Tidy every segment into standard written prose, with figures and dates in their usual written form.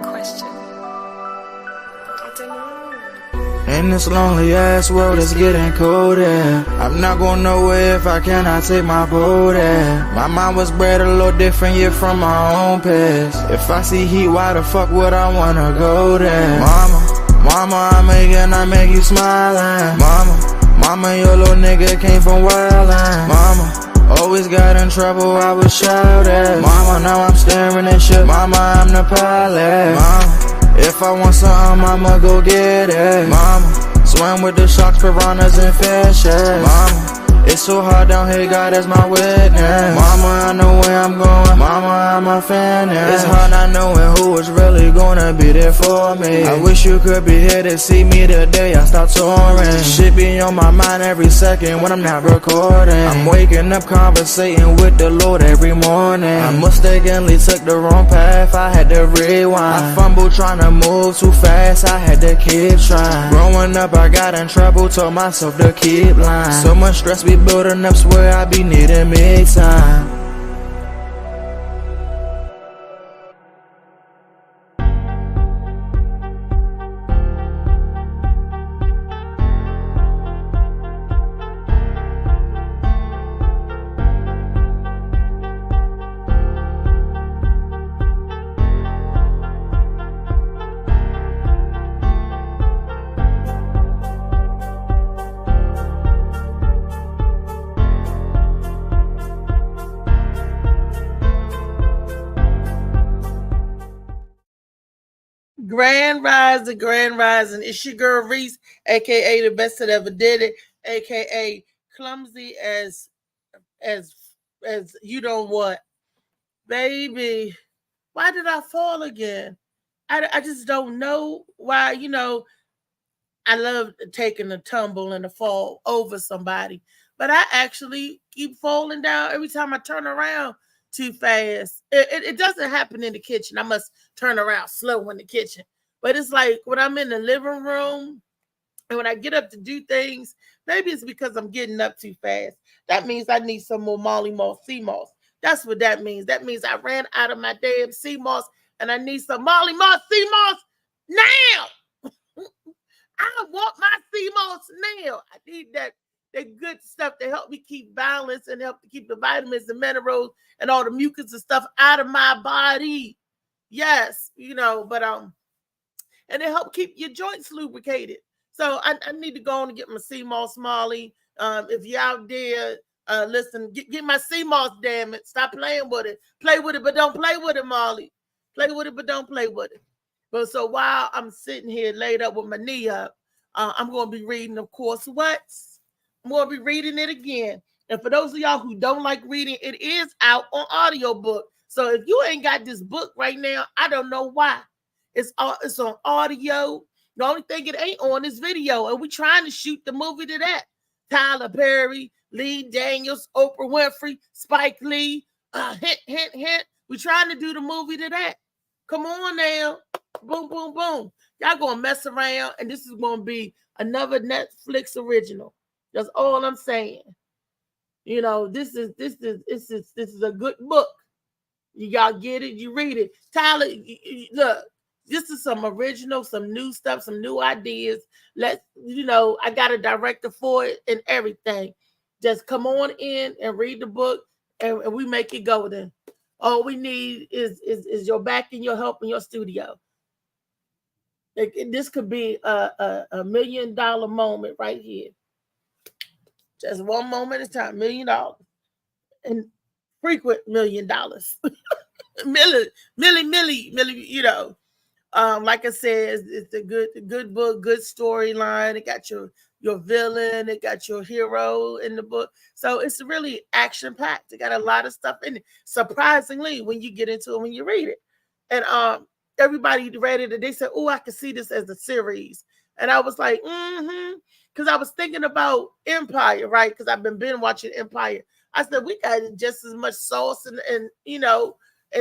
Question. I don't know. In this lonely ass world, it's getting colder. I'm not going nowhere if I cannot take my boat there. My mind was bred a little different, yeah, from my own past. If I see heat, why the fuck would I wanna go there? Mama, I make you smile. Mama, your little nigga came from wildin'. Mama, always got in trouble, I was shouted. Mama, now I'm staring at shit. Mama, I'm the pilot. Mama, if I want something, I'ma go get it. Mama, swim with the sharks, piranhas, and fishes. Mama, it's so hard down here, God is my witness. Mama, I know where I'm going. Mama, I'm a fan. It's hard not knowing who is really gonna be there for me. I wish you could be here to see me the day I start touring. Shit be on my mind every second when I'm not recording. I'm waking up conversating with the Lord every morning. I mistakenly took the wrong path, I had to rewind. I fumbled trying to move too fast, I had to keep trying. Growing up I got in trouble, told myself to keep lying. So much stress be building up, swear I be needing me time. Grand Rising. It's your girl Reese, aka the best that ever did it, aka clumsy as you don't what, baby. Why did I fall again? I just don't know why. I love taking a tumble and a fall over somebody, but I actually keep falling down every time I turn around too fast. It doesn't happen in the kitchen. I must turn around slow in the kitchen. But it's like when I'm in the living room and when I get up to do things, maybe it's because I'm getting up too fast. That means I need some more Molly Moss sea moss. That's what that means. That means I ran out of my damn sea moss and I need some Molly Moss sea moss now. I want my sea moss now. I need that good stuff to help me keep balance and help to keep the vitamins and minerals and all the mucus and stuff out of my body. Yes, but and it help keep your joints lubricated. So I need to go on and get my sea moss, Molly. If you're out there, listen, get my sea moss, damn it. Stop playing with it. Play with it, but don't play with it, Molly. Play with it, but don't play with it. But so while I'm sitting here laid up with my knee up, I'm going to be reading, of course, what? I'm going to be reading it again. And for those of y'all who don't like reading, it is out on audiobook. So if you ain't got this book right now, I don't know why. It's on audio. The only thing it ain't on is video. And we trying to shoot the movie to that. Tyler Perry, Lee Daniels, Oprah Winfrey, Spike Lee. Hint. We trying to do the movie to that. Come on now. Boom, boom, boom. Y'all gonna mess around, and this is gonna be another Netflix original. That's all I'm saying. This is a good book. You gotta get it, you read it. Tyler, look, this is some original, some new stuff, some new ideas. I got a director for it and everything. Just come on in and read the book, and we make it golden. All we need is your back and your help in your studio. This could be a $1 million moment right here. Just one moment at a time, $1 million. And frequent $1 million. Millie, like I said, it's a good book, good storyline. It got your villain, it got your hero in the book. So it's really action-packed. It got a lot of stuff in it. Surprisingly, when you get into it, when you read it. And everybody read it and they said, oh, I can see this as a series. And I was like, because I was thinking about Empire, right? Because I've been watching Empire. I said, we got just as much sauce and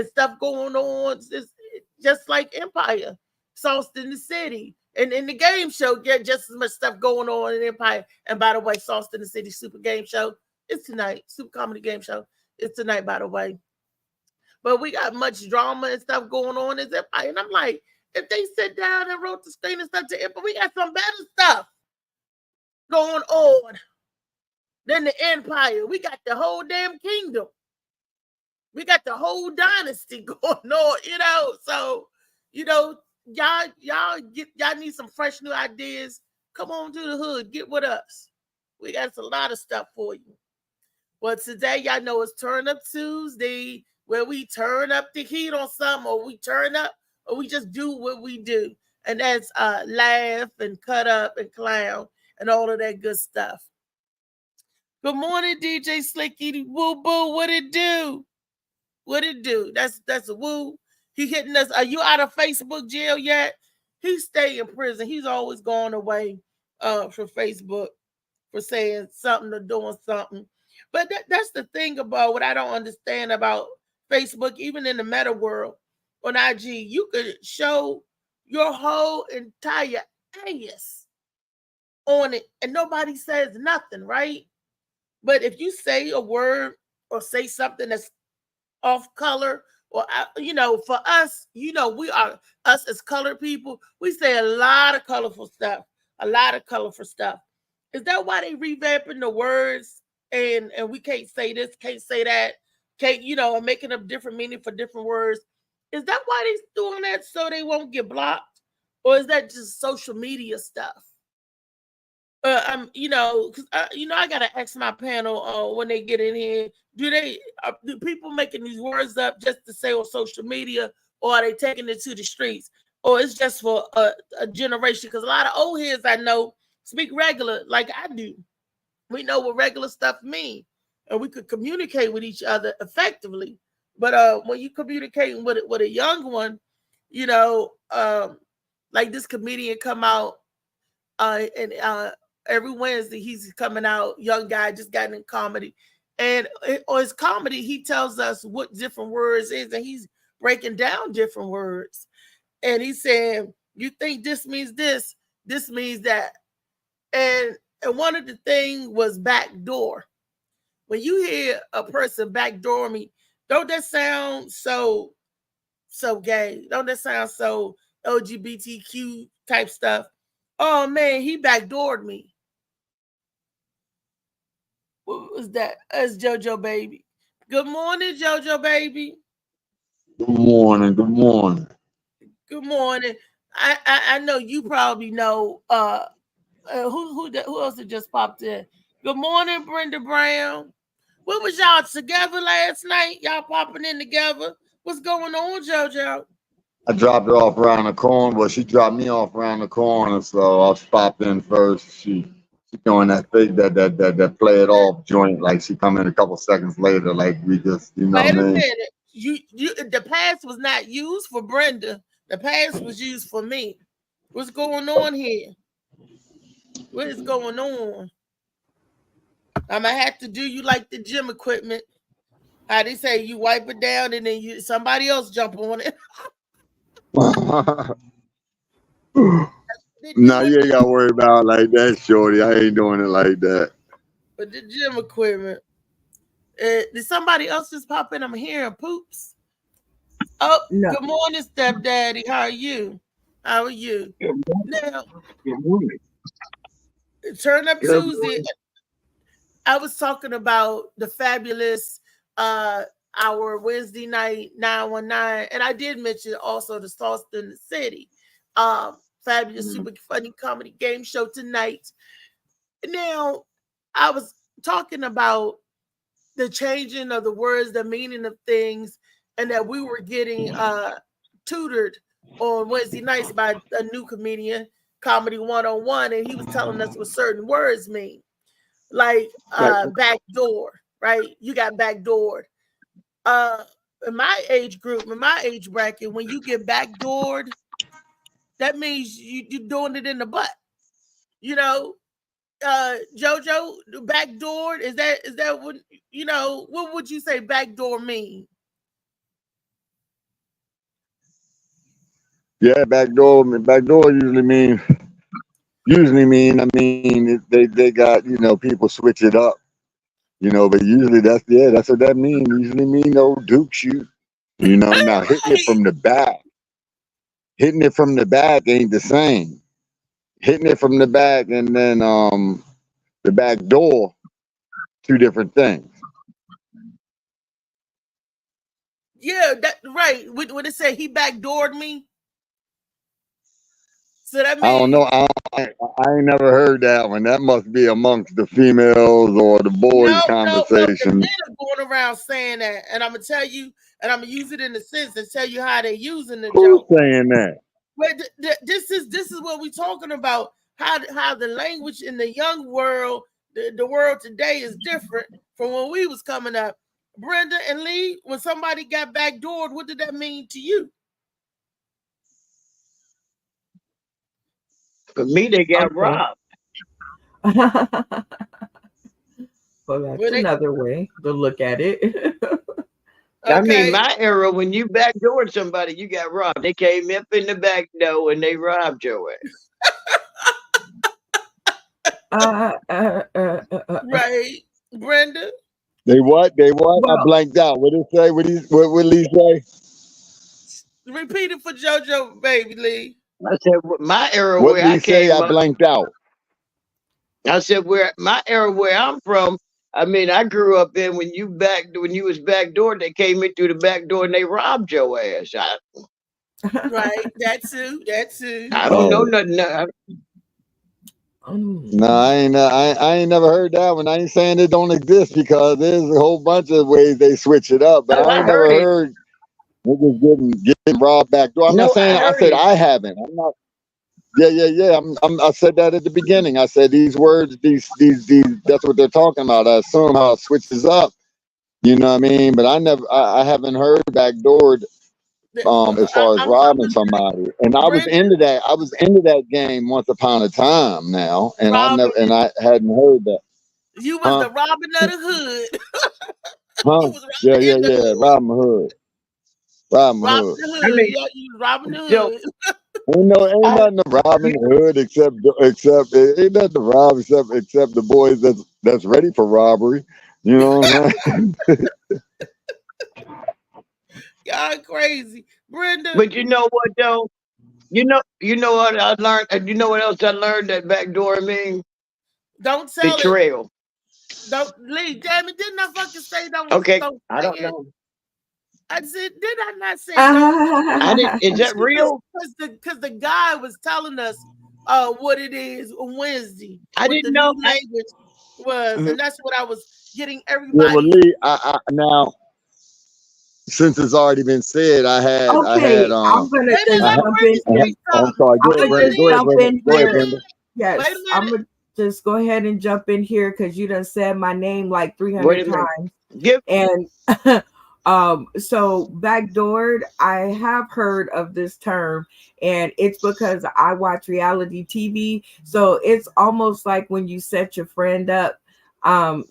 stuff going on, just like Empire. Sauce in the City. And in the game show, get just as much stuff going on in Empire. And by the way, Sauce in the City Super Game Show is tonight. Super Comedy Game Show is tonight, by the way. But we got much drama and stuff going on in Empire. And I'm like, if they sit down and wrote the screen and stuff to Empire, we got some better stuff going on than the Empire. We got the whole damn kingdom. We got the whole dynasty going on, So, y'all need some fresh new ideas. Come on to the hood, get with us. We got a lot of stuff for you. Well, today y'all know it's Turn Up Tuesday, where we turn up the heat on something, or we turn up, or we just do what we do, and that's laugh and cut up and clown and all of that good stuff. Good morning, DJ Slicky Woo Boo. What it do? What it do? That's a woo. He hitting us. Are you out of Facebook jail yet? He stay in prison. He's always going away from Facebook for saying something or doing something. But that's the thing about what I don't understand about Facebook, even in the meta world on IG. You could show your whole entire ass on it and nobody says nothing, right? But if you say a word or say something that's off color, or for us, we are us as colored people. We say a lot of colorful stuff. Is that why they revamping the words and we can't say this, can't say that, can't and making up different meaning for different words? Is that why they doing that so they won't get blocked, or is that just social media stuff? Because I gotta ask my panel when they get in here. Do people making these words up just to say on social media, or are they taking it to the streets, or it's just for a generation? Because a lot of old heads I know speak regular like I do. We know what regular stuff mean, and we could communicate with each other effectively. But when you communicating with a young one, like this comedian come out and every Wednesday he's coming out, young guy, just got in comedy. And on his comedy, he tells us what different words is, and he's breaking down different words. And he's saying, you think this means this means that. And one of the things was backdoor. When you hear a person backdoor me, don't that sound so gay? Don't that sound so LGBTQ type stuff? Oh man, he backdoored me. What was that? That's JoJo Baby. Good morning, JoJo Baby. Good morning. Good morning. Good morning. I know you probably know who else had just popped in. Good morning, Brenda Brown. What was y'all together last night? Y'all popping in together? What's going on, JoJo? I dropped her off around the corner, but she dropped me off around the corner, so I popped in first. She doing that thing that play it off joint, like she come in a couple seconds later, like we just Wait a minute. You the pass was not used for Brenda. The pass was used for me. What's going on here? What is going on? I'm gonna have to do you like the gym equipment. How they say you wipe it down and then somebody else jump on it. No, you ain't gotta worry about it like that, shorty. I ain't doing it like that. But the gym equipment. Did somebody else just pop in? I'm hearing poops. Oh, no. Good morning, stepdaddy. How are you? How are you? Now, good morning. Turn Up Tuesday. I was talking about the fabulous our Wednesday night 919, and I did mention also the Sauce in the City. Fabulous, super funny comedy game show tonight. Now, I was talking about the changing of the words, the meaning of things, and that we were getting tutored on Wednesday nights by a new comedian, Comedy 101, and he was telling us what certain words mean. Like backdoor, right? You got backdoored. In my age group, in my age bracket, when you get backdoored, that means you're doing it in the butt. JoJo, backdoored, is that what what would you say backdoor mean? Yeah, backdoor usually mean I mean they got, you know, people switch it up, you know, but usually that's what that means. Usually mean no Duke shoot. You know, now hitting it from the back ain't the same. Hitting it from the back and then the back door, two different things. Yeah, that right. When it say he backdoored me, so that I don't means know. I ain't never heard that one. That must be amongst the females or the boys' no. The conversation. men are going around saying that, and I'm gonna tell you, and I'm gonna use it in the sense and tell you how they're using the Who's joke. saying that? But this is what we're talking about. How the language in the young world, the world today is different from when we was coming up. Brenda and Lee, when somebody got backdoored, what did that mean to you? For me, they got Okay. robbed. Well, that's When they, another way to look at it. I mean, okay, my era, when you backdoored somebody, you got robbed. They came up in the back door and they robbed your ass. right, Brenda. They what? They what? I Well, blanked out. What did it say? What Lee say? Repeat it for JoJo, baby Lee. I said, my era What where I Lee say? came I up, blanked out. I said, where my era where I'm from, I mean, I grew up in when you was backdoored, they came in through the back door and they robbed your ass. Right, that too. I don't know Oh nothing. no, I ain't never heard that one. I ain't saying it don't exist because there's a whole bunch of ways they switch it up, but Oh, I I ain't never heard it. heard niggas getting robbed back door. I'm not No, saying. I I heard said it. I haven't. I'm not. Yeah. I said that at the beginning. I said these words, these. That's what they're talking about. I assume how it switches up. You know what I mean? But I haven't heard backdoored as far as I'm robbing somebody. And I was Brenda into that. I was into that game once upon a time now, and robbing. I hadn't heard that. You was Huh? the Robin of the Hood. Huh? You was Robin in the Yeah. hood. Robin Hood. Robin Robin Hood. the I Hood. mean, Yeah, you was Robin the so Hood. Ain't I, nothing to rob in you, the hood except ain't nothing to rob except the boys that's ready for robbery. You know what I'm saying? Y'all crazy. Brenda, but you know what though? You know what I learned. You know what else I learned that backdoor mean? don't tell it. Betrayal. Don't Lee. Damn it, didn't I fucking say Okay, don't I say don't it? know. I said, did I not say don't I didn't. Is that real? because the guy was telling us what it is on Wednesday, I what the didn't know. new language was, Mhm. and that's what I was getting Yeah, well, everybody. Lee, now since it's already been said, okay, I'm gonna Wait a minute, just I let had, jump Brenda in here. say I'm something. sorry. Go I'm ahead, gonna Wait a Brenda. just minute. Go ahead, jump Brenda. in Go Wait ahead, a here. Brenda. minute. Wait a Yes, I'm minute. gonna just go ahead and jump in here because you done said my name like Wait 300 a minute. times. Give. And so backdoored, I have heard of this term, and it's because I watch reality TV. So it's almost like when you set your friend up,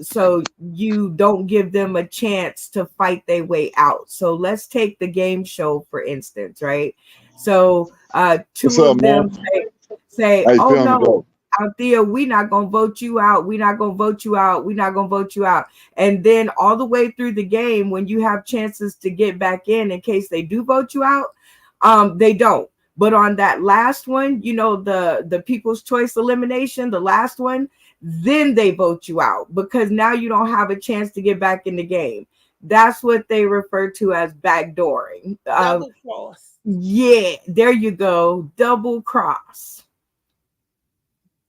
so you don't give them a chance to fight their way out. So let's take the game show for instance, right? So What's two up, of man? them say, How you oh feeling today? no, Althea, we're not gonna vote you out. We're not gonna vote you out. We're not gonna vote you out. And then all the way through the game, when you have chances to get back in case they do vote you out, they don't. But on that last one, you know, the people's choice elimination, the last one, then they vote you out because now you don't have a chance to get back in the game. That's what they refer to as backdooring. Double cross. Yeah, there you go. Double cross.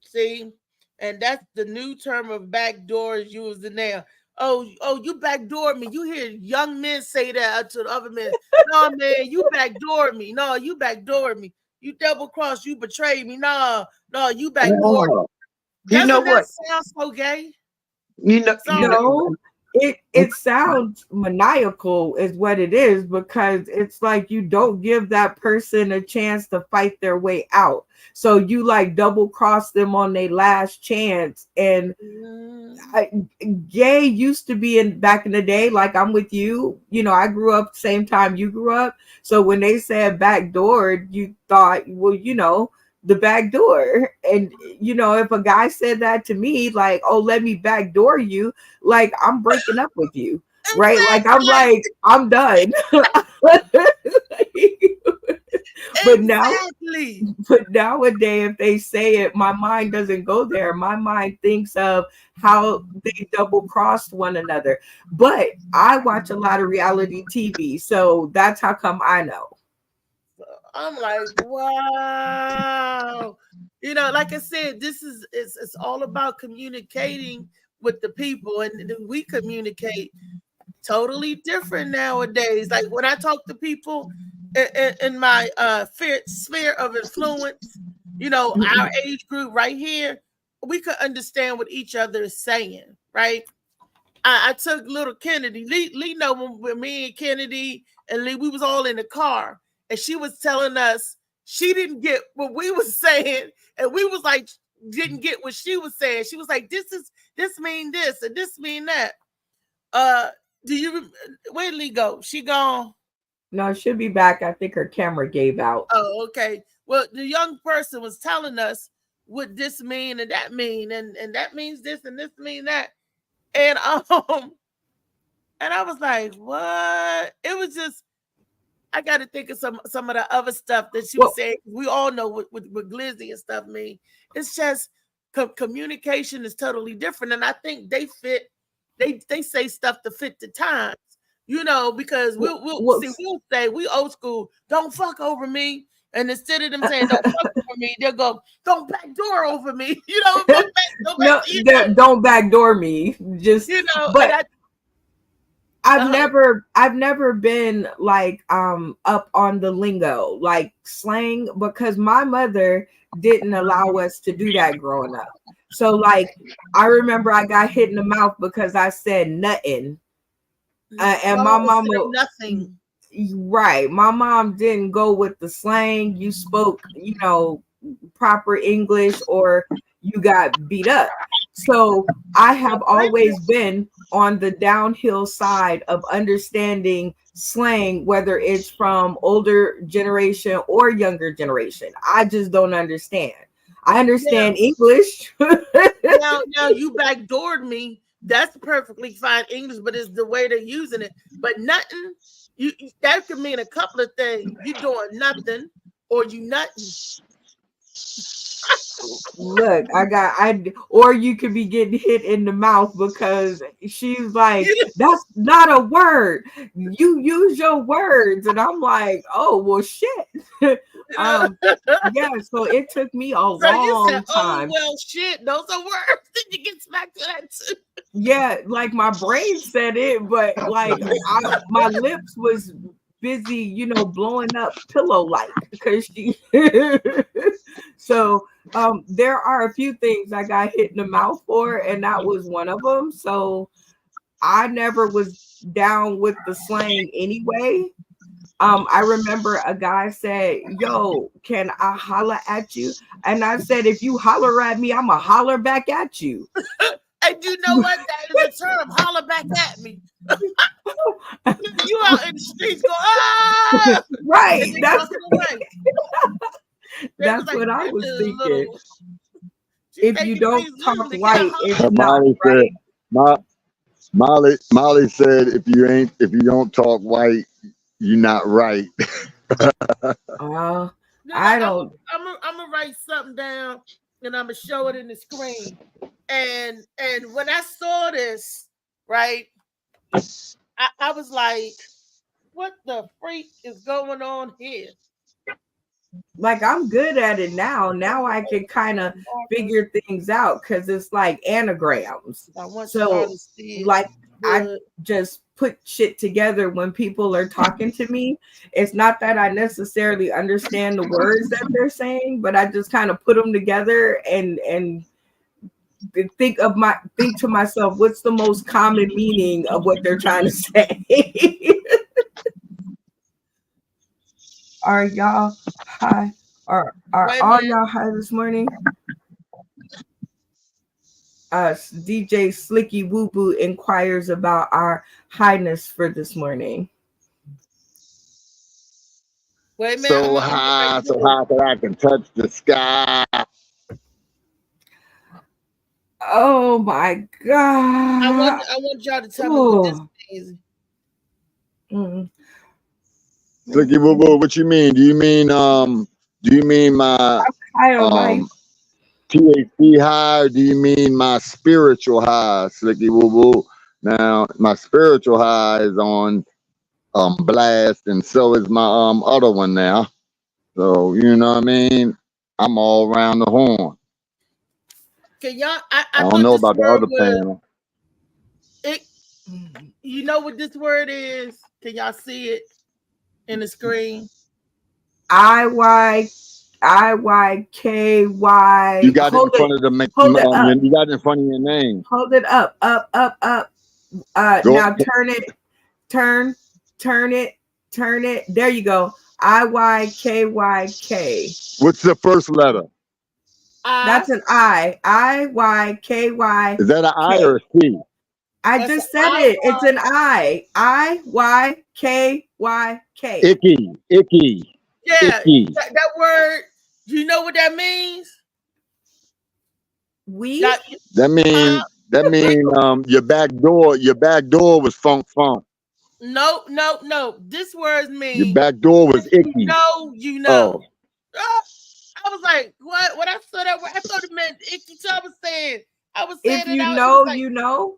See, and that's the new term of backdoor is used in there. You backdoored me. You hear young men say that to the other men. No, man, you backdoored me. No, you backdoored me. You double crossed. You betrayed me. No, you backdoored me. Oh, you know Doesn't that what? sound so gay? You know. Sorry. No, it sounds maniacal is what it is, because it's like you don't give that person a chance to fight their way out. So you like double cross them on their last chance. And gay used to be back in the day, like I'm with you, I grew up the same time you grew up. So when they said backdoor, you thought, well, the back door. And if a guy said that to me, like, oh, let me backdoor you, like I'm breaking up with you, right? Like I'm done. But nowadays, if they say it, my mind doesn't go there. My mind thinks of how they double crossed one another. But I watch a lot of reality TV, so that's how come I know. I'm like, wow. Like I said, it's all about communicating with the people, and we communicate totally different nowadays. Like when I talk to people in my sphere of influence, our age group right here, we could understand what each other is saying, right? I took little Kennedy. Lee know when me and Kennedy and Lee, we was all in the car, and she was telling us she didn't get what we was saying, and we was like, didn't get what she was saying. She was like, this mean this, and this mean that. Where'd Lee go? She gone? No, she'll be back. I think her camera gave out. Oh, okay. Well, the young person was telling us what this mean and that mean, and that means this and this mean that. And I was like, what? It was just, I got to think of some of the other stuff that she was saying. We all know what glizzy and stuff mean. It's just communication is totally different, and I think they say stuff to fit the times, because we'll say we old school, don't fuck over me, and instead of them saying don't fuck over me, they'll go, don't backdoor over me, don't backdoor me, just but I've never been like up on the lingo, like slang, because my mother didn't allow us to do that growing up. So like I remember I got hit in the mouth because I said nothing. And my mom nothing. Right. My mom didn't go with the slang. You spoke, proper English or you got beat up. So I have always been on the downhill side of understanding slang, whether it's from older generation or younger generation. I just don't understand. I understand English. now you backdoored me. That's perfectly fine English, but it's the way they're using it. But nothing, that could mean a couple of things. You doing nothing or you nothing. Look, or you could be getting hit in the mouth because she's like, that's not a word. You use your words. And I'm like, oh, well, shit. Yeah, so it took me a long time. Oh, well, shit, those are words. Then you get back to that too. Yeah, like my brain said it, but like my lips was busy, blowing up pillow like because she. So there are a few things I got hit in the mouth for, and that was one of them. So I never was down with the slang anyway. I remember a guy said, yo, can I holler at you? And I said, if you holler at me, I'ma holler back at you. And you know what? That is a term, holler back at me. You out in the streets go, ah! Right. That's like, what I was thinking. If you don't talk white, it's not right. Molly said, if you don't talk white, you're not right. I don't. I'm gonna write something down and I'm gonna show it in the screen. And when I saw this, right, I was like, what the freak is going on here? Like I'm good at it now. Now I can kind of figure things out because it's like anagrams. So like I just put shit together when people are talking to me. It's not that I necessarily understand the words that they're saying, but I just kind of put them together and think to myself, what's the most common meaning of what they're trying to say? Are y'all high? Are Wait a all minute. y'all high this morning? DJ Slicky Woo Boo inquires about our highness for this morning. Wait a minute. So high that I can touch the sky. Oh my God! I want y'all to tell me what this means. Slicky Woo Boo, what you mean? Do you mean my THC high, or do you mean my spiritual high, Slicky Woo Boo? Now my spiritual high is on blast, and so is my other one now. So you know what I mean? I'm all around the horn. Can y'all? I don't know about the other panel. You know what this word is? Can y'all see it in the screen? IYKY. You got it in front of the. Hold it up. You got it in front of your name. Hold it up. Now turn it. Turn it. There you go. IYKYK. What's the first letter? That's an I. IYKY. Is that an I or a C? I just said it. It's an I. IYKYK. Icky. Yeah. Icky. That word. Do you know what that means? That means your back door was funk. No. This word means your back door was icky. You know. Oh. I was like, what? When I saw that word, I thought it meant icky. So I was saying if you know, like, you know.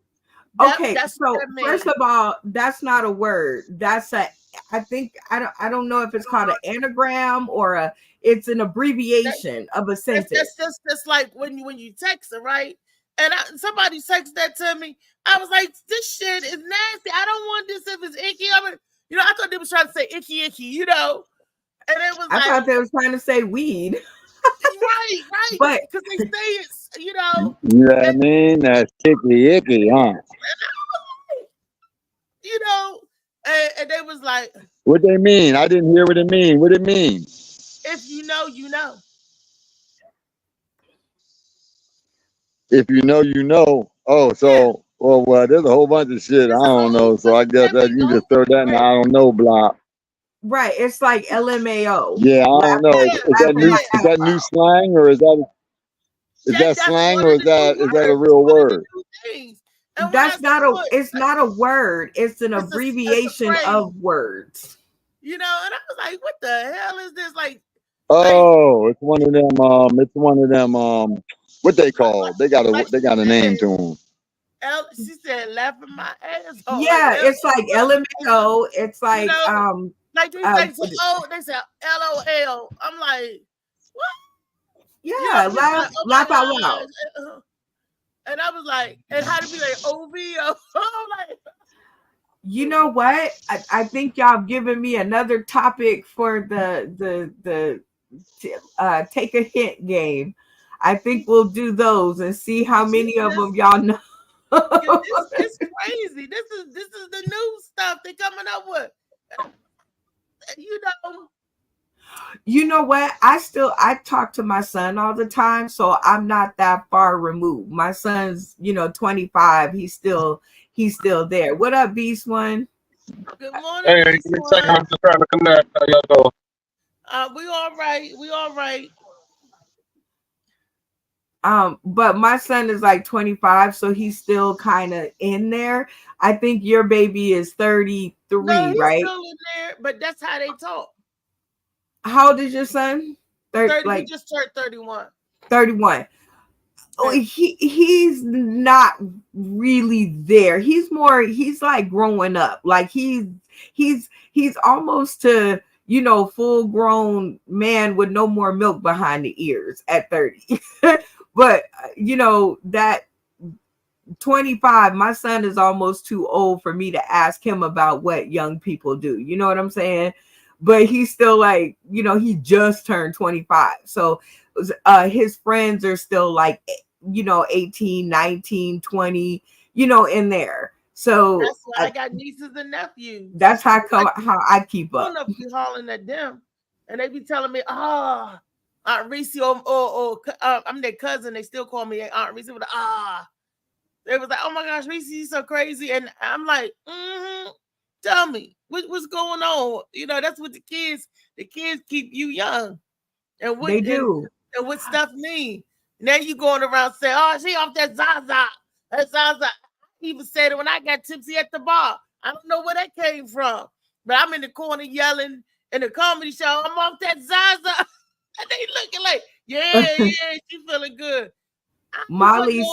Okay, so first of all, that's not a word. That's I don't know if it's called an anagram or it's an abbreviation of a sentence. That's just like when you text it, right? And somebody texted that to me. I was like, this shit is nasty. I don't want this if it's icky. I thought they was trying to say icky, you know. And it was I thought they was trying to say weed. right. But because they say it's, you know. You know what I mean? That's icky, huh? You know, and they was like, what they mean? I didn't hear what it mean. What it mean? If you know, you know. If you know, you know. Oh, so well, there's a whole bunch of shit I don't know. So I guess that you just throw that in the I don't know block. Right, it's like LMAO. Yeah, I don't know. Is that new slang, or is that slang, or is that a real word? That's not it's not a word. It's an abbreviation of words. You know, and I was like, what the hell is this? Like, it's one of them. What they call? They got a name to them. She said, laughing my ass off. Yeah, it's like LMAO. It's like like they say, they say LOL. I'm like, what? Yeah, laugh out loud. And I was like, and how to be like OVO. I'm like, you know what? I think y'all have given me another topic for the take a hint game. I think we'll do those and see how many of them y'all know. It's crazy. This is the new stuff they're coming up with. You know what? I talk to my son all the time, so I'm not that far removed. My son's, 25. He's still there. What up, Beast One? Good morning. Hey, give me a second. I'm just trying to connect. How y'all doing? We all right. But my son is like 25, so he's still kind of in there. I think your baby is 33, no, he's right? Still in there, but that's how they talk. How old is your son? 30. He just turned 31. 31. Oh, he's not really there. He's like growing up. Like he's almost to full grown man with no more milk behind the ears at 30. But that 25, my son is almost too old for me to ask him about what young people do. You know what I'm saying? But he's still like, he just turned 25. So his friends are still like 18, 19, 20, in there. So That's why I got nieces and nephews. that's how I keep I up. don't know if you hollering at them, and they be telling me, Aunt Reese, or I'm their cousin. They still call me Aunt Reese with They was like, oh my gosh, Reese, you so crazy, and I'm like, tell me what's going on. That's what the kids keep you young, and what They do. and what stuff mean. Now you going around saying, oh, she off that Zaza. That Zaza. I even said it when I got tipsy at the bar. I don't know where that came from. But I'm in the corner yelling in the comedy show, I'm off that Zaza. And they looking like, yeah, she feeling good. Molly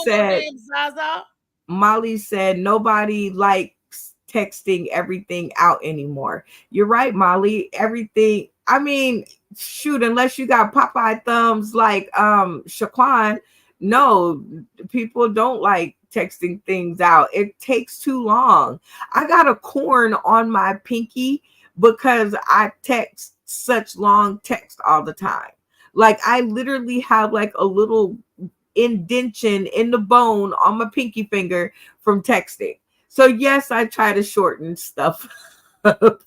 said nobody likes texting everything out anymore. You're right, Molly. Everything. I mean, shoot, unless you got Popeye thumbs like Shaquan, no, people don't like texting things out. It takes too long. I got a corn on my pinky because I text such long text all the time. Like I literally have like a little indentation in the bone on my pinky finger from texting. So yes, I try to shorten stuff up.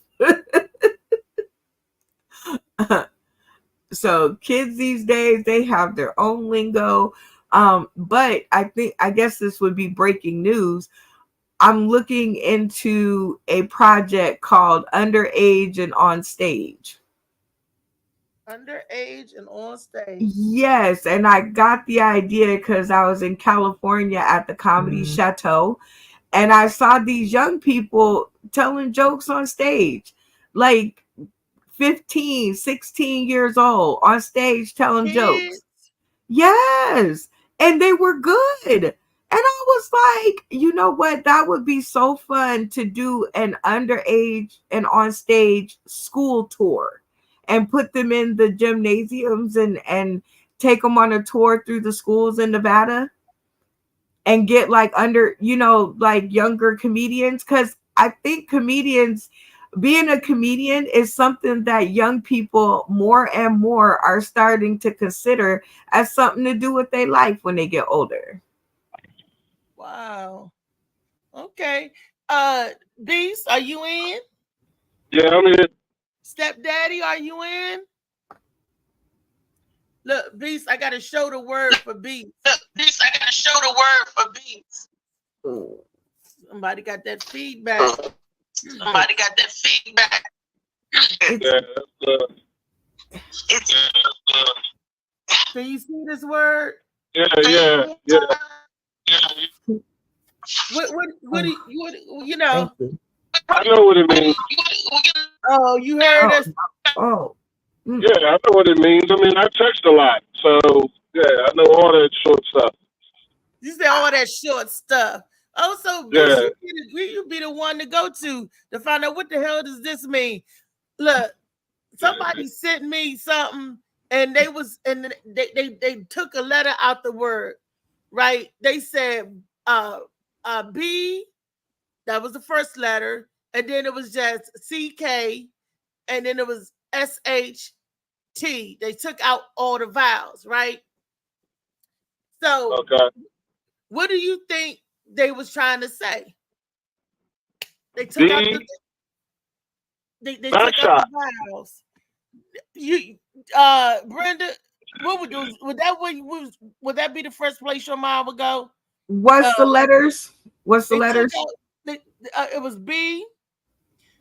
So kids these days, they have their own lingo. But I guess this would be breaking news. I'm looking into a project called Underage and On Stage. Underage and On Stage. Yes, and I got the idea because I was in California at the Comedy Chateau, and I saw these young people telling jokes on stage, like 15, 16 years old on stage telling jokes. Yes, and they were good. And I was like, you know what? That would be so fun to do an underage and on stage school tour and put them in the gymnasiums and take them on a tour through the schools in Nevada and get like like younger comedians. Because I think being a comedian is something that young people more and more are starting to consider as something to do with their life when they get older. Wow. Okay. Beast, are you in? Yeah, I'm in. Stepdaddy, are you in? Look, Beast, I gotta show the word for Beast. Somebody got that feedback. Can you see this word? Yeah. What do you know? I know what it means. Oh, you heard us? Oh. Yeah, I know what it means. I mean, I text a lot. So, yeah, I know all that short stuff. You said all that short stuff. Oh, so Yeah. you be the one to go to find out what the hell does this mean. Look, somebody sent me something and they took a letter out the word, right? They said B, that was the first letter, and then it was just CK, and then it was SHT. They took out all the vowels, right? So Okay. what do you think they was trying to say? They took out the took out the vowels. You Brenda, what would do? Would that be the first place your mind would go? What's the letters? What's the letters? It was B,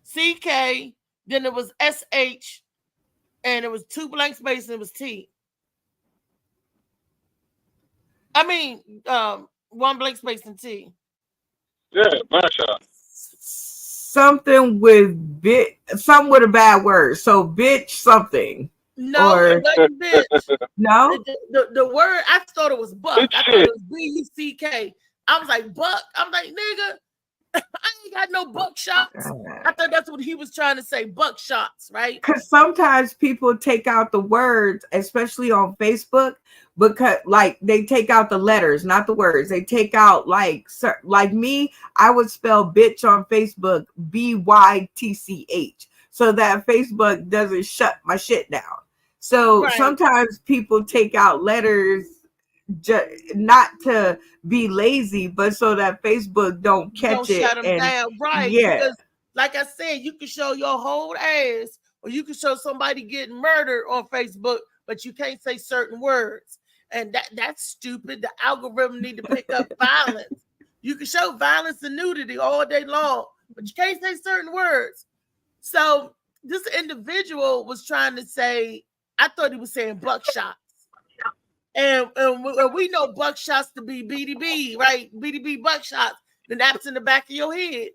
CK, then it was SH, and it was 2 blank spaces, and it was T. I mean, 1 blank space and T. Yeah, masha. Something with something with a bad word. So bitch something. No, it wasn't bitch. No? The word, I thought it was buck. I thought it was B-U-C-K. I was like, buck. I'm like, nigga, I ain't got no buckshots. I thought that's what he was trying to say, buckshots, right? Because sometimes people take out the words, especially on Facebook, because like they take out the letters, not the words. They take out like me, I would spell bitch on Facebook BYTCH, so that Facebook doesn't shut my shit down. So sometimes people take out letters not to be lazy, but so that Facebook don't catch Don't it. shut them And down, right? yeah, Because, like I said, you can show your whole ass, or you can show somebody getting murdered on Facebook, but you can't say certain words, and that's stupid. The algorithm need to pick up violence. You can show violence and nudity all day long, but you can't say certain words. So this individual was trying to say, I thought he was saying buckshots. And we know buckshots to be BDB, right? BDB buckshots, the naps in the back of your head.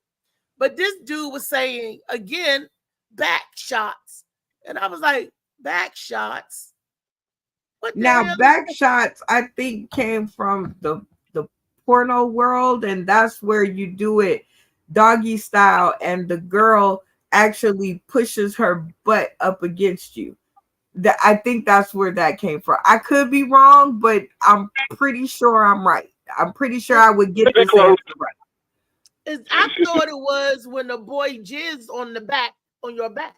But this dude was saying, again, back shots. And I was like, back shots? What the now hell? back shots, I think, came from the porno world, and that's where you do it doggy style, and the girl actually pushes her butt up against you. I think that's where that came from. I could be wrong, but I'm pretty sure I'm right. I'm pretty sure I would get this answer right. I thought it was when the boy jizzed on the back, on your back.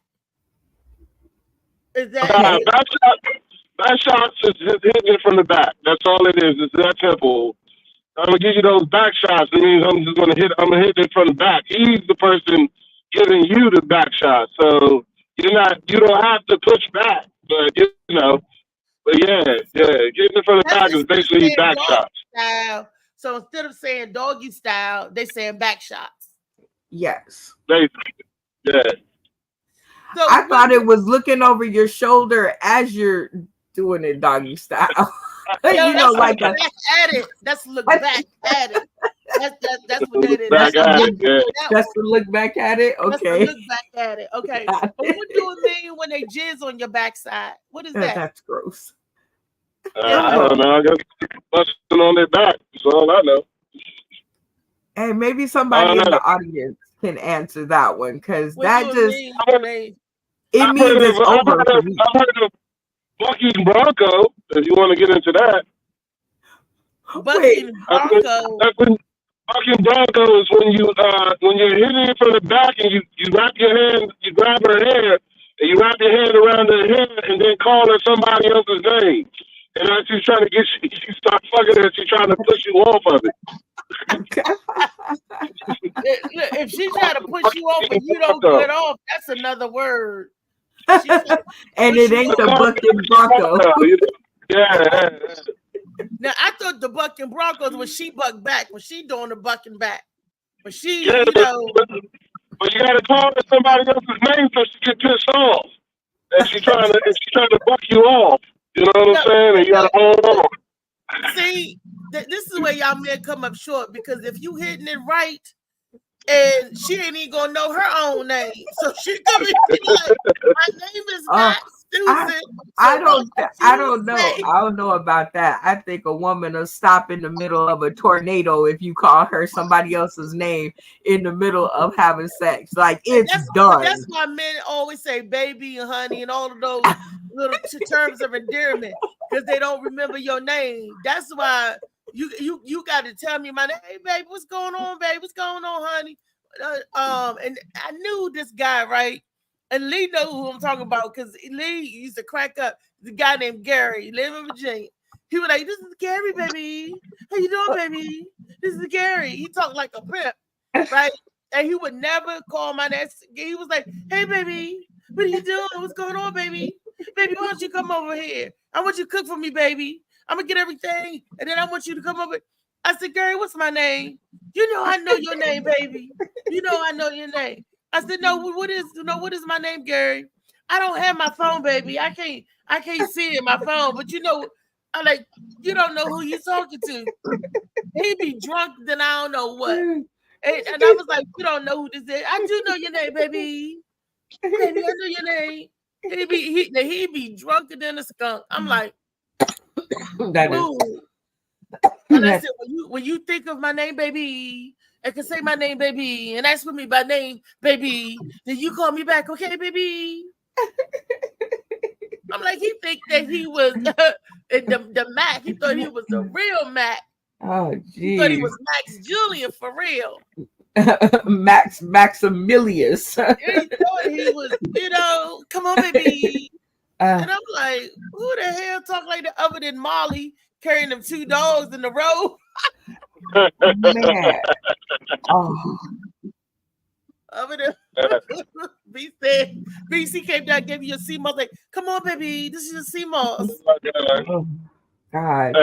Is that Back shots is just hitting it from the back. That's all it is. It's that simple. I'm gonna give you those back shots. It means I'm gonna hit it from the back. He's the person giving you the back shot. So you don't have to push back, but But yeah, getting it from the back is basically back shots. Style. So instead of saying doggy style, they saying back shots. Yes. Basically, yeah. So I thought it was looking over your shoulder as you're doing it doggy style. Like back at it. That's look back at it. That's what that is. Back at it. That's to look back at it. Okay. That's to look back at it. Okay. But what do it mean when they jizz on your backside? What is that? That's gross. I don't know. I guess busting on their back. That's all I know. Hey, maybe somebody in the audience can answer that one, because that just mean, it means it's over for me. I've heard of Bucky and Bronco, if you want to get into that. Bucky and Bronco. That's when Bucky and Bronco is when you're hitting it from the back and you wrap your hand, you grab her hair, and you wrap your hand around her hair and then call her somebody else's name. And as she's trying to get you start fucking her, she's trying to push you off of it. If she try to push you off and you don't get off, that's another word. And it ain't the Buck and Bronco. Yeah. Now I thought the Buck and Broncos was she buck back, when she doing the bucking back. But she, but you gotta call her somebody else's name so she get pissed off. And she's trying to buck you off. You know what I'm saying? And you gotta hold on. See, this is where y'all men come up short, because if you hitting it right, and she ain't even gonna know her own name, so she gonna be like, "My name is not Susan." I don't know. I don't know about that. I think a woman will stop in the middle of a tornado if you call her somebody else's name in the middle of having sex. Like, it's done. That's why men always say baby and honey and all of those little terms of endearment, because they don't remember your name. That's why you got to tell me my name. Hey, baby, what's going on, baby? What's going on, honey? And I knew this guy, right? And Lee knows who I'm talking about, because Lee used to crack up. The guy named Gary, he lived in Virginia. He was like, "This is Gary, baby. How you doing, baby? This is Gary." He talked like a pimp, right? And he would never call my name. He was like, "Hey, baby, what are you doing? What's going on, baby? Baby, why don't you come over here? I want you to cook for me, baby. I'm gonna get everything, and then I want you to come over." I said, "Gary, what's my name? You know I know your name, baby. You know I know your name." I said, "No, what is my name, Gary? I don't have my phone, baby. I can't see it in my phone, but I'm like, you don't know who you're talking to." He be drunk, then I don't know what. And I was like, "You don't know who this is." "I do know your name, baby. Baby, I know your name." He be drunker than a skunk. I'm like, that is. And I said, when you think of my name, baby, and can say my name, baby, and ask for me by name, baby, then you call me back, okay, baby? I'm like, he think that he was the Mac. He thought he was the real Mac. Oh, geez. He thought he was Max Julian for real. Maximilius. He thought he was, come on, baby. And I'm like, who the hell talk like that other than Molly carrying them 2 dogs in the road. Man. Oh, Over there. B said, BC came down, gave you a sea moss. Like, come on, baby, this is your sea moss. oh God.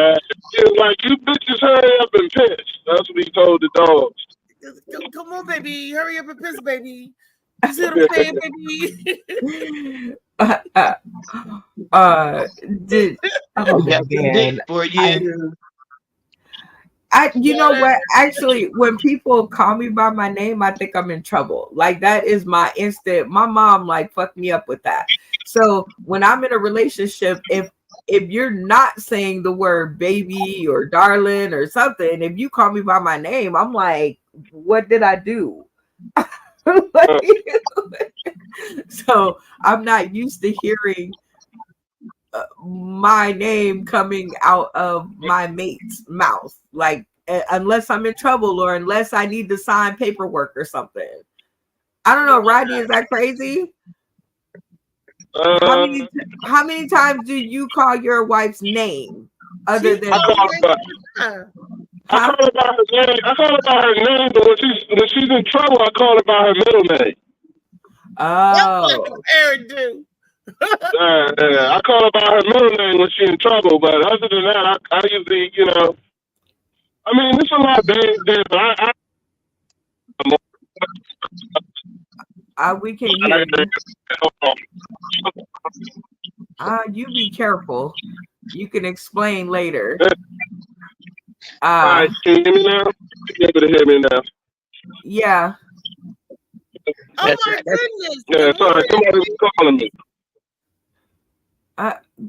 He was like, you bitches hurry up and piss. That's what he told the dogs. Come on, baby, hurry up and piss, baby. You see what I'm saying, baby? Oh Got some man. dick for you. You know what? Actually, when people call me by my name, I think I'm in trouble. Like that is my instant. My mom like fucked me up with that. So when I'm in a relationship, if you're not saying the word baby or darling or something, if you call me by my name, I'm like, what did I do? So I'm not used to hearing my name coming out of my mate's mouth, like unless I'm in trouble or unless I need to sign paperwork or something. I don't know, Rodney, is that crazy? How many times do you call your wife's name other than? I call her by her name. I call her by her name, but when she's in trouble, I call her by her middle name. Oh, That's what the parent do. I call her by her middle name when she's in trouble, but other than that, I usually, I mean, it's a lot of days there, but we can't hear you. You be careful. You can explain later. All right, can you hear me now? You're able to hear me now. Yeah. Oh my goodness. Yeah, sorry, somebody was calling me.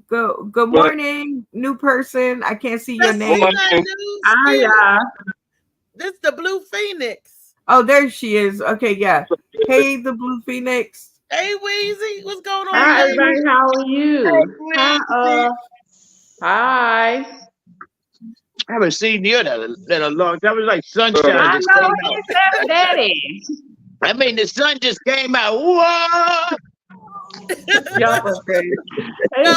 Good morning, new person. I can't see your name. Hiya. This is the Blue Phoenix. Oh, there she is. Okay, yeah. Hey, the Blue Phoenix. Hey, Weezy, what's going on? Hi, everybody. How are you? Hi. I haven't seen you in a long time. That was like sunshine. I just know, came he's out. Daddy. I mean, the sun just came out. What? Y'all okay? Hey,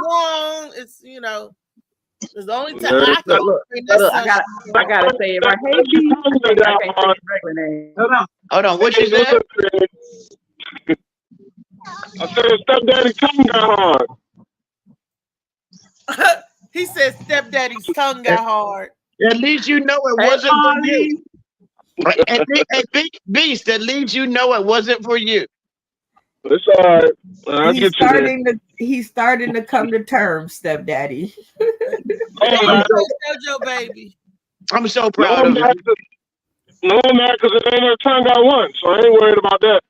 warm. It's it's the only time I can. Look, I gotta say it right. Hey, B. I can't say his regular name. Hold on. What you said? I said stepdaddy tongue got hard. He said stepdaddy's tongue got hard. At least you know it wasn't for you. And Beast, at least you know it wasn't for you. It's all right. I'll get you there. He's starting to come to terms, stepdaddy. Jojo baby. I'm so proud of you. No, man, because it ain't her tongue got one, so I ain't worried about that.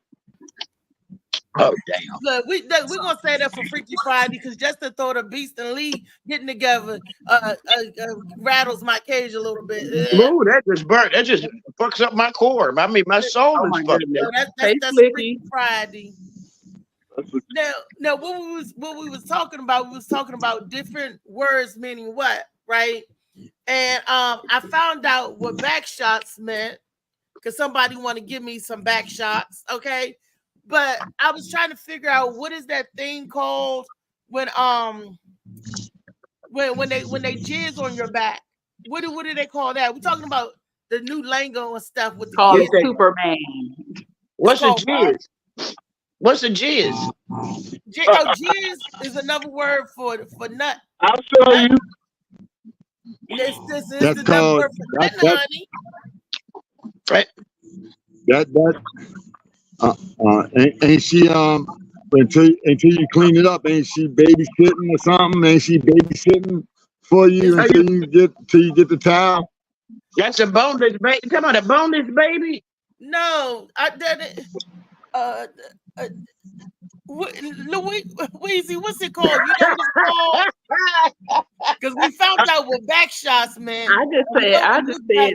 Oh, damn. Look, we're going to say that for Freaky Friday because just the thought of Beast and Lee getting together rattles my cage a little bit. Ooh, that just burnt. That just fucks up my core. I mean, my soul is fucked up. That's Freaky Friday. Now, what we was talking about, we was talking about different words meaning what, right? And I found out what back shots meant because somebody want to give me some back shots, okay? But I was trying to figure out what is that thing called when they jizz on your back. What do they call that? We're talking about the new lingo and stuff with the called kids. Superman. What's a jizz? What's a jizz? Jizz is another word for nut. I'll show you. This is That's another called word for nut, honey. Right. Ain't she until you clean it up, ain't she babysitting or something? Ain't she babysitting for you until you get the towel? That's a boneless baby. Come on, a boneless baby. No, I didn't. Weezy, what's it called? You know what it's called? Because we found out what back shots, man. I just said,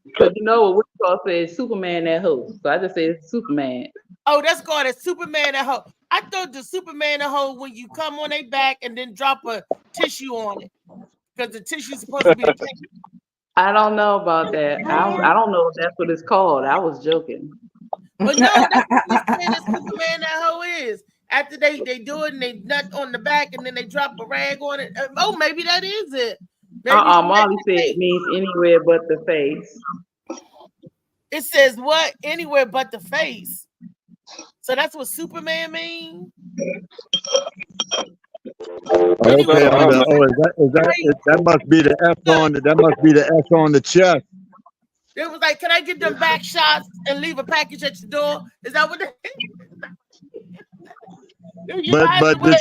because you know what we call said Superman that hoe. So I just said Superman. Oh, that's called a Superman that hoe. I thought the Superman that hoe when you come on their back and then drop a tissue on it. Because the tissue's supposed to be I don't know about that. I don't know if that's what it's called. I was joking. But no, that's what Superman that hoe is. after they do it and they nut on the back and then they drop a rag on it. Oh, maybe that is it. Maybe Molly said it means anywhere but the face. it says what? Anywhere but the face. So that's what Superman means. Okay, that must be the F on the chest. It was like, can I get them back shots and leave a package at your door? Is that what? But did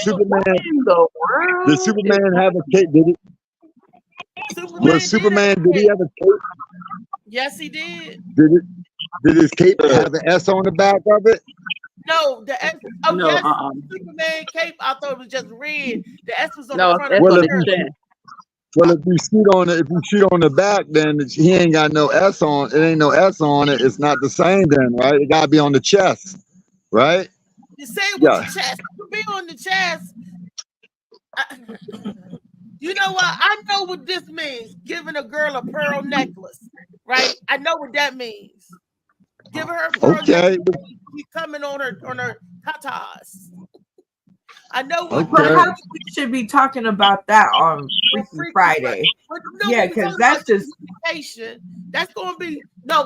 Superman have a cape? Did it? Superman? Did he have a cape? Yes, he did. Did his cape have an S on the back of it? No, the S. Oh, No, yes, Superman cape. I thought it was just red. The S was on No, the front that's of on the the shirt. chest. Well, if you shoot on the back, then he ain't got no S on. It ain't no S on it. It's not the same then, right? It gotta be on the chest, right? You say it with your chest. It could be on the chest. You know what? I know what this means. Giving a girl a pearl necklace, right? I know what that means. Giving her a pearl necklace. She's coming on her tatas. I know what. Perhaps we should be talking about that on Freaky Friday. Yeah, because that's just. That's gonna be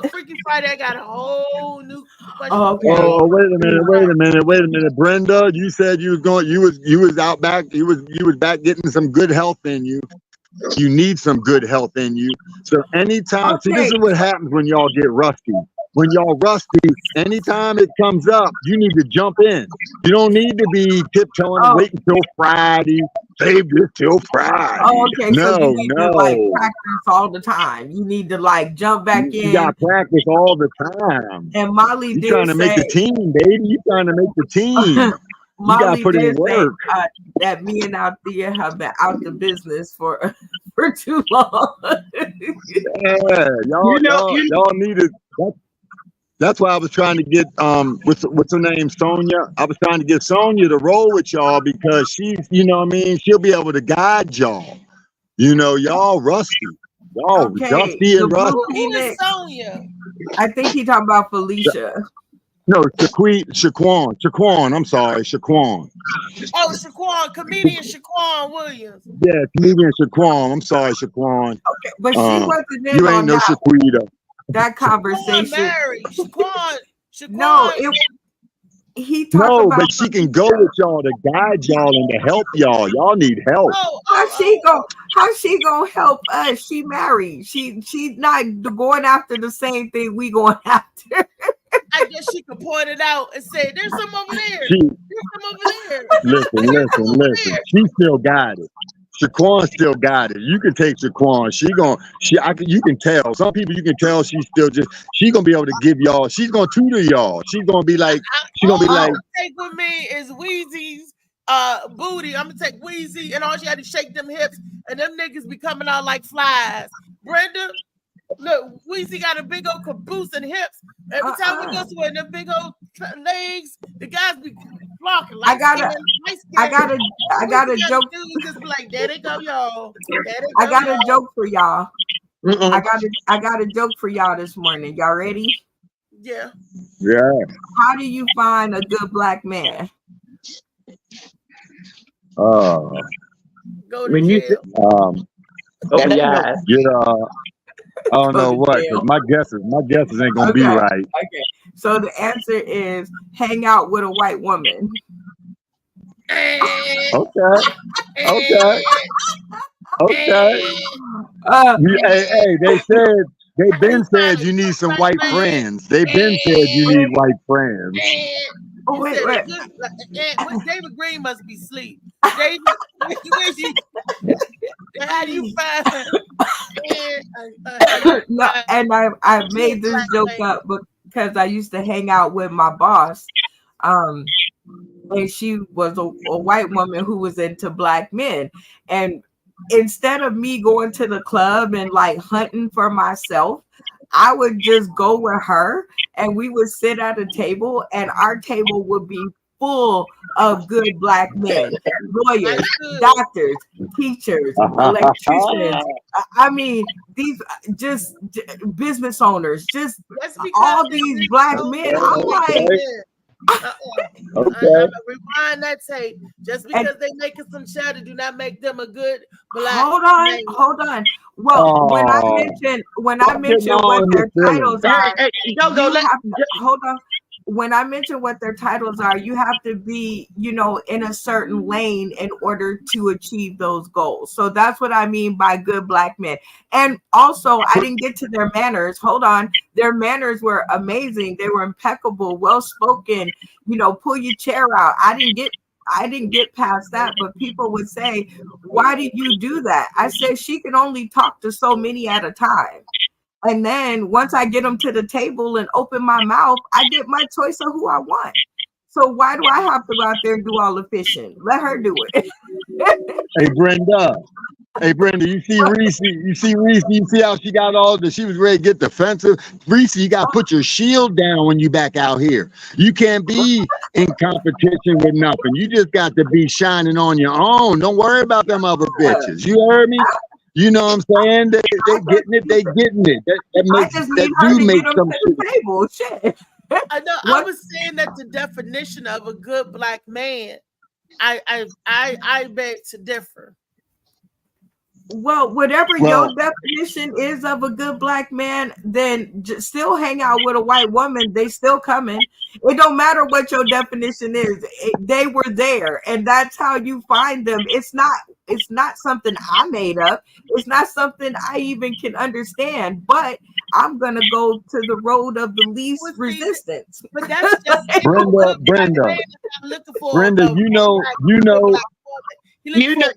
Freaky Friday. I got a whole new question. Oh, okay. Oh, wait a minute, Brenda. You said you was out back. You was back getting some good health in you. You need some good health in you. So anytime, see, this is what happens when y'all get rusty. When y'all rusty, anytime it comes up, you need to jump in. You don't need to be tiptoeing and wait until Friday. Save this till Friday. Oh, okay. No, so you need to like practice all the time. You need to like jump back in. You got to practice all the time. And Molly did trying to make the team, baby. You trying to make the team. Molly you got to put in work. That me and Althea have been out the business for too long. Yeah, y'all needed. That's why I was trying to get what's her name, Sonia. I was trying to get Sonia to roll with y'all because she's, you know what I mean, she'll be able to guide y'all. You know, y'all rusty. Y'all dusty and rusty. Who is Sonia? I think he talking about Felicia. No, Shaquan. I'm sorry, Shaquan. Oh, Shaquan, comedian Shaquan Williams. Yeah, comedian Shaquan. I'm sorry, Shaquan. Okay, but she wasn't in you ain't no Shaquita. That conversation. Shaquan. No, he talked about. But she can go with y'all to guide y'all and to help y'all. Y'all need help. How she gonna help us? She married. She's not going after the same thing we going after. I guess she could point it out and say, "There's some over there. There's some over there." Listen. She still got it. Shaquan still got it. You can take Shaquan. You can tell. Some people you can tell she's gonna be able to give y'all. She's gonna tutor y'all. She's gonna be like. Take with me is Weezy's booty. I'm gonna take Weezy and all she had to shake them hips and them niggas be coming out like flies. Brenda, look, Weezy got a big old caboose and hips. Every time we go to it, them big old legs, the guys be flocking. I got a joke. Just be like, there they go, y'all. I got a joke for y'all. I got a joke for y'all this morning. Y'all ready? Yeah. Yeah. How do you find a good black man? Go to jail. I don't know what. My guesses ain't gonna be right. Okay. So the answer is hang out with a white woman. Okay. They've been said you need some white friends. They've been said you need white friends. Oh, wait. David Green must be asleep. David, how do you find? No, and I made this joke up because I used to hang out with my boss, and she was a white woman who was into black men, and instead of me going to the club and like hunting for myself, I would just go with her and we would sit at a table and our table would be full of good black men, lawyers, doctors, teachers, electricians. I mean, these just business owners, just all these black men. I'm like, Okay. Rewind that tape. Just because they making some cheddar, do not make them a good black. Hold on. Well, when I mention what their titles are, hold on. When I mention what their titles are, you have to be, in a certain lane in order to achieve those goals. So that's what I mean by good black men. And also, I didn't get to their manners. Hold on. Their manners were amazing. They were impeccable, well-spoken, pull your chair out. I didn't get past that, but people would say, why did you do that? I said, she can only talk to so many at a time. And then once I get them to the table and open my mouth, I get my choice of who I want. So why do I have to go out there and do all the fishing? Let her do it. Hey, Brenda, you see Reese? You see how she got she was ready to get defensive? Reese, you got to put your shield down when you back out here. You can't be in competition with nothing. You just got to be shining on your own. Don't worry about them other bitches. You heard me? You know what I'm saying? They getting it. That do make some table. Shit. I know. I was saying that the definition of a good black man, I beg to differ. Well, whatever your definition is of a good black man, then still hang out with a white woman. They still coming. It don't matter what your definition is. They were there, and that's how you find them. It's not something I made up. It's not something I even can understand. But I'm gonna go to the road of the least resistance. But that's just Brenda. Brenda, you know.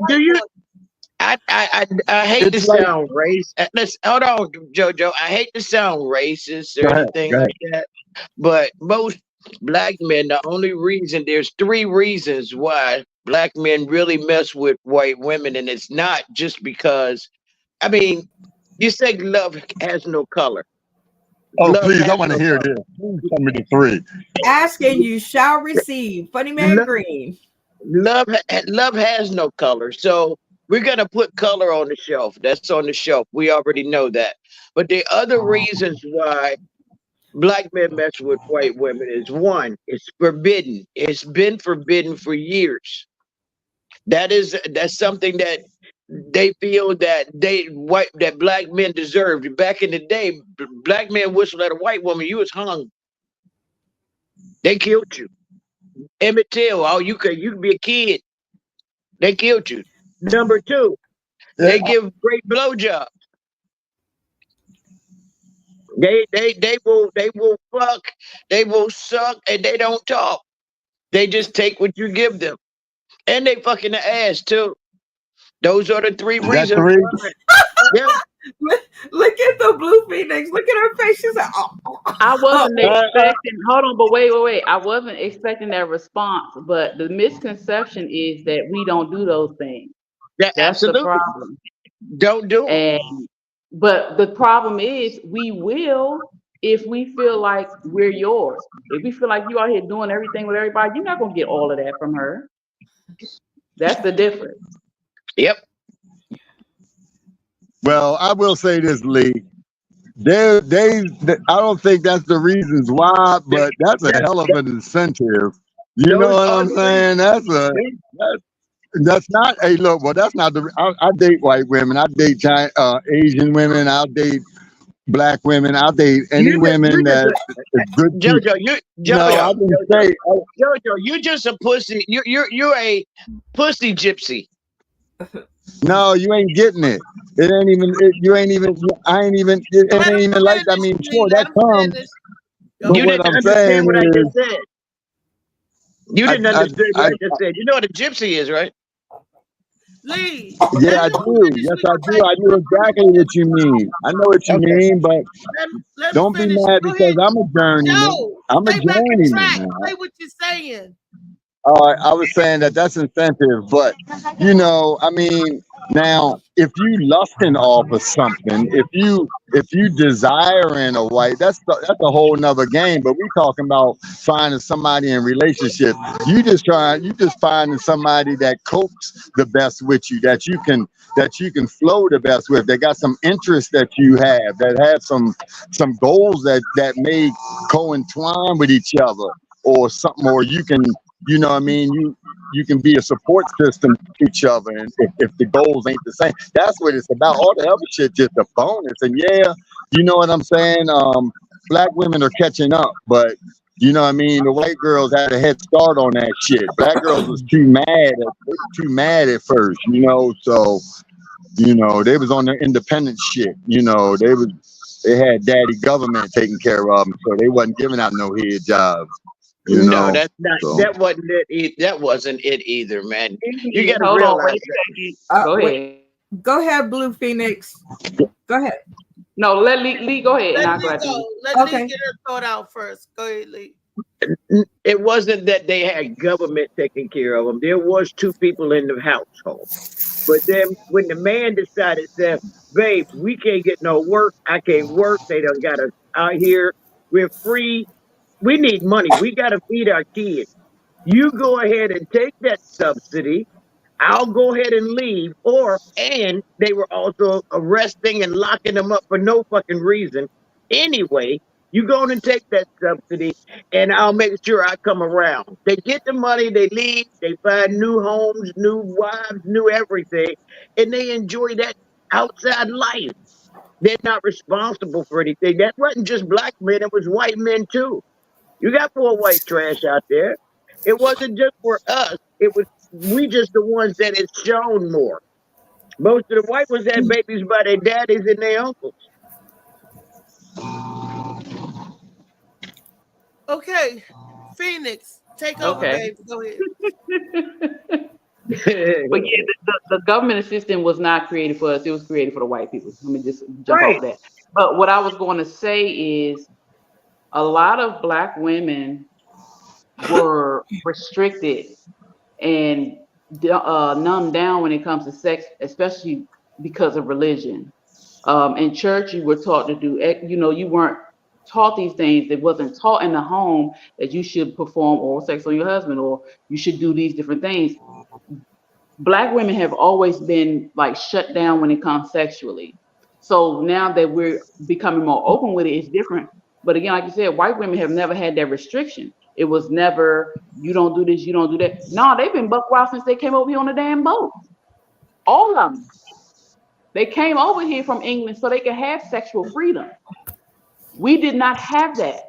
Do you? I hate to sound racist. Hold on, JoJo. I hate to sound racist or anything like that. But most black men, there's 3 reasons why black men really mess with white women, and it's not just because. I mean, you say love has no color. Oh, please, I want to hear this. Please tell me the 3. Asking you shall receive. Funny man Green. Love has no color. So we're going to put color on the shelf. That's on the shelf. We already know that. But the other reasons why black men mess with white women is 1, it's forbidden. It's been forbidden for years. That's something that they feel that black men deserved. Back in the day, black men whistled at a white woman, you was hung. They killed you. Emmett Till, you could be a kid. They killed you. Number 2, they give great blowjobs. They will fuck, they will suck, and they don't talk. They just take what you give them, and they fuck in the ass too. Those are the 3 reasons. Yeah. Look at the Blue Phoenix. Look at her face. She's like, I wasn't expecting. Hold on, but wait. I wasn't expecting that response. But the misconception is that we don't do those things. Yeah, that's absolutely. the problem. Don't do it. But the problem is, we will if we feel like we're yours. If we feel like you out here doing everything with everybody, you're not gonna get all of that from her. That's the difference. Yep. Well, I will say this, Lee. I don't think that's the reasons why, but that's a hell of an incentive. You know what I'm saying? That's not. Hey, look. Well, that's not the. I date white women. I date Asian women. I'll date black women. I'll date any women that is good. JoJo, you're just a pussy. You're a pussy gypsy. No, you ain't getting it. It ain't even. You ain't even. I ain't even. It ain't even like. I mean, sure, that comes. But You didn't understand what I just said. You didn't understand what I just said. You know what a gypsy is, right? Lee. Yeah, I do. Yes, I do. I know exactly what you mean. I know what you mean, but don't be mad because I'm a journeyman. I'm a journeyman. Say what you're saying. I was saying that's incentive, but I mean, now if you lusting off of something, if you desiring a white, that's a whole nother game. But we talking about finding somebody in relationship. You just finding somebody that copes the best with you, that you can flow the best with, that got some interests that you have, that have some goals that may co-entwine with each other. or something, or you can, you know what I mean, you can be a support system to each other, and if the goals ain't the same, that's what it's about. All the other shit just a bonus. And yeah, you know what I'm saying, black women are catching up, but you know what I mean, the white girls had a head start on that shit. Black girls was too mad at first, you know, so you know, they was on their independent shit, you know, they had daddy government taking care of them, so they wasn't giving out no head jobs. You know, No, that's not. so. That wasn't it. That wasn't it either, man. You got to Hold on, realize wait that. a second. Go wait. ahead. Go ahead, Blue Phoenix. Go ahead. No, let Lee go ahead, and I'll Let go Lee after go. you. Let Okay. Lee get her thought out first. Go ahead, Lee. It wasn't that they had government taking care of them. There was two people in the household. But then when the man decided that, babe, we can't get no work, I can't work, they done got us out here, we're free, we need money, we got to feed our kids. You go ahead and take that subsidy, I'll go ahead and leave. And they were also arresting and locking them up for no fucking reason. Anyway, you go on and take that subsidy, and I'll make sure I come around. They get the money, they leave, they find new homes, new wives, new everything, and they enjoy that outside life. They're not responsible for anything. That wasn't just black men, it was white men too. You got more white trash out there. It wasn't just for us. It was we just the ones that it's shown more. Most of the white ones had babies by their daddies and their uncles. Okay, Phoenix, take over, Okay. baby. Go ahead. But yeah, the government system was not created for us. It was created for the white people. Let me just jump Right. off that. But what I was going to say is a lot of black women were restricted and numbed down when it comes to sex, especially because of religion. In church, you were taught to do, you know, you weren't taught these things. It wasn't taught in the home that you should perform oral sex on your husband or you should do these different things. Black women have always been like shut down when it comes sexually. So now that we're becoming more open with it, it's different. But again, like you said, white women have never had that restriction. It was never, you don't do this, you don't do that. No, they've been buck wild since they came over here on the damn boat. All of them. They came over here from England so they could have sexual freedom. We did not have that.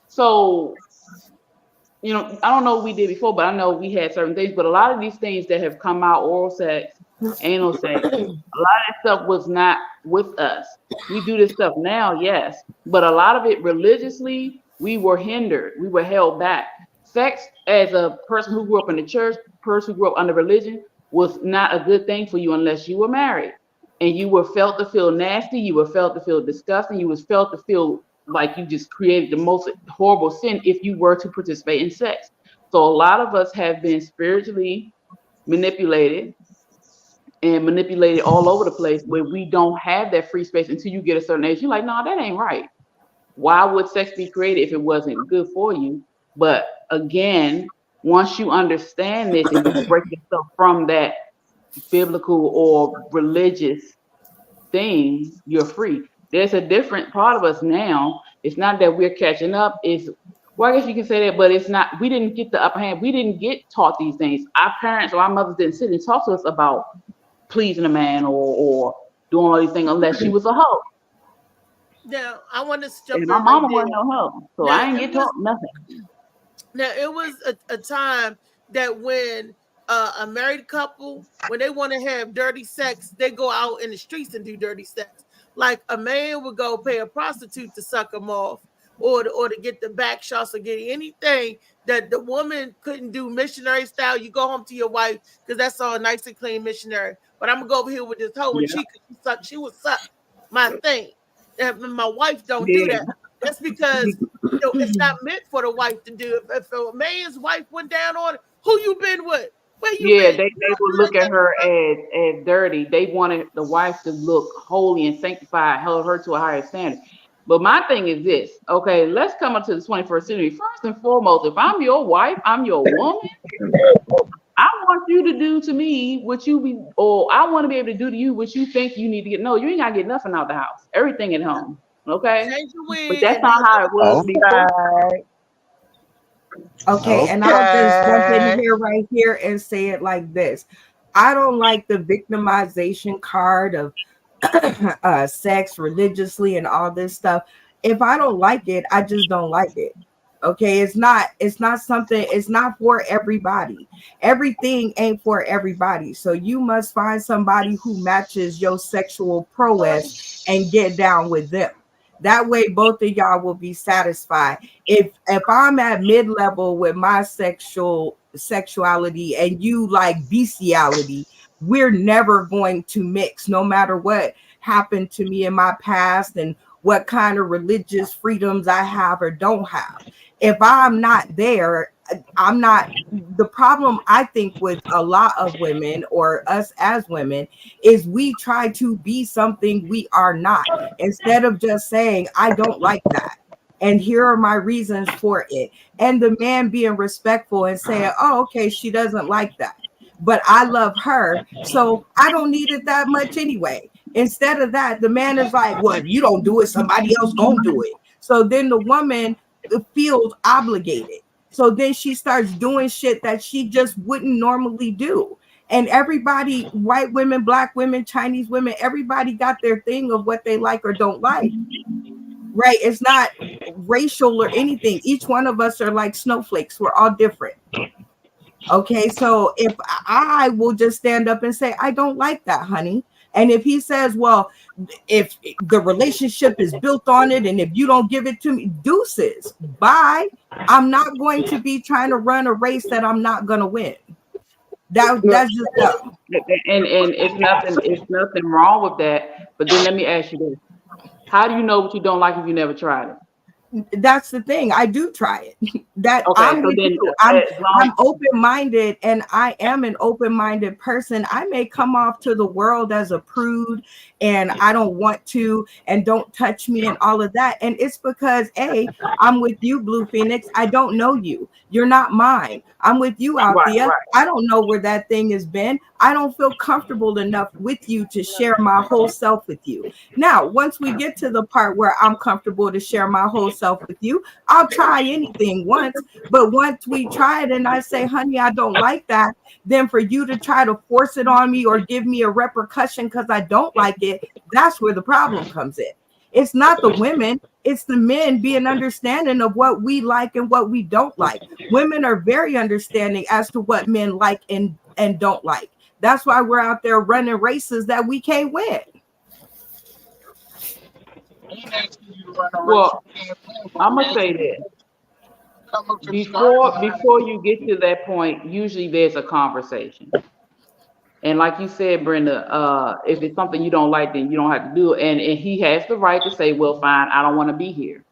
So, you know, I don't know what we did before, but I know we had certain things. But a lot of these things that have come out, oral sex, anal sex, a lot of that stuff was not with us. We do this stuff now, yes. But a lot of it religiously, we were hindered. We were held back. Sex, as a person who grew up in the church, person who grew up under religion, was not a good thing for you unless you were married. And you were felt to feel nasty. You were felt to feel disgusting. You was felt to feel like you just created the most horrible sin if you were to participate in sex. So a lot of us have been spiritually manipulated and manipulated all over the place where we don't have that free space until you get a certain age. You're like, no, that ain't right. Why would sex be created if it wasn't good for you? But again, once you understand this and you break yourself from that biblical or religious thing, you're free. There's a different part of us now. It's not that we're catching up. It's, well, I guess you can say that, but it's not, we didn't get the upper hand. We didn't get taught these things. Our parents or our mothers didn't sit and talk to us about pleasing a man or doing all these things unless she was a hoe. Now, I want to jump And in. my mama right wasn't there. no hoe. So Now, I ain't it get was- taught nothing. Now, it was a time that when a married couple, when they want to have dirty sex, they go out in the streets and do dirty sex. Like a man would go pay a prostitute to suck him off, or to get the back shots or get anything that the woman couldn't do missionary style. You go home to your wife because that's all nice and clean missionary. But I'm gonna go over here with this hoe and she would suck my thing. And my wife don't do that. That's because it's not meant for the wife to do. If a man's wife went down on it, who you been with? Where you been? They would look at her as dirty. They wanted the wife to look holy and sanctified, held her to a higher standard. But my thing is this, okay, let's come up to the 21st century. First and foremost, if I'm your wife, I'm your woman, I want you to do to me what you be, or I want to be able to do to you what you think you need to get. No, you ain't got to get nothing out the house. Everything at home, okay? Change your wig But that's and not how it was before. Okay, and I'll just jump in here right here and say it like this. I don't like the victimization card of sex religiously and all this stuff. If I don't like it, I just don't like it. Okay, it's not something, it's not for everybody. Everything ain't for everybody. So you must find somebody who matches your sexual prowess and get down with them. That way both of y'all will be satisfied. If I'm at mid-level with my sexuality and you like bestiality, we're never going to mix, no matter what happened to me in my past and what kind of religious freedoms I have or don't have. If I'm not there, I'm not. The problem I think with a lot of women or us as women is we try to be something we are not, instead of just saying, I don't like that, and here are my reasons for it. And the man being respectful and saying, oh, okay, she doesn't like that, but I love her, so I don't need it that much anyway. Instead of that, the man is like, well, if you don't do it, somebody else gonna do it. So then the woman feels obligated. So then she starts doing shit that she just wouldn't normally do. And everybody, white women, black women, Chinese women, everybody got their thing of what they like or don't like. Right? It's not racial or anything. Each one of us are like snowflakes. We're all different. Okay, so if I will just stand up and say, I don't like that, honey. And if he says, well, if the relationship is built on it, and if you don't give it to me, deuces, bye. I'm not going to be trying to run a race that I'm not going to win. That's just dumb. And it's nothing wrong with that. But then let me ask you this: how do you know what you don't like if you never tried it? That's the thing. I do try it. That okay, I'm, so then, I'm open-minded, and I am an open-minded person. I may come off to the world as a prude and I don't want to, and don't touch me and all of that. And it's because I'm with you, Blue Phoenix. I don't know you. You're not mine. I'm with you, Althea. Right. I don't know where that thing has been. I don't feel comfortable enough with you to share my whole self with you. Now, once we get to the part where I'm comfortable to share my whole self with you, I'll try anything once. But once we try it and I say, honey, I don't like that, then for you to try to force it on me or give me a repercussion because I don't like it, that's where the problem comes in. It's not the women, it's the men being understanding of what we like and what we don't like. Women are very understanding as to what men like and don't like. That's why we're out there running races that we can't win. Well, I'm gonna say this. Before you get to that point, usually there's a conversation. And like you said, Brenda, if it's something you don't like, then you don't have to do it. And he has the right to say, well, fine, I don't want to be here.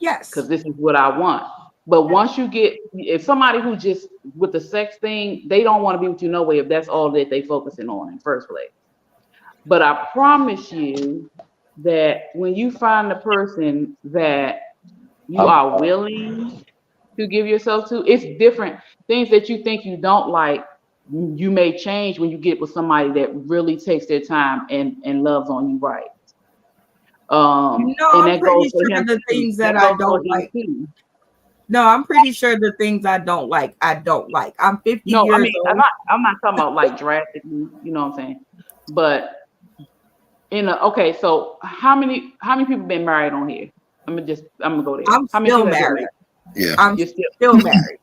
Yes. Because this is what I want. But once you get, if somebody who just with the sex thing, they don't want to be with you no way if that's all that they focusing on in the first place. But I promise you that when you find the person that you are willing to give yourself to, it's different. Things that you think you don't like, you may change when you get with somebody that really takes their time and loves on you right. No, and I'm pretty sure the things that I don't like. No, I'm pretty sure the things I don't like, I don't like. I'm 50 years old. I'm not talking about like drastically, you know what I'm saying? But okay, so how many people been married on here? I'm gonna go there. I'm still married. Yeah. You're still married.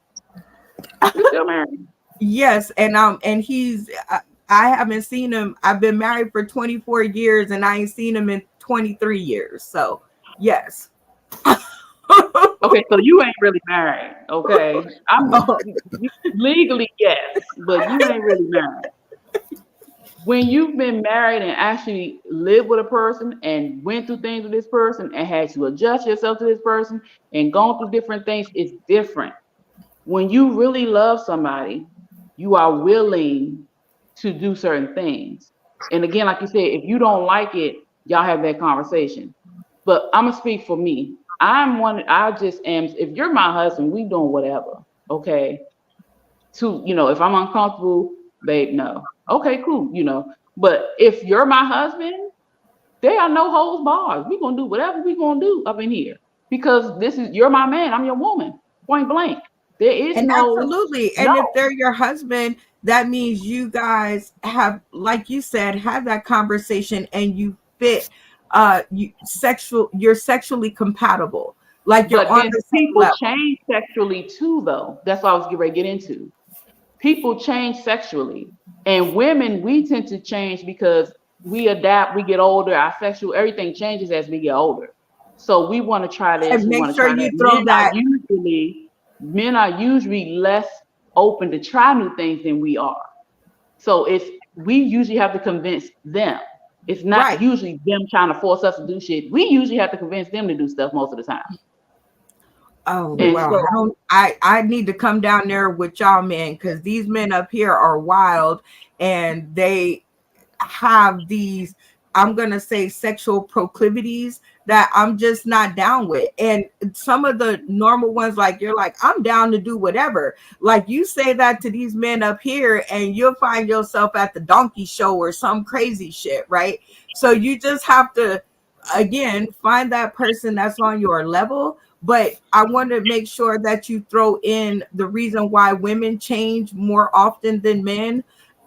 You're still married. Yes, and he's I haven't seen him. I've been married for 24 years and I ain't seen him in 23 years. So yes. Okay, so you ain't really married. Okay. Legally, yes, but you ain't really married. When you've been married and actually lived with a person and went through things with this person and had to adjust yourself to this person and gone through different things, it's different. When you really love somebody, you are willing to do certain things. And again, like you said, if you don't like it, y'all have that conversation. But I'm gonna speak for me. I just am, if you're my husband, we doing whatever. Okay. If I'm uncomfortable, babe, no. Okay, cool, But if you're my husband, there are no holds barred. We're gonna do whatever we're gonna do up in here. Because you're my man, I'm your woman. Point blank. There is And no absolutely. And if no. they're your husband, that means you guys have, like you said, have that conversation and you fit you're sexually compatible. Like you're But on then the same people level. change sexually too, though. That's what I was getting ready to get into. People change sexually, and women, we tend to change because we adapt, we get older, our sexual everything changes as we get older. So we want to try this, And we make want to sure try you that. throw that. Men are usually less open to try new things than we are. So we usually have to convince them. It's not Right. usually them trying to force us to do shit. We usually have to convince them to do stuff most of the time. Oh And well, so I need to come down there with y'all men, because these men up here are wild and they have these, I'm gonna say, sexual proclivities that I'm just not down with. And some of the normal ones, like you're like, I'm down to do whatever. Like you say that to these men up here, and you'll find yourself at the donkey show or some crazy shit, right? So you just have to, again, find that person that's on your level. But I want to make sure that you throw in the reason why women change more often than men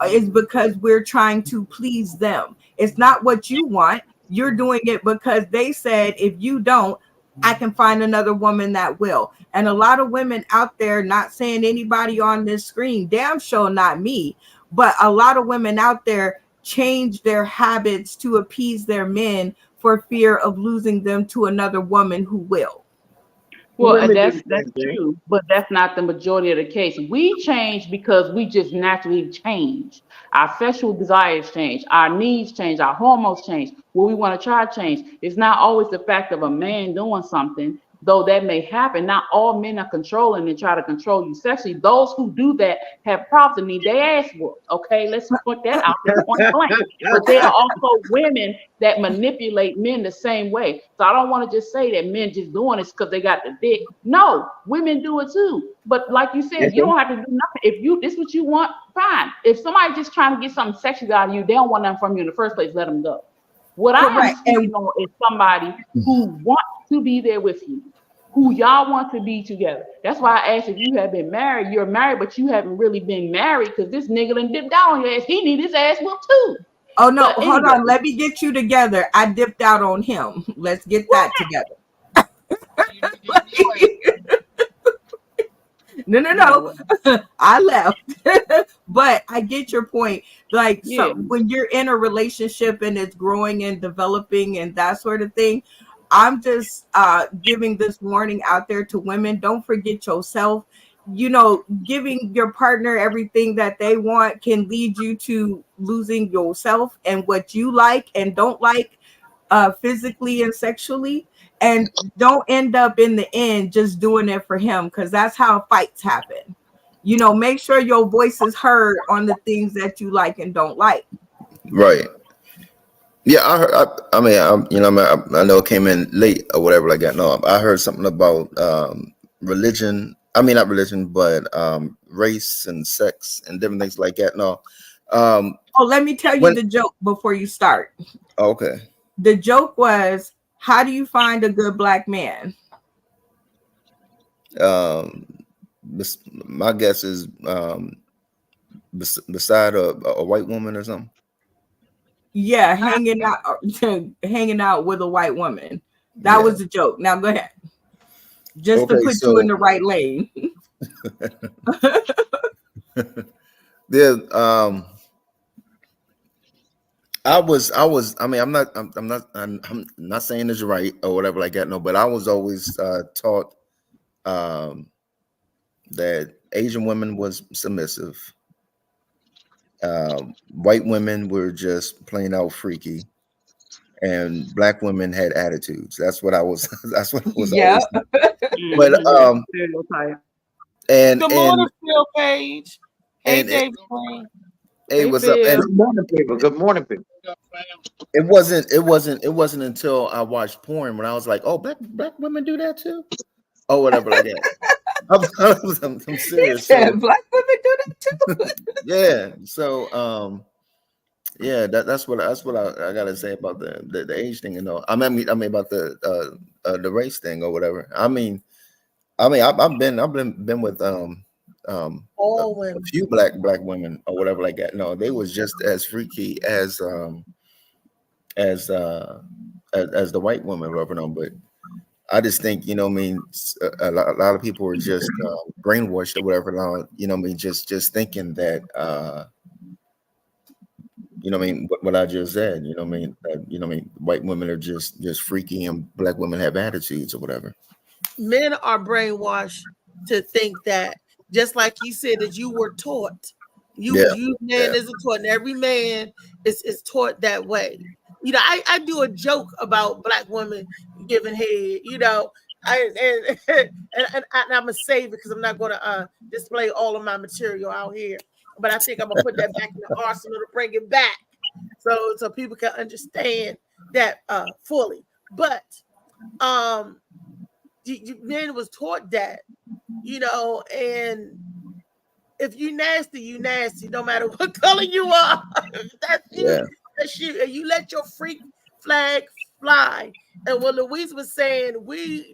is because we're trying to please them. It's not what you want. You're doing it because they said, if you don't, I can find another woman that will. And a lot of women out there, not saying anybody on this screen, damn sure not me, but a lot of women out there change their habits to appease their men for fear of losing them to another woman who will. well, Women do that's the same thing. true, but that's not the majority of the case. We change because we just naturally change. Our sexual desires change, our needs change, our hormones change. What we want to try to change. It's not always the fact of a man doing something, though that may happen. Not all men are controlling and try to control you sexually. Those who do that have problems and need their ass whooped. Okay, let's put that out there point blank. But there are also women that manipulate men the same way. So I don't want to just say that men just doing this because they got the dick. No, women do it too. But like you said, you don't have to do nothing. If this is what you want, fine. If somebody just trying to get something sexual out of you, they don't want nothing from you in the first place, let them go. What I am Correct. speaking on is somebody who wants to be there with you, who y'all want to be together. That's why I asked if you have been married. You're married, but you haven't really been married because this nigga done dipped out on your ass. He need his ass whooped too. Oh no, But hold anyway. on. Let me get you together. I dipped out on him. Let's get that together. No. I left. But I get your point. Like, so when you're in a relationship and it's growing and developing and that sort of thing, I'm just giving this warning out there to women. Don't forget yourself. You know, giving your partner everything that they want can lead you to losing yourself and what you like and don't like physically and sexually. And don't end up in the end just doing it for him, because that's how fights happen. You know, make sure your voice is heard on the things that you like and don't like. Right. Yeah, I know it came in late or whatever like that. No, I heard something about religion. I mean, not religion, but race and sex and different things like that. No. Let me tell you the joke before you start. Okay. The joke was, how do you find a good black man? My guess is beside a white woman or something. Yeah, hanging out with a white woman. That was the joke. Now go ahead. Just to put you in the right lane. I'm not saying it's right or whatever like that. No, but I was always taught that Asian women was submissive. White women were just plain out freaky, and black women had attitudes. That's what I was. That's what I was. Yeah. But and good morning, Phil Page. Hey, Dave. Hey, what's up? And good morning, people. Good morning, people. It wasn't until I watched porn when I was like, oh, black women do that too, or whatever like that. I'm serious. So, black women do that too. Yeah. So yeah, that's what I gotta say about the age thing, you know. I mean about the race thing or whatever. I mean, I mean, I've been with All a women. few black women or whatever like that. No, they was just as freaky as as the white women, whatever. No, but I just think, you know, what I mean, a lot of people are just brainwashed or whatever. Now, you know, what I mean, just thinking that, you know, what I mean, what I just said, you know, what I mean, you know, what I mean, white women are just freaky and black women have attitudes or whatever. Men are brainwashed to think that, just like you said, that you were taught. You man isn't taught, and every man is taught that way. You know, I do a joke about black women giving head. You know, and I'm gonna save it because I'm not gonna display all of my material out here. But I think I'm gonna put that back in the arsenal to bring it back, so people can understand that fully. But men was taught that, you know, and if you nasty, no matter what color you are. That's you. Yeah. That's you. And you let your freak flag fly. And what Louise was saying,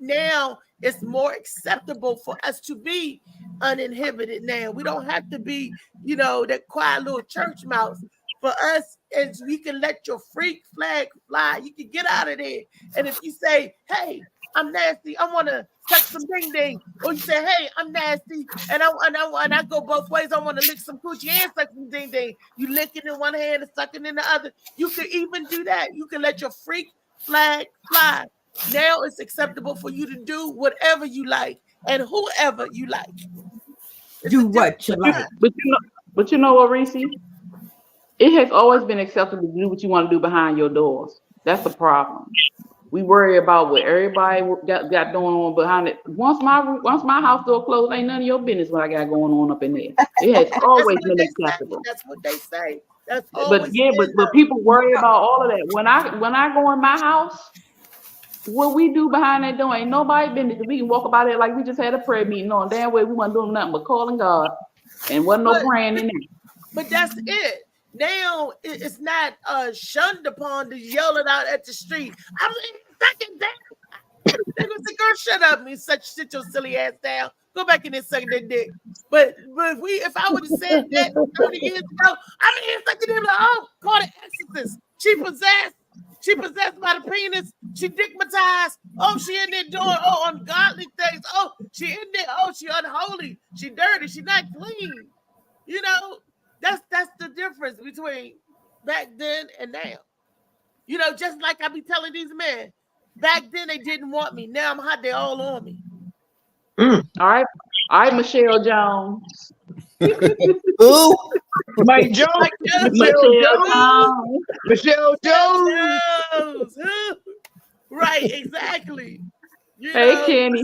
now it's more acceptable for us to be uninhibited now. We don't have to be, you know, that quiet little church mouse. For us, and we can let your freak flag fly. You can get out of there. And if you say, hey, I'm nasty, I want to suck some ding ding, or you say, hey, I'm nasty, and I go both ways, I want to lick some coochie and suck some ding ding. You lick it in one hand and suck it in the other. You can even do that. You can let your freak flag fly. Now it's acceptable for you to do whatever you like and whoever you like. Do what you like. But you know what, Reese? It has always been acceptable to do what you want to do behind your doors. That's the problem. We worry about what everybody got going on behind it. Once my house door closed, ain't none of your business what I got going on up in there. It has always been acceptable. That's what they say. That's but people worry about all of that. When I go in my house, what we do behind that door ain't nobody business. We can walk about it like we just had a prayer meeting on. Damn way we wasn't doing nothing but calling God, and wasn't no praying in there. But that's it. Now it's not shunned upon to yell it out at the street. I mean, fucking damn. They gonna say, girl, shut up, me sit your silly ass down. Go back in there sucking that dick. But if I would have said that 30 years ago, I mean, it's like they were like, oh, call it exorcist. She possessed by the penis. She dickmatized. Oh, she in there doing ungodly things. Oh, she in there. Oh, she unholy. She dirty. She not clean. You know. That's the difference between back then and now. You know, just like I be telling these men, back then they didn't want me. Now I'm hot, they all on me. All right, Michelle Jones. Who? Mike Jones. Michelle Jones. Right, exactly. You hey, know? Kenny.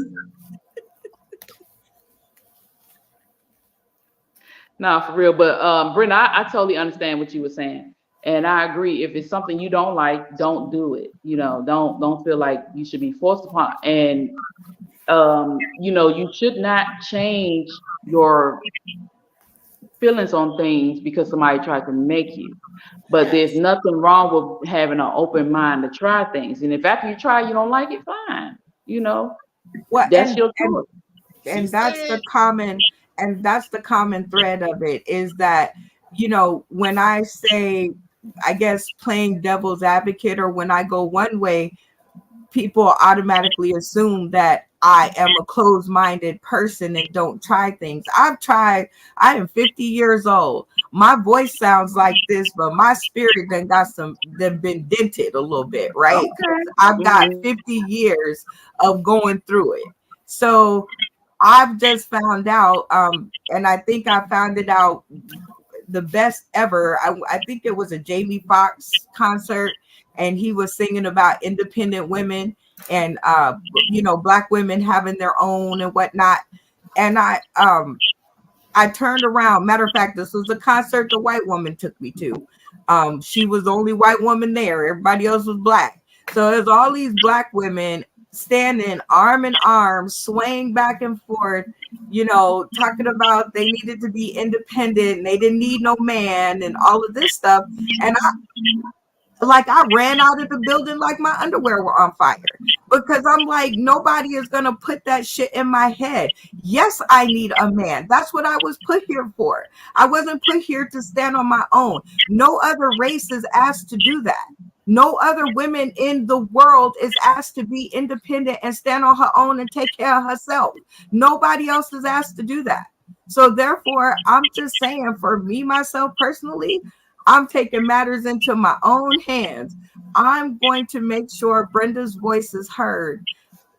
No, for real. But Brenda, I totally understand what you were saying. And I agree. If it's something you don't like, don't do it. You know, don't feel like you should be forced upon. And you know, you should not change your feelings on things because somebody tried to make you. But there's nothing wrong with having an open mind to try things. And if after you try you don't like it, fine. You know, that's your choice. And that's the common. And that's the common thread of it is that, you know, when I say, I guess, playing devil's advocate, or when I go one way, people automatically assume that I am a closed-minded person and don't try things. I've tried. I am 50 years old. My voice sounds like this, but my spirit then been dented a little bit, right? Okay. I've got 50 years of going through it. So I've just found out, and I think I found it out the best ever. I think it was a Jamie Foxx concert, and he was singing about independent women and you know, black women having their own and whatnot. And I turned around. Matter of fact, this was a concert the white woman took me to. She was the only white woman there. Everybody else was black. So there's all these black women standing arm in arm, swaying back and forth, you know, talking about they needed to be independent and they didn't need no man and all of this stuff. And I ran out of the building like my underwear were on fire. because I'm like, nobody is going to put that shit in my head. Yes, I need a man. That's what I was put here for. I wasn't put here to stand on my own. No other race is asked to do that. No other woman in the world is asked to be independent and stand on her own and take care of herself. Nobody else is asked to do that. So therefore, I'm just saying, for me, myself personally, I'm taking matters into my own hands. I'm going to make sure Brenda's voice is heard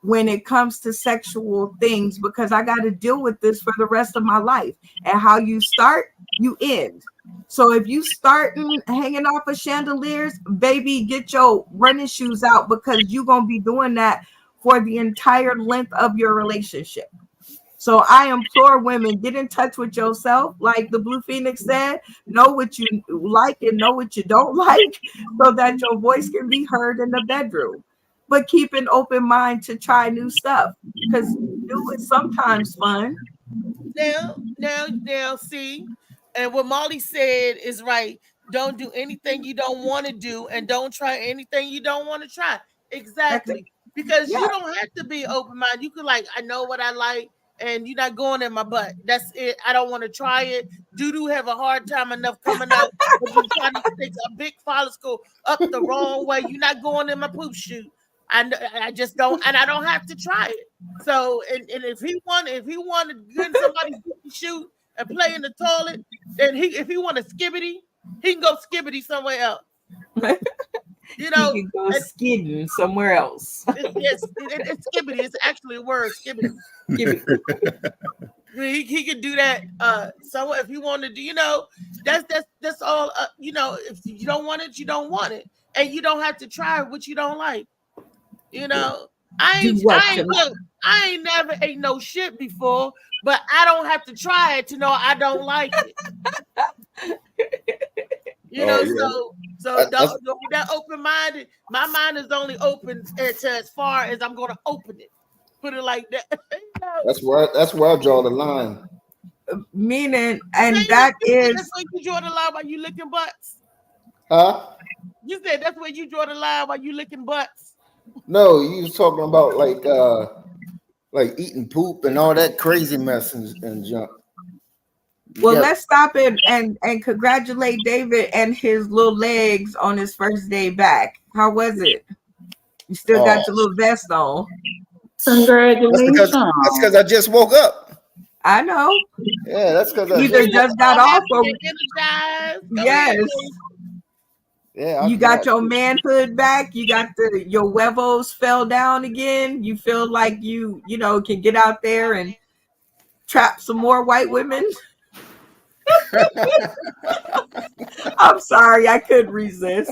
when it comes to sexual things, because I got to deal with this for the rest of my life. And how you start, you end. So if you starting hanging off of chandeliers, baby, get your running shoes out, because you're going to be doing that for the entire length of your relationship. So I implore women, get in touch with yourself. Like the Blue Phoenix said, know what you like and know what you don't like, so that your voice can be heard in the bedroom. But keep an open mind to try new stuff, because new is sometimes fun. Now, see, and what Molly said is right. Don't do anything you don't want to do, and don't try anything you don't want to try. Exactly. Because you don't have to be open-minded. You could like, I know what I like, and you're not going in my butt. That's it. I don't want to try it. Doo-doo have a hard time enough coming out, but you're trying to stick a big follicle up the wrong way. You're not going in my poop chute. I just don't, and I don't have to try it. So, and if he wanted to get somebody to shoot and play in the toilet, then if he want to skibbity, he can go skibbity somewhere else. You know, he can go skidding somewhere else. It's skibbity. It's actually a word, skibbity. He could do that somewhere if he wanted to. You know, that's all. You know, if you don't want it, you don't want it, and you don't have to try what you don't like. You know, I ain't never ate no shit before, but I don't have to try it to know I don't like it. You know, so don't be that open-minded. My mind is only open to as far as I'm going to open it. Put it like that. That's where I draw the line. Meaning, and that's where you draw the line while you licking butts. Huh? You said that's where you draw the line while you licking butts. No, you was talking about like eating poop and all that crazy mess and junk. Well, let's stop it and congratulate David and his little legs on his first day back. How was it? You still got your little vest on. Congratulations. That's because I just woke up. I know. Yeah, that's because I either just got off or yes. Yeah, you got your manhood back. You got your huevos fell down again. You feel like you can get out there and trap some more white women. I'm sorry, I couldn't resist.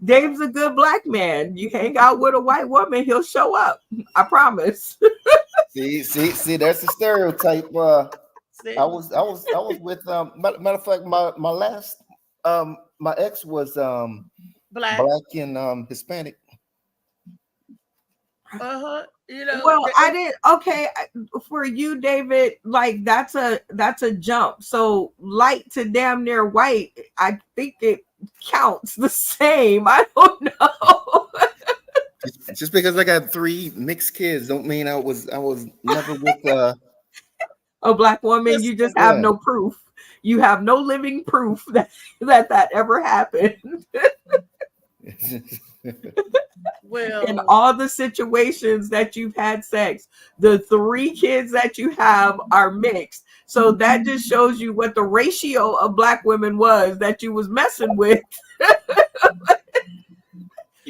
Dave's a good black man. You hang out with a white woman, he'll show up. I promise. See, that's a stereotype. I was with matter of fact, my last my ex was black and Hispanic. You know, well, I didn't. Okay, for you, David, like that's a jump. So light to damn near white, I think it counts the same. I don't know. Just because I got 3 mixed kids, don't mean I was never with a black woman. You just have no proof. You have no living proof that ever happened. Well, in all the situations that you've had sex, the 3 kids that you have are mixed. So that just shows you what the ratio of black women was that you was messing with.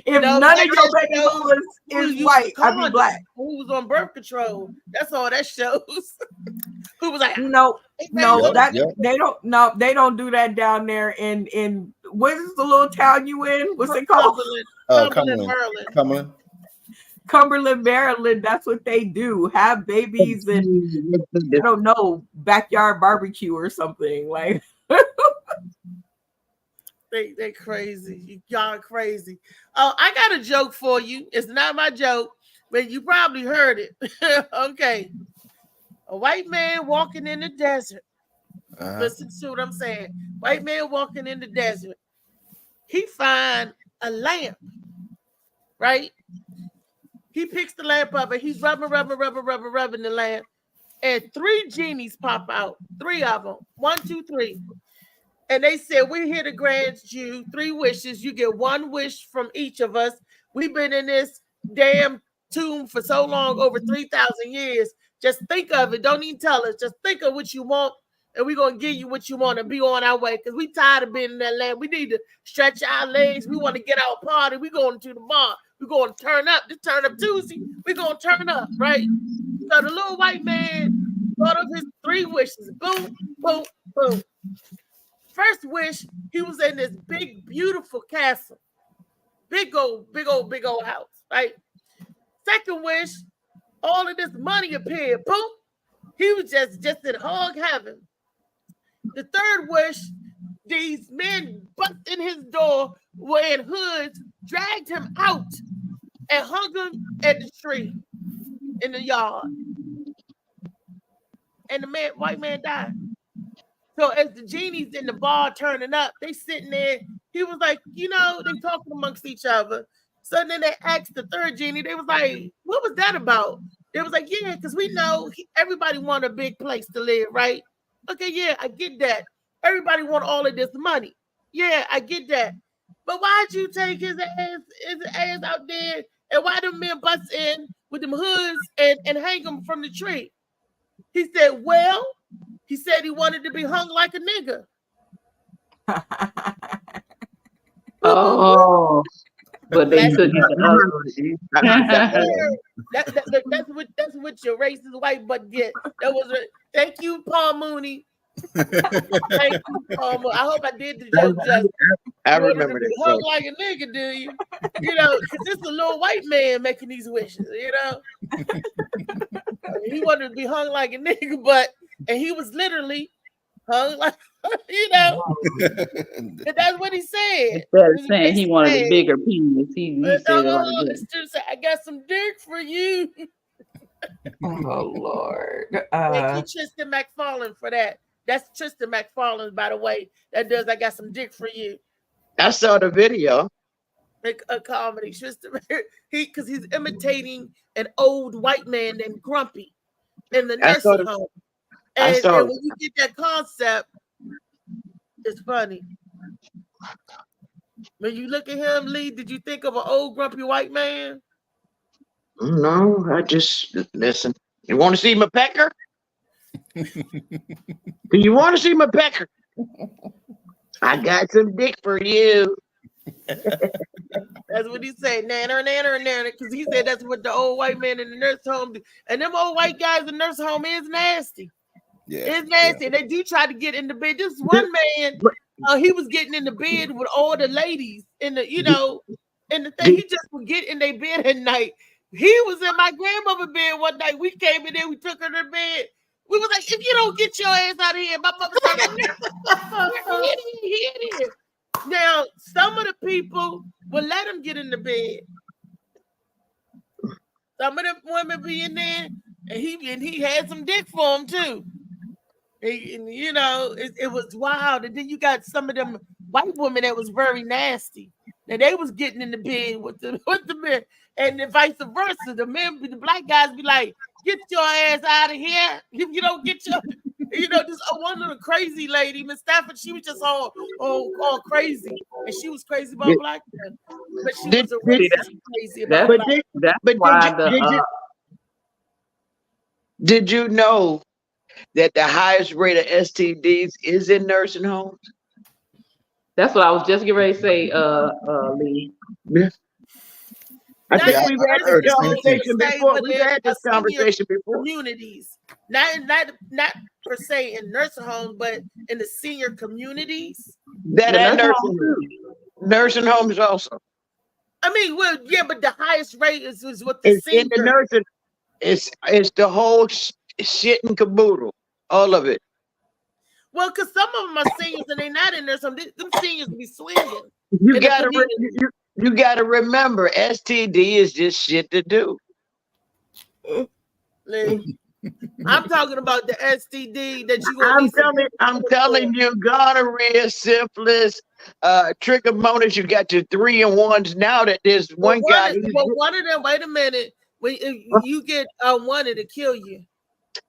If none of your baby mamas is white, I'd be black. Who was on birth control? That's all that shows. Who was like, no, they don't do that down there in what is the little town you in? What's it called? Cumberland, Maryland. That's what they do. Have babies and I don't know, backyard barbecue or something like. They crazy. Y'all are crazy. Oh, I got a joke for you. It's not my joke, but you probably heard it. Okay. A white man walking in the desert. Listen to what I'm saying. White man walking in the desert. He find a lamp, right? He picks the lamp up and he's rubbing the lamp. And 3 genies pop out. 3 of them. 1, 2, 3. And they said, we're here to grant you 3 wishes. You get 1 wish from each of us. We've been in this damn tomb for so long, over 3,000 years. Just think of it. Don't even tell us. Just think of what you want, and we're going to give you what you want and be on our way, because we tired of being in that land. We need to stretch our legs. We want to get our party. We're going to the bar. We're going to turn up. This Turn Up Tuesday. We're going to turn up, right? So the little white man thought of his 3 wishes. Boom, boom, boom. First wish, he was in this big, beautiful castle. Big old house, right? Second wish, all of this money appeared. Boom. He was just in hog heaven. The third wish, these men busted in his door wearing hoods, dragged him out, and hung him at the tree in the yard. And the white man died. So as the genies in the bar turning up, they sitting there. He was like, they talking amongst each other. So then they asked the third genie. They was like, what was that about? They was like, yeah, because we know everybody want a big place to live, right? Okay, yeah, I get that. Everybody want all of this money. Yeah, I get that. But why'd you take his ass out there, and why them men bust in with them hoods and hang him from the tree? He said, well, he said he wanted to be hung like a nigga. Oh, but they took it. That's what your racist white butt get. That was thank you, Paul Mooney. Thank you, Paul Mooney. I hope I did the joke justice. I remember that. Hung like a nigga, do you? Because it's a little white man making these wishes. He wanted to be hung like a nigga, and he was literally hung like, But that's what he said. Instead of saying he wanted a bigger penis, he said it like that. I got some dick for you. Oh Lord. Thank you, Tristan McFarlane, for that. That's Tristan McFarlane, by the way. That does I got some dick for you. I saw the video. A comedy. Tristan, because he's imitating an old white man named Grumpy in the nursing home. And when you get that concept, it's funny. When you look at him, Lee, did you think of an old grumpy white man? No, I just listen. You want to see my pecker? Do you want to see my pecker? I got some dick for you. That's what he said, nanner, because he said that's what the old white man in the nursing home do. And them old white guys in the nursing home is nasty. Yeah, it's nasty. Yeah. They do try to get in the bed. This one man, he was getting in the bed with all the ladies in the, in the thing. He just would get in their bed at night. He was in my grandmother's bed one night. We came in there, we took her to bed. We was like, if you don't get your ass out of here, my mother said, now, some of the people will let him get in the bed. Some of the women be in there, and he had some dick for him too. It was wild. And then you got some of them white women that was very nasty. And they was getting in the bed with the men, and then vice versa. The black guys be like, "Get your ass out of here! If you don't get your." This one little crazy lady, Miss Stafford, she was just all crazy, and she was crazy about black men, but she was a racist crazy about black men. Did you know that the highest rate of STDs is in nursing homes? That's what I was just getting ready to say, Lee. Yeah. I think we've had this conversation before. We've had this conversation before. Communities, not per se in nursing homes, but in the senior communities. Nursing homes also. I mean, well, yeah, but the highest rate is what the senior. In the nursing. It's the whole shit and caboodle, all of it. Well, because some of them are seniors and they're not in nursing homes. Them seniors be swinging. You gotta remember, STD is just shit to do. I'm talking about the STD that you gonna I'm telling you, gonorrhea, syphilis, trichomonas. You got your 3-in-1s now. That there's one guy. One of them. Wait a minute. When you get one, it'll kill you.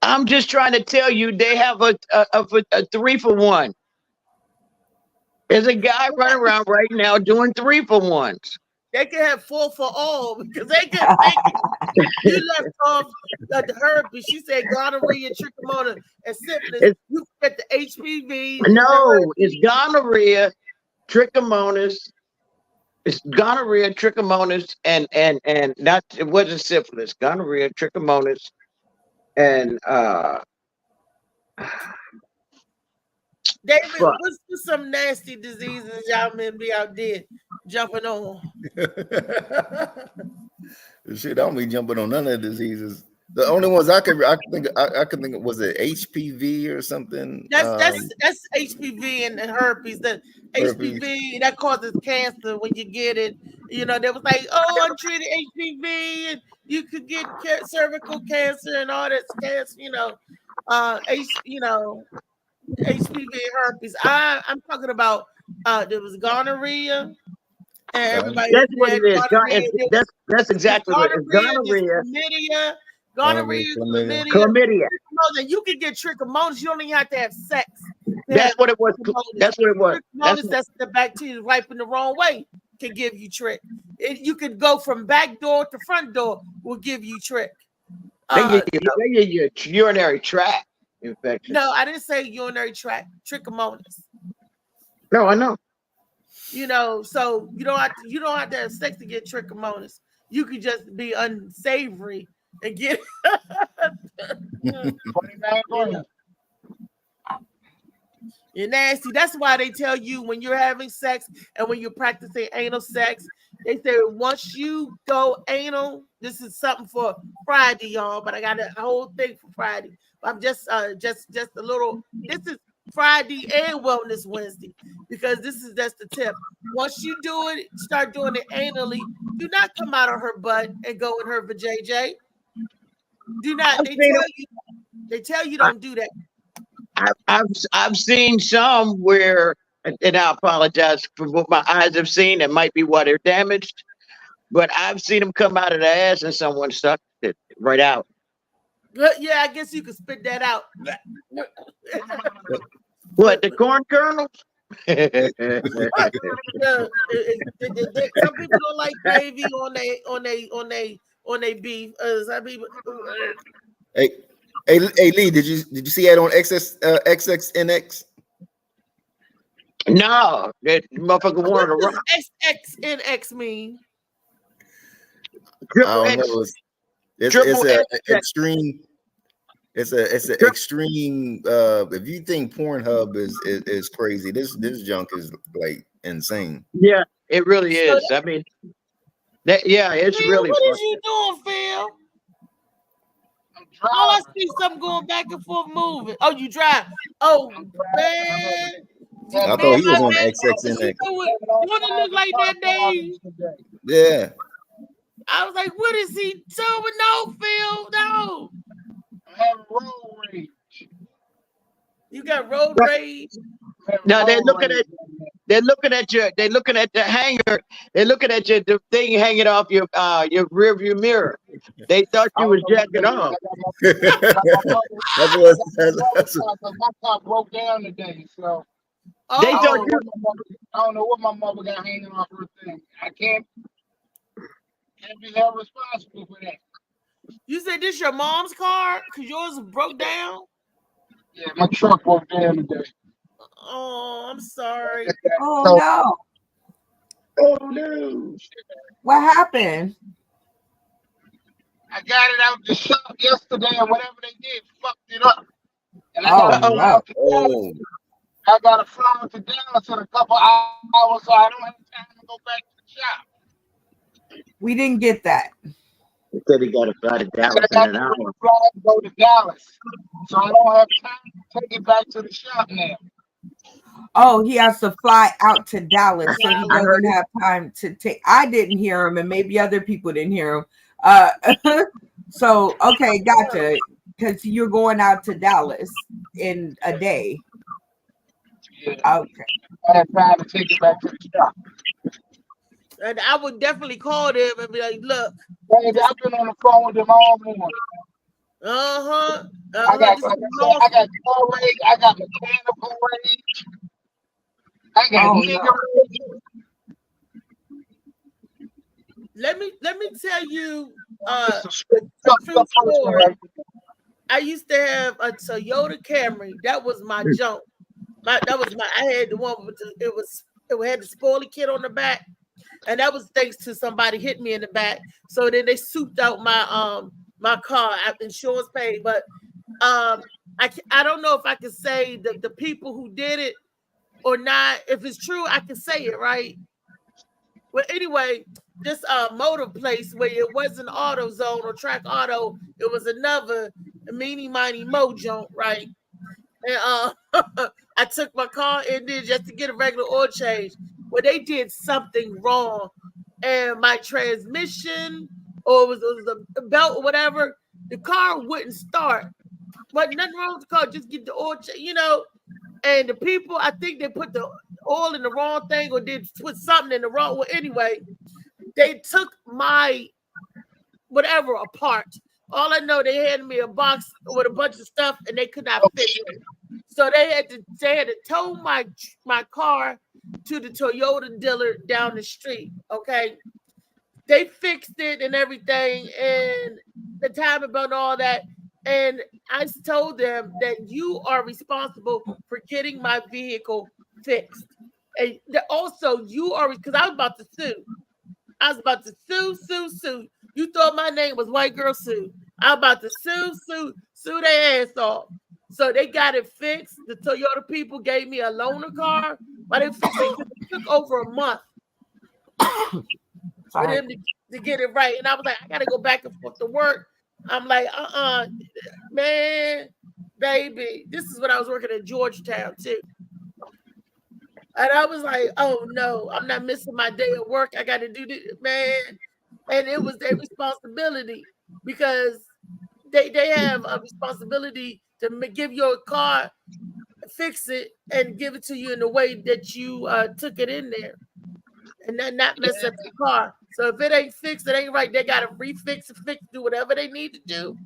I'm just trying to tell you, they have a 3-for-1. There's a guy running around right now doing 3-for-1s. They can have 4 for all because they can. You left off the herpes. She said gonorrhea, trichomona, and syphilis. You get the HPV. No, it's gonorrhea, trichomonas. It's gonorrhea, trichomonas, and not, it wasn't syphilis. Gonorrhea, trichomonas, and David, what's some nasty diseases y'all men be out there jumping on? Shit, I don't be jumping on none of the diseases. The only ones I could think of, was it HPV or something? That's HPV and herpes. The HPV that causes cancer when you get it. You know, they was like, oh, untreated HPV, and you could get cervical cancer and all that cancer. You know, HPV and herpes. I'm talking about there was gonorrhea. And everybody, that's what it is. That's exactly what it is. Gonorrhea. Chlamydia. You can get trichomonas. You don't even have to have sex. That's what it was. That's what it was. That's the bacteria wiping the wrong way can give you trick. You could go from back door to front door. Will give you trick. They get your urinary tract infection. No, I didn't say urinary tract. Trichomonas. No, I know. You know, so you don't have to have sex to get trichomonas. You could just be unsavory and get. You're nasty. That's why they tell you when you're having sex and when you're practicing anal sex, they say once you go anal, this is something for Friday, y'all. But I got a whole thing for Friday. I'm just a little. This is Friday and Wellness Wednesday because this is just the tip. Once you do it, start doing it anally. Do not come out of her butt and go in her vajayjay. Do not. They tell you don't do that. I've seen some where, and I apologize for what my eyes have seen. It might be why they're damaged, but I've seen them come out of the ass and someone stuck it right out. Yeah, I guess you could spit that out. What, the corn kernels? Some people don't like gravy on they beef. Some people. Hey, Lee, did you see that on XXNX? No, that motherfucker wanted to What rock. does XXNX mean? I don't know. It's an extreme. It's an extreme. If you think Pornhub is crazy, this junk is like insane. Yeah, it really is. I mean, it's Phil, really. What is you doing, Phil? Oh, I see something going back and forth moving. Oh, you drive. Oh, man. I thought he was on XXNX. You want to look like that, Dave? Yeah. I was like, what is he doing? No, Phil, no. I have road rage. You got road rage? No, they're looking at the hanger. They're looking at the thing hanging off your rear view mirror. They thought you was jacking off. My car broke down today, so They thought you. I don't know what my mother got hanging off her thing. I can't be held responsible for that. You said this your mom's car? Because yours broke down? Yeah, my truck broke down today. Oh, I'm sorry. Oh no. Oh no. What happened? I got it out the shop yesterday, and whatever they did fucked it up. And I got to fly to Dallas in a couple hours, so I don't have time to go back to the shop. We didn't get that. He said he got to fly to Dallas in an hour. Go to Dallas, so I don't have time to take it back to the shop now. Oh, he has to fly out to Dallas, so he doesn't have time to take. I didn't hear him, and maybe other people didn't hear him. So okay, gotcha. because you're going out to Dallas in a day. Yeah. Okay. I had time to take it back to the shop. And I would definitely call them and be like, look. Baby, I've been on the phone with them all morning. Uh-huh. I got Gatorade, I got mechanical rage, I got nigga rage. Let me tell you It's a true story. I used to have a Toyota Camry. That was my junk. I had the one with it had the spoiler kit on the back, and that was thanks to somebody hit me in the back. So then they souped out my car. Insurance paid, but I don't know if I can say the people who did it or not. If it's true, I can say it, right? Well, anyway, this motor place where it wasn't AutoZone or Track Auto, it was another meeny miny mo junk, right? And I took my car in there just to get a regular oil change. Well, they did something wrong, and my transmission or it was the belt or whatever, the car wouldn't start. But nothing wrong with the car, just get the oil change, you know. And the people, I think they put the oil in the wrong thing or did put something in the wrong way. Anyway, they took my whatever apart. All I know, they handed me a box with a bunch of stuff and they could not fix it. So they had to tow my car to the Toyota dealer down the street. Okay. They fixed it and everything, and the time about all that. And I told them that you are responsible for getting my vehicle fixed. And also, you are, because I was about to sue. I was about to sue. You thought my name was White Girl Sue. I was about to sue their ass off. So they got it fixed. The Toyota people gave me a loaner car, but it took over a month for them to get it right. And I was like, I got to go back and forth to work. I'm like, man, baby. This is when I was working in Georgetown too. And I was like, oh no, I'm not missing my day of work. I got to do this, man. And it was their responsibility because they have a responsibility to give your car, fix it, and give it to you in the way that you took it in there. And then not mess up the car. So if it ain't fixed, it ain't right. They got to refix it, do whatever they need to do.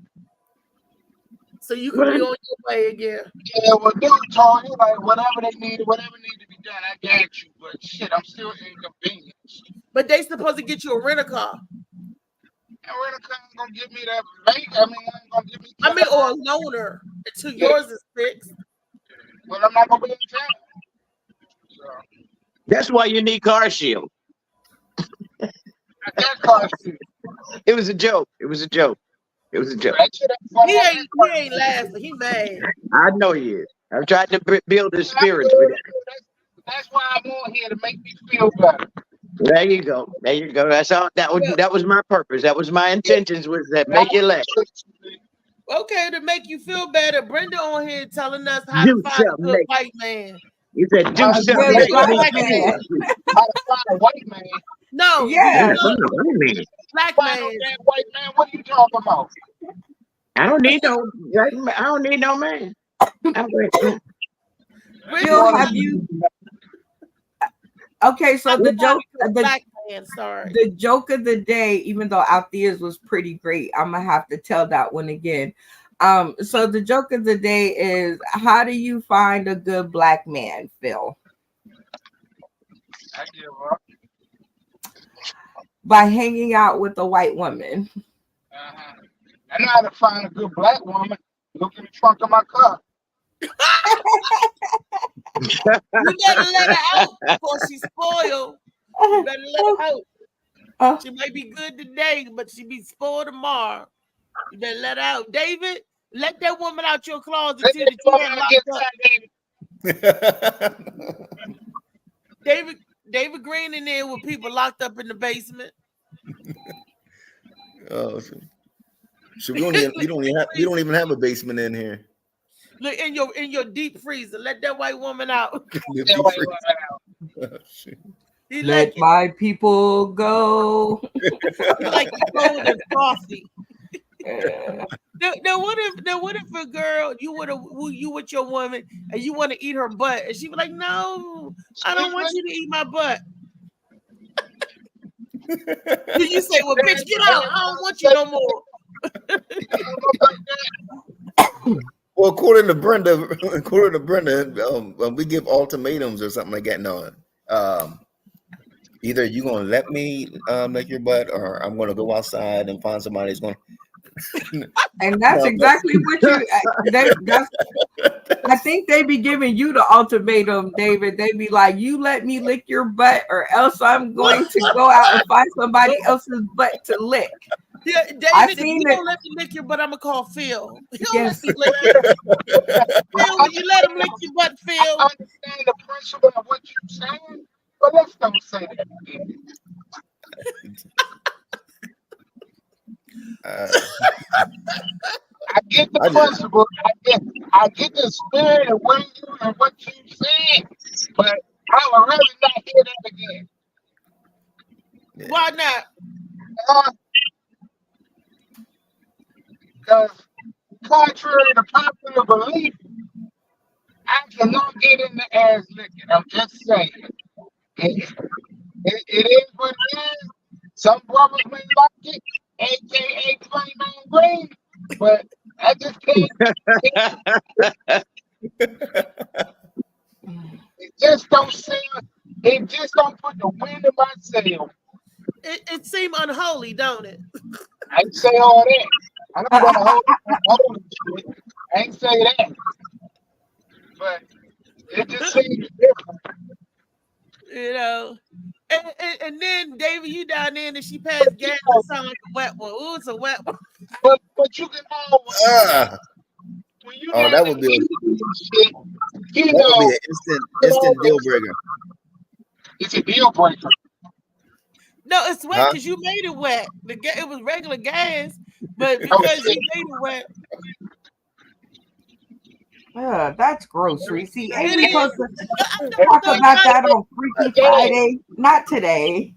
So you can be on your way again. Yeah, well, dude told you like whatever need to be done, I got you. But shit, I'm still inconvenienced. But they supposed to get you a rental car. And rental car ain't gonna give me that bank. Ain't gonna give me. Or a loaner until yours is fixed. Well, I'm not gonna be in town. So. That's why you need Car Shield. I got Car Shield. It was a joke. It was a joke. He ain't laughing. He mad. I know he is. I'm trying to build his spirits with it. That's why I'm on here, to make me feel better. There you go. There you go. That's all. That was my purpose. That was my intentions. Was that make you laugh. Okay, to make you feel better. Brenda on here telling us how to find a good white man. You said do something. How to find a white man. No. Yeah. Black man. White man. What are you talking about? I don't need no man. Bill, have you? Okay, so the joke, the joke of the day, even though Althea's was pretty great, I'm gonna have to tell that one again. So the joke of the day is, how do you find a good black man, Phil? I give up. By hanging out with a white woman. I know how to find a good black woman. Look in the trunk of my car. You better let her out before she's spoiled. You better let her out. She might be good today, but she be spoiled tomorrow. You better let her out. David, let that woman out your closet too. David Green in there with people locked up in the basement. Oh, so we don't even have a basement in here. Look in your deep freezer. Let that white woman out. Let my people go. Like golden coffee. Now what if a girl you with your woman and you want to eat her butt and she be like, no, I don't want you to eat my butt. You say, well, bitch, get out. I don't want you no more. Well, according to Brenda, we give ultimatums or something like that. No, either you're gonna let me lick your butt, or I'm gonna go outside and find somebody that's gonna. And that's exactly what you. I think they be giving you the ultimatum, David. They be like, "You let me lick your butt, or else I'm going to go out and find somebody else's butt to lick." Yeah, David, if you don't let me lick your butt, I'm gonna call Phil. Yes. Phil, will you let him lick your butt, Phil? I understand the principle of what you're saying, but let's don't say that again. I get the principle. I get the spirit of what you said, but I would rather not hear that again. Why not? Because contrary to popular belief, I cannot get in the ass licking. I'm just saying. It is what it is. Some brothers may like it, aka plain on green, but I just can't. It just don't sound. It just don't put the wind in my sail. It seems unholy, don't it? I ain't say all that. I don't want to hold shit. I ain't say that. But it just seems different. You know. And then David, you down there and she passed gas, it sound like a wet one. Ooh, it's a wet one. But you can always when you that would be shit, you that know, would be an instant deal breaker. It's a deal breaker. No, it's wet because you made it wet. It was regular gas, but because you made it wet. That's gross, Reese. Ain't we supposed to talk about that on Freaky Friday? Not today.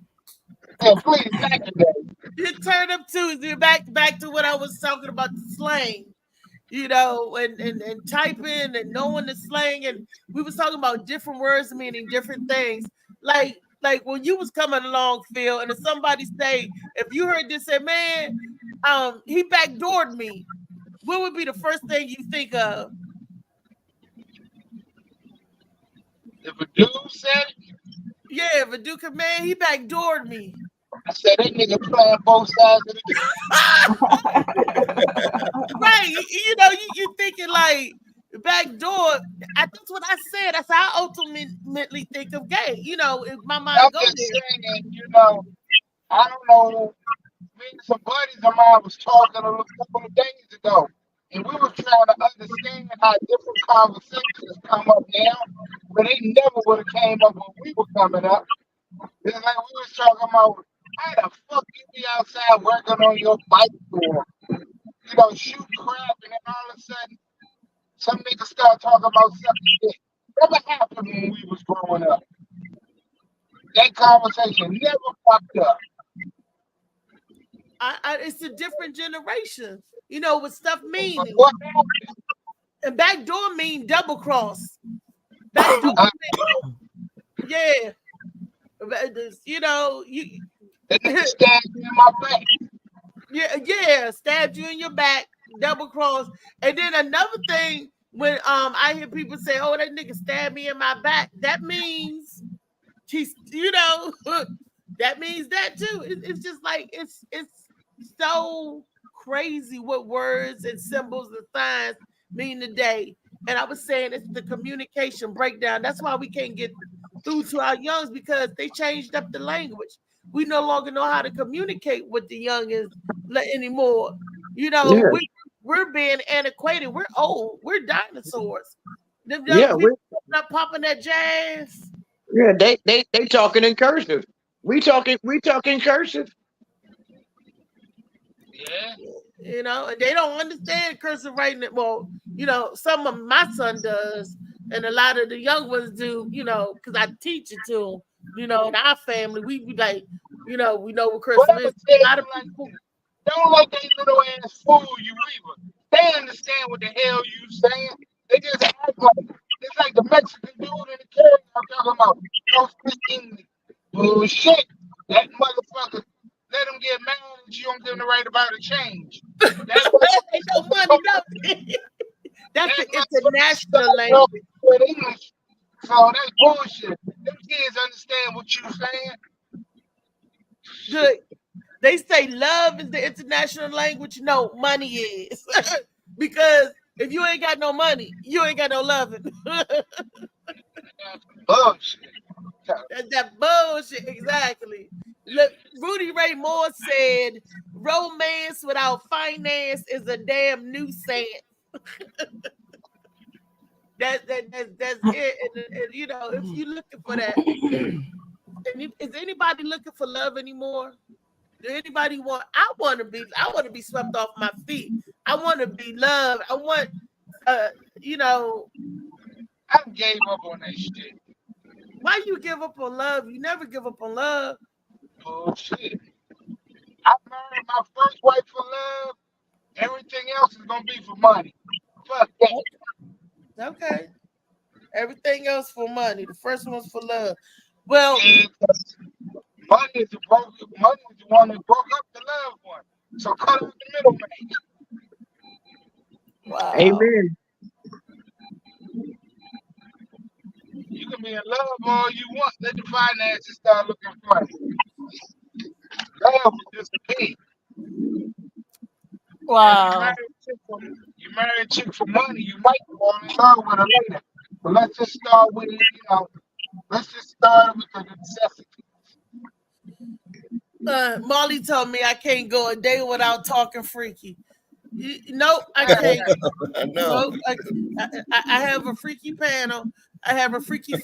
Yeah, please, not today. You turn up Tuesday. Back to what I was talking about, the slang. You know, and typing and knowing the slang, and we was talking about different words meaning different things. Like when you was coming along, Phil, and if somebody say, if you heard this say, man, he backdoored me, what would be the first thing you think of? If a dude said it, yeah, if a dude could, man, he backdoored me. I said that nigga playing both sides of the game. Right, you know, you thinking like backdoor. That's what I said. That's how I ultimately think of gay. You know, if my mind I'm goes just there. saying, you know, I don't know. Me and some buddies of mine was talking a couple of days ago, and we were trying to understand how different conversations come up now, but they never would have came up when we were coming up. It's like we was talking about how the fuck you be outside working on your bike or, you know, shoot crap, and then all of a sudden some niggas start talking about sucking dick. Never happened when we was growing up. That conversation never popped up. It's a different generation, you know, with stuff meaning. What happened? And backdoor mean double cross. Backdoor yeah. You know, you stabbed you in my back. Yeah, stabbed you in your back, double cross. And then another thing, when I hear people say, "Oh, that nigga stabbed me in my back," that means he's, you know, that means that too. It's just like it's so crazy what words and symbols and signs mean today. And I was saying it's the communication breakdown. That's why we can't get through to our youngs, because they changed up the language. We no longer know how to communicate with the youngins anymore. You know, we're being antiquated. We're old. We're dinosaurs. Them young people not popping that jazz. Yeah, they talking in cursive. We talking cursive. Yeah. You know, and they don't understand cursive writing. Well, you know, some of my son does, and a lot of the young ones do, you know, because I teach it to them. You know, in our family, we be like, you know, we know what cursive is. A lot of people don't let that little ass fool you either. They understand what the hell you saying. They just act like it's like the Mexican dude in the carrier I'm talking about. Don't speak English. Bullshit. That motherfucker. Let him get mad at you. Don't give him the right about to change. That Ain't no money, nothing. That's the international language. with English. So that's bullshit. Them kids understand what you saying. Good. They say love is the international language. No, money is. Because if you ain't got no money, you ain't got no loving. Bullshit. That's that bullshit, exactly. Look, Rudy Ray Moore said, "Romance without finance is a damn nuisance." That's it. And, you know, if you're looking for that, is anybody looking for love anymore? Do anybody want? I want to be swept off my feet. I want to be loved. I want, you know. I gave up on that shit. Why you give up on love? You never give up on love. Bullshit. I married my first wife for love. Everything else is gonna be for money. Fuck that. Okay. Everything else for money. The first one's for love. Well, money is the one that broke up the loved one. So cut out the middleman. Wow. Amen. You can be in love all you want. Let the finances start looking funny. Love will disappear. Wow. You marry a chick for money, you might fall in love with her later. But let's just start with it, let's just start with the necessity. Molly told me I can't go a day without talking freaky. Nope, I can't. No. Nope, I have a freaky panel. I have a freaky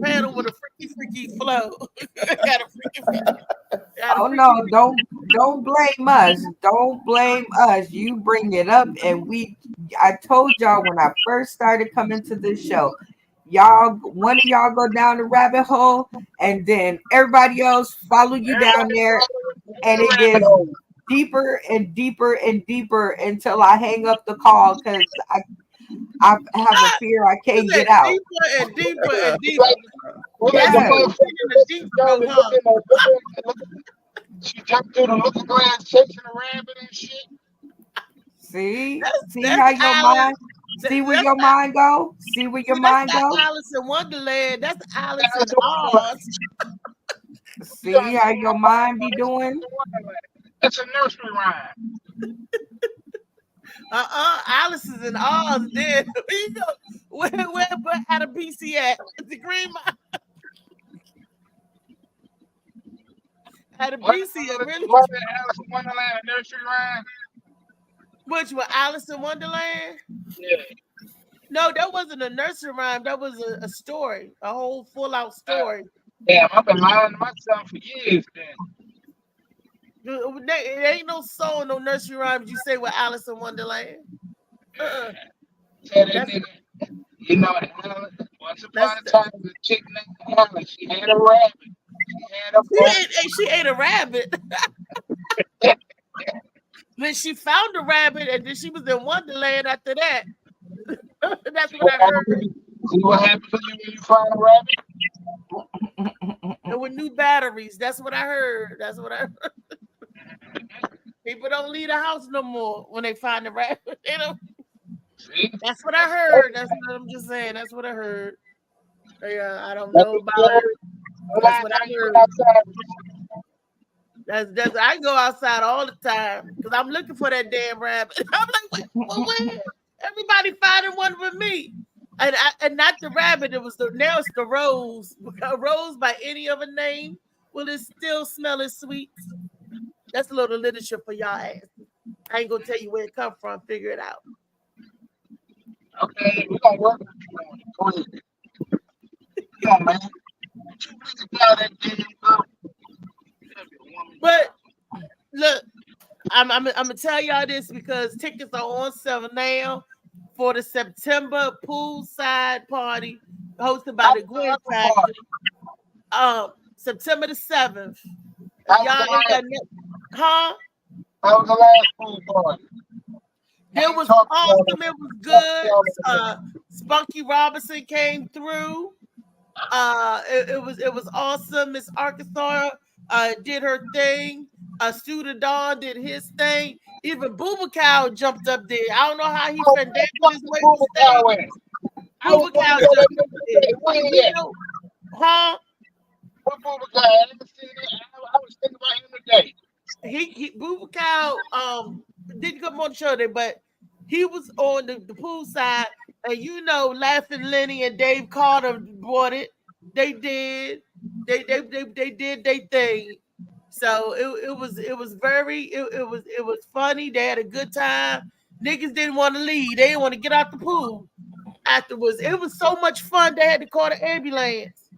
panel with a freaky flow. I got a freaky. Oh no, don't blame us. Don't blame us. You bring it up, and I told y'all when I first started coming to this show, one of y'all go down the rabbit hole, and then everybody else follow you down there, and it gets deeper and deeper and deeper until I hang up the call because I have a fear I can't get out. Deeper and deeper and deeper. She jumped through the looking glass, chasing a rabbit and shit. See how your mind. See where your mind go. See where your mind go. Alice in Wonderland. That's Alice in Oz. See how your mind be doing. It's a nursery rhyme. Alice is in Oz. Then where had a BC at? The Green Mile. Had a BC at really? Alice in Wonderland nursery rhyme. Which one? Alice in Wonderland? Yeah. No, that wasn't a nursery rhyme. That was a story, a whole full-out story. Damn, I've been lying to myself for years then. It ain't no song, no nursery rhymes you say with Alice in Wonderland. Tell that nigga, Alice, once upon a time, the chick named Alice, she had a rabbit. She ate a rabbit. Then she found a rabbit, and then she was in Wonderland after that. That's what I heard. See what happens to you when you find a rabbit? And with new batteries. That's what I heard. People don't leave the house no more when they find the rabbit. They don't. That's what I heard. That's what I'm just saying. That's what I heard. Yeah, I don't know about it. That's what I heard. That's I go outside all the time because I'm looking for that damn rabbit. I'm like, where? Everybody finding one with me. And not the rabbit, it's the rose. A rose by any other name, will it still smell as sweet? That's a little literature for y'all ass. I ain't gonna tell you where it come from, figure it out. Okay, we're gonna work on it. Come on, man. But look, I'm gonna tell y'all this because tickets are on sale now for the September poolside party hosted by the Gwen Factory. September the 7th. Y'all ain't got That was the last pool party. It was awesome. It was good. Spunky Robinson came through. It was awesome. Miss Arkansas did her thing. Student Dawn did his thing. Even Booba Cow jumped up there. I don't know how he finagled his way to stage. Booba Cow jumped up there. You know, huh? What Booba Cow? I haven't seen it. I was thinking about him today. He Booba Cow didn't come on the show there, but he was on the pool side, and you know, Laughing Lenny and Dave Carter bought it. They did. They did their thing. So it was funny. They had a good time. Niggas didn't want to leave. They didn't want to get out the pool afterwards. It was so much fun. They had to call the ambulance.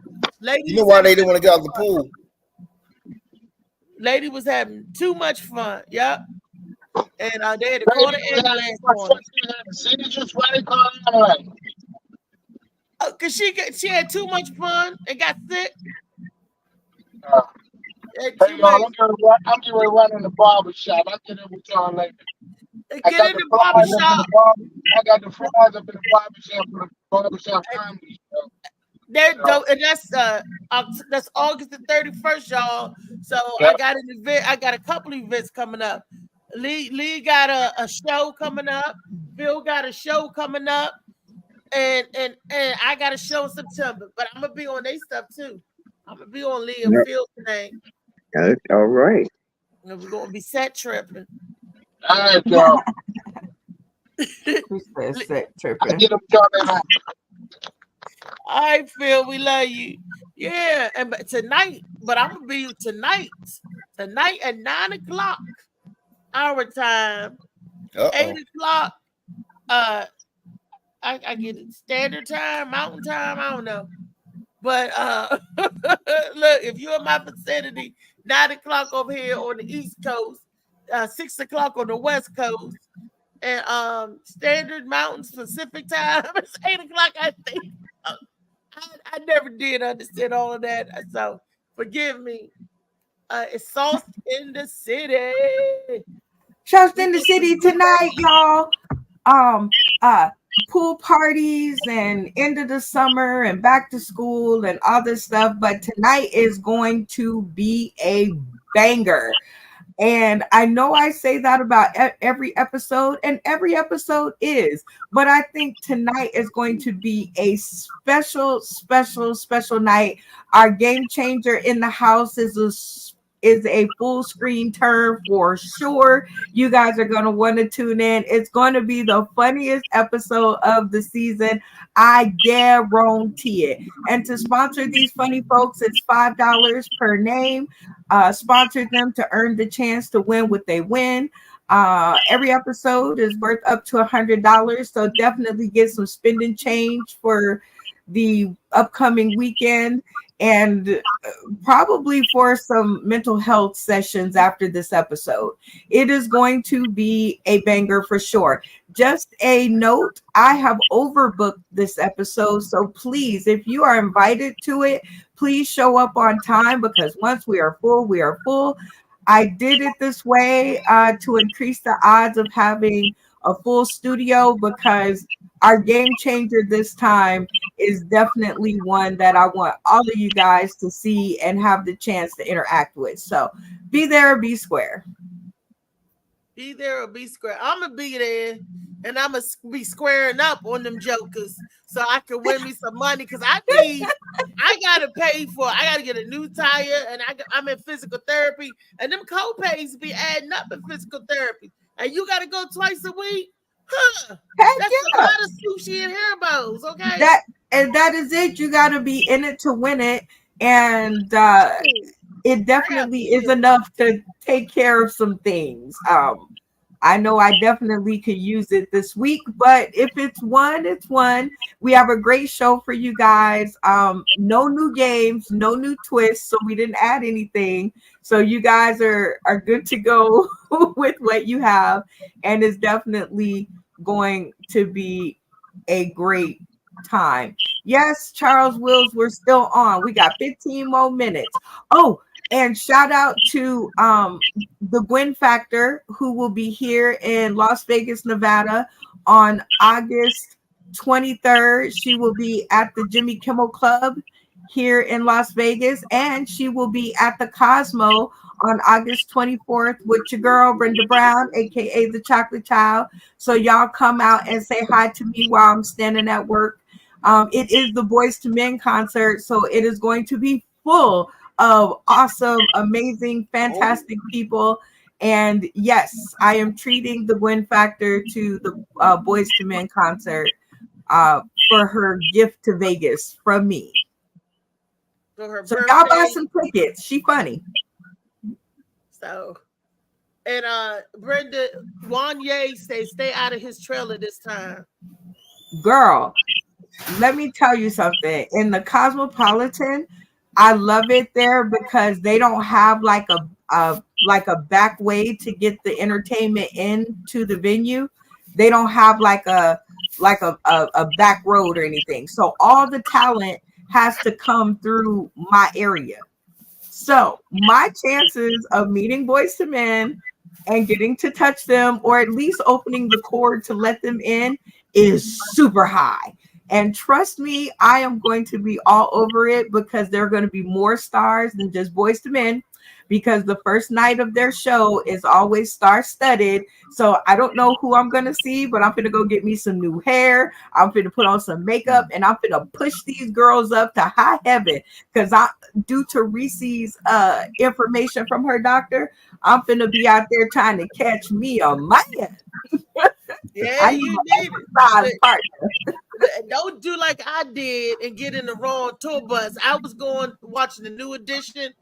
Lady, you know why they didn't want to get out the pool? Lady was having too much fun. Yep. And they had to call the ambulance on her. Cause she had too much fun and got sick. Hey, y'all, I'm getting ready to run in the barber shop. I'll get in with y'all later. Get in the barber shop. I got the fries up in the barber shop for the barbershop comedy show. And that's August the 31st, y'all. So I got an event. I got a couple events coming up. Lee got a show coming up. Phil got a show coming up, and I got a show in September. But I'm gonna be on their stuff too. I'm gonna be on Lee and Phil today. All right. And we're gonna be set tripping. All right, y'all. Set tripping. Get them coming on. All right, Phil, we love you. Yeah, but tonight, I'm gonna be tonight at 9:00 our time. 8:00. I get it standard time, mountain time. I don't know, but look, if you're in my vicinity, 9:00 over here on the East Coast, 6:00 on the West Coast, and standard Mountain Pacific time. It's 8:00. I think. I never did understand all of that, so forgive me. It's Sauce in the City. Sauce in the City tonight, y'all. Pool parties and end of the summer and back to school and all this stuff, but tonight is going to be a banger. And I know I say that about every episode, and every episode is, but I think tonight is going to be a special night. Our game changer in the house is a full screen term for sure. You guys are going to want to tune in. It's going to be the funniest episode of the season. I guarantee it. And to sponsor these funny folks, it's $5 per name. Sponsor them to earn the chance to win what they win. Every episode is worth up to $100. So definitely get some spending change for the upcoming weekend, and probably for some mental health sessions after this episode. It is going to be a banger for sure. Just a note, I have overbooked this episode, so please, if you are invited to it, please show up on time, because once we are full, we are full. I did it this way to increase the odds of having a full studio, because our game changer this time is definitely one that I want all of you guys to see and have the chance to interact with. So be there or be square. Be there or be square. I'm going to be there, and I'm going to be squaring up on them jokers so I can win me some money, because I got to pay for it. I got to get a new tire, and I'm in physical therapy, and them co-pays be adding up in physical therapy. And you got to go twice a week? Huh. That's a lot of sushi and hairbos, okay? That is it. You got to be in it to win it. And it definitely is enough to take care of some things. I know I definitely could use it this week, but if it's one, it's one. We have a great show for you guys. No new games, no new twists, so we didn't add anything. So you guys are good to go with what you have, and it's definitely going to be a great time. Yes, Charles Wills, we're still on. We got 15 more minutes. Oh, And shout out to the Gwen Factor, who will be here in Las Vegas, Nevada on August 23rd. She will be at the Jimmy Kimmel Club here in Las Vegas, and she will be at the Cosmo on August 24th with your girl Brenda Brown, aka the Chocolate Child. So y'all come out and say hi to me while I'm standing at work. It is the Boys to Men concert, so it is going to be full of awesome, amazing, fantastic people. And yes, I am treating the Gwen Factor to the Boys to Men concert for her gift to Vegas from me. For her So birthday. y'all buy some tickets. She funny. So, and Brenda, Wanye say stay out of his trailer this time. Girl, let me tell you something. In the Cosmopolitan, I love it there because they don't have like a back way to get the entertainment into the venue. They don't have like a back road or anything. So all the talent has to come through my area. So my chances of meeting Boys to Men and getting to touch them, or at least opening the cord to let them in, is super high. And trust me, I am going to be all over it because there are going to be more stars than just Boys to Men, because the first night of their show is always star-studded. So I don't know who I'm going to see, but I'm going to go get me some new hair. I'm going to put on some makeup, and I'm going to push these girls up to high heaven because due to Reese's information from her doctor, I'm going to be out there trying to catch me a man. Yeah, you need it. Partner. Don't do like I did and get in the wrong tour bus. I was watching the New Edition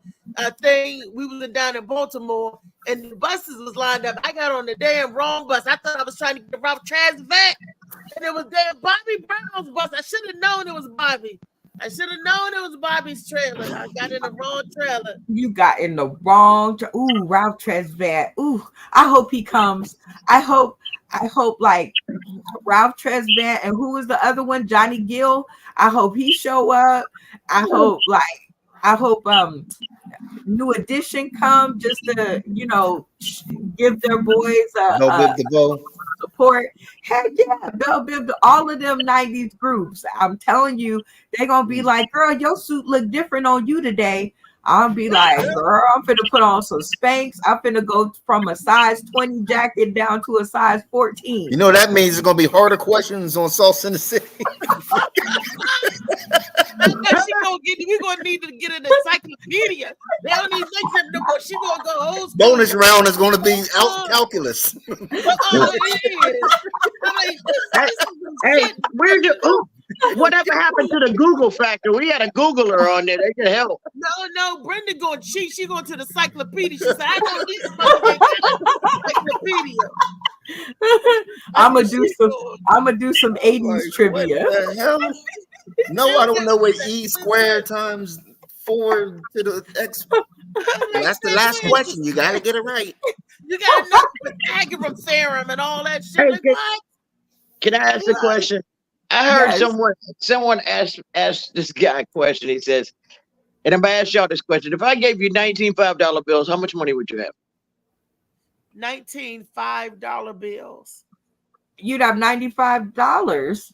thing. We was down in Baltimore, and the buses was lined up. I got on the damn wrong bus. I thought I was trying to get the Ralph Transvet, and it was damn Bobby Brown's bus. I should have known it was Bobby. I should have known it was Bobby's trailer. I got in the wrong trailer. You got in the wrong. Ooh, Ralph Tresvant. Ooh, I hope he comes. I hope like Ralph Tresvant, and who was the other one? Johnny Gill. I hope he show up. I hope New Edition come just to give their boys support. Heck yeah, Bell Biv, all of them 90s groups. I'm telling you, they're gonna be like, girl, your suit look different on you today. I'll be like, girl, I'm finna put on some Spanx. I'm finna go from a size 20 jacket down to a size 14. You know that means it's gonna be harder questions on Sauce in the City. We're gonna need to get an encyclopedia. They don't even make them no more. She gonna go old school. Bonus round is gonna be calculus. Hey, whatever happened to the Google factor? We had a Googler on there. They can help. No, Brenda going cheat. She going to the encyclopedia. She said, I don't need encyclopedia. I'm gonna do some 80s trivia. What the hell? No, I don't know what E squared times 4 to the X. That's the last question. You gotta get it right. You gotta know the Pythagorean theorem and all that shit. Hey, can I ask a question? I heard someone asked this guy a question. He says, and I'm gonna ask y'all this question: if I gave you 19 $5 bills, how much money would you have? 19 $5 bills. You'd have $95.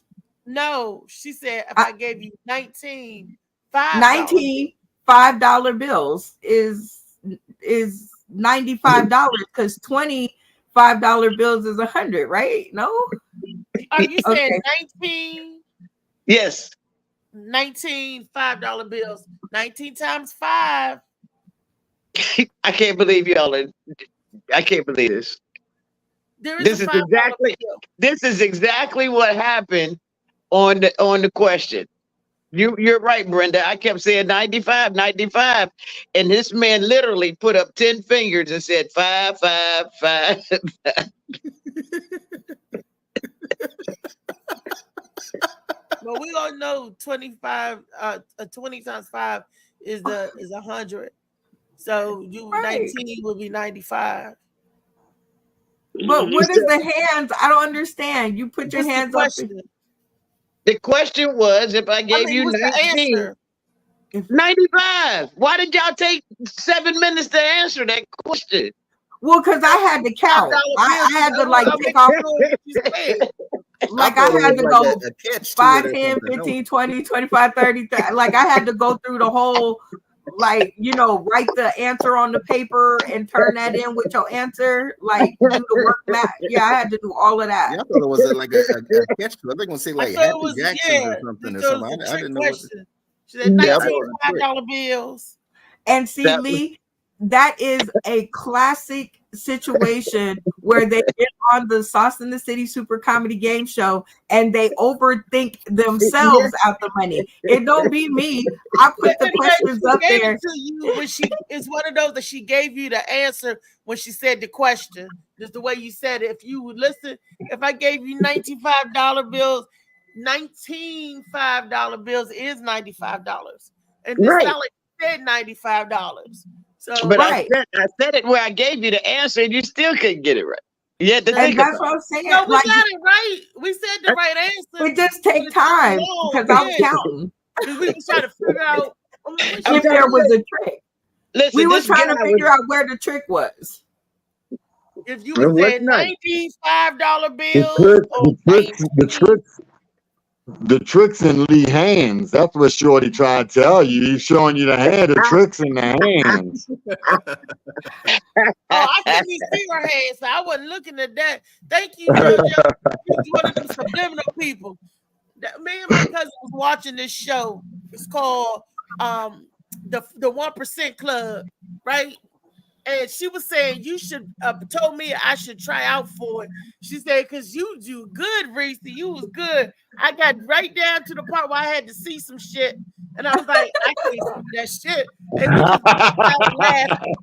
No, she said if I gave you 19 $5 bills is $95 because $25 bills is 100, right? No. Are you saying 19? Yes. 19 $5 bills. 19 times 5. I can't believe y'all. I can't believe this. This is exactly what happened on the question. You're right, Brenda. I kept saying 95, and this man literally put up 10 fingers and said 5, 5, 5. Well, we all know 25. 20 times 5 is 100. So 19 would be 95. But what is the hands? I don't understand. You put your hands up. The question was, if I gave you 19, 95. Why did y'all take 7 minutes to answer that question? Well, because I had to count. I had to like take off. Like I had to go 5, 10, 15, 20, 25, 30. Like I had to go through the whole, like, you know, write the answer on the paper and turn that in with your answer. Like do the work map. Yeah, I had to do all of that. Yeah, I thought it was like a catch. I think gonna say like Happy Jackson or something or something. I didn't know what. She said $19 bills. And see, Lee, that is a classic situation where they get on the Sauce in the City Super Comedy Game Show and they overthink themselves out the money. It don't be me. I put the questions up there. To you when it's one of those that she gave you the answer when she said the question. Just the way you said it. If you would listen, if I gave you $95 bills, $5 bills is $95. And this salad said $95. So, but I said it where I gave you the answer and you still couldn't get it right. You had to think that's what I'm saying. No, we got it right. We said the right answer. It just take time because I was counting. We was trying to figure out if there was a trick. Listen, we were trying to figure out where the trick was. If you would say $95 bills, the tricks in Lee hands. That's what Shorty tried to tell you. He's showing you the hand, the tricks in the hands. I couldn't even see her hands, so I wasn't looking at that. Thank you, JoJo. You're one of them subliminal people. Me and my cousin was watching this show. It's called the 1% Club, right? And she was saying you should told me I should try out for it. She said, because you do good, Reese. You was good. I got right down to the part where I had to see some shit. And I was like, I can't see that shit. And we just laughing.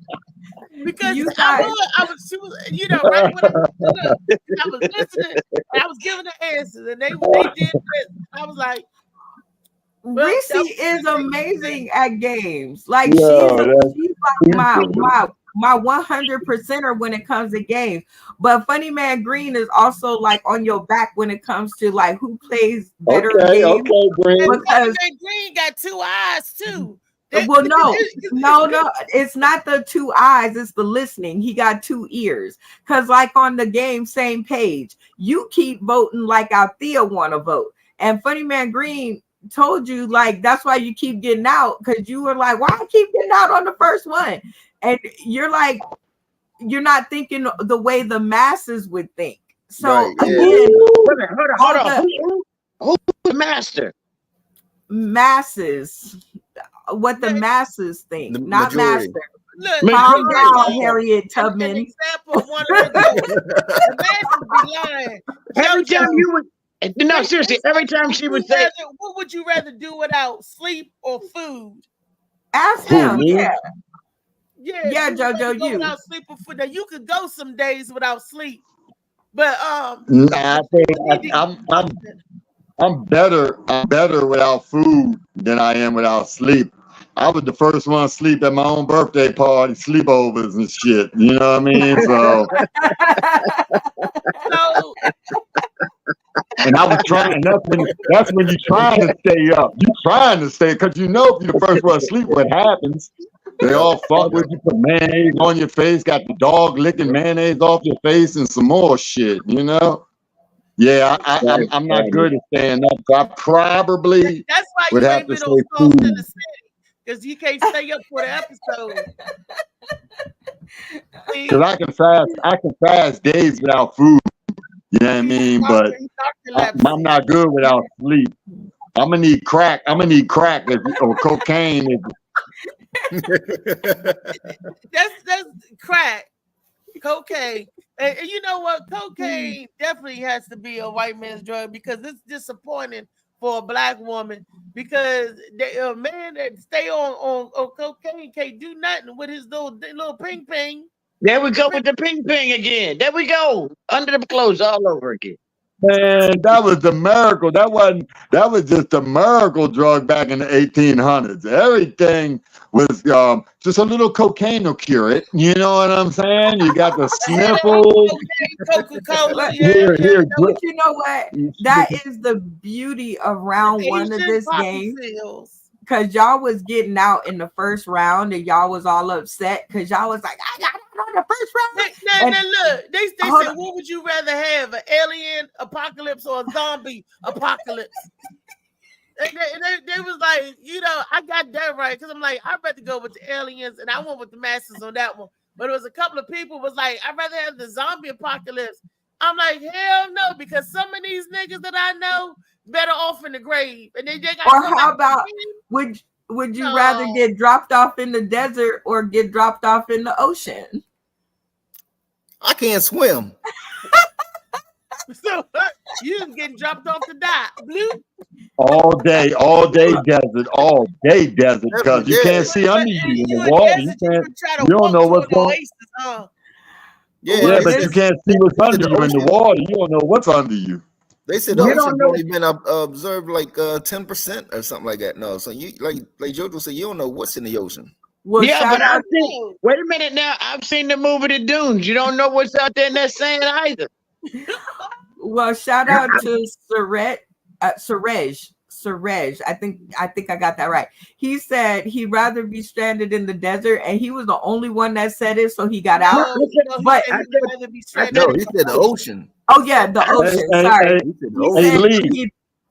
Because I was, she was, you know, right when I was listening, I was giving the answers, and they did this. I was like, Reese is amazing at games. Like she's like my 100%er when it comes to games. But Funny Man Green is also like on your back when it comes to like who plays better games. Okay, Green. Because Green got 2 eyes too. Well, no, it's not the 2 eyes, it's the listening. He got 2 ears. Because like on the game, same page, you keep voting like Althea want to vote. And Funny Man Green told you like that's why you keep getting out, because you were like, why I keep getting out on the first one? And you're like, you're not thinking the way the masses would think. So again, hold on. Who's the master? Masses. What the masses think, the not majority. master. Calm down, Harriet Tubman. An example of one of the masses be lying. Every time you would. No, seriously, every time she would say, what would you rather do without sleep or food? Ask him. Yeah, JoJo, you. Without sleep or food. Now, you could go some days without sleep, but I think I'm better without food than I am without sleep. I was the first one to sleep at my own birthday party, sleepovers and shit. You know what I mean? So and I was trying. That's when you're trying to stay up. You're trying to stay, because you know if you're the first one to sleep, what happens? They all fuck with you, put mayonnaise on your face, got the dog licking mayonnaise off your face, and some more shit. You know? Yeah, I'm not good at staying up. So I probably would have to say food. In the city, because you can't stay up for the episode. Because I can fast days without food. You know what I mean? But I'm not good without sleep. I'm gonna need crack. Or cocaine. That's crack, cocaine, and you know what? Cocaine definitely has to be a white man's drug, because it's disappointing for a black woman, because a man that stay on cocaine can't do nothing with his little ping ping. There we go with the ping ping again. There we go. Under the clothes all over again. Man, that was the miracle. That was just a miracle drug back in the 1800s. Everything was just a little cocaine will cure it. You know what I'm saying? You got the sniffles. Coca-Cola. But you know what? That is the beauty of round one of this game. y'all was getting out in the first round and y'all was all upset because y'all was like, I got out on the first round. Now look, they Hold said, on. what would you rather have, an alien apocalypse or a zombie apocalypse? They was like, you know, I got that right because I'm like, I'd rather go with the aliens, and I went with the masses on that one. But it was a couple of people was like, I'd rather have the zombie apocalypse. I'm like, hell no, because some of these niggas that I know better off in the grave, and they got. Or how about would you rather get dropped off in the desert or get dropped off in the ocean? I can't swim. So you getting dropped off to die, Blue? All day desert, because you can't see under you in the water. You don't know what's going on. Yeah, but you can't see what's under you in the water. You don't know what's under you. They said the ocean's only been observed like 10% or something like that. No, so you like JoJo said, you don't know what's in the ocean. Well, yeah, but I've seen. Wait a minute now. I've seen the movie The Dunes. You don't know what's out there in that sand either. Well, shout out to Surej. I think I got that right. He said he'd rather be stranded in the desert, and he was the only one that said it, so he got out. But No, he said the ocean. Oh yeah, the ocean. Sorry. He said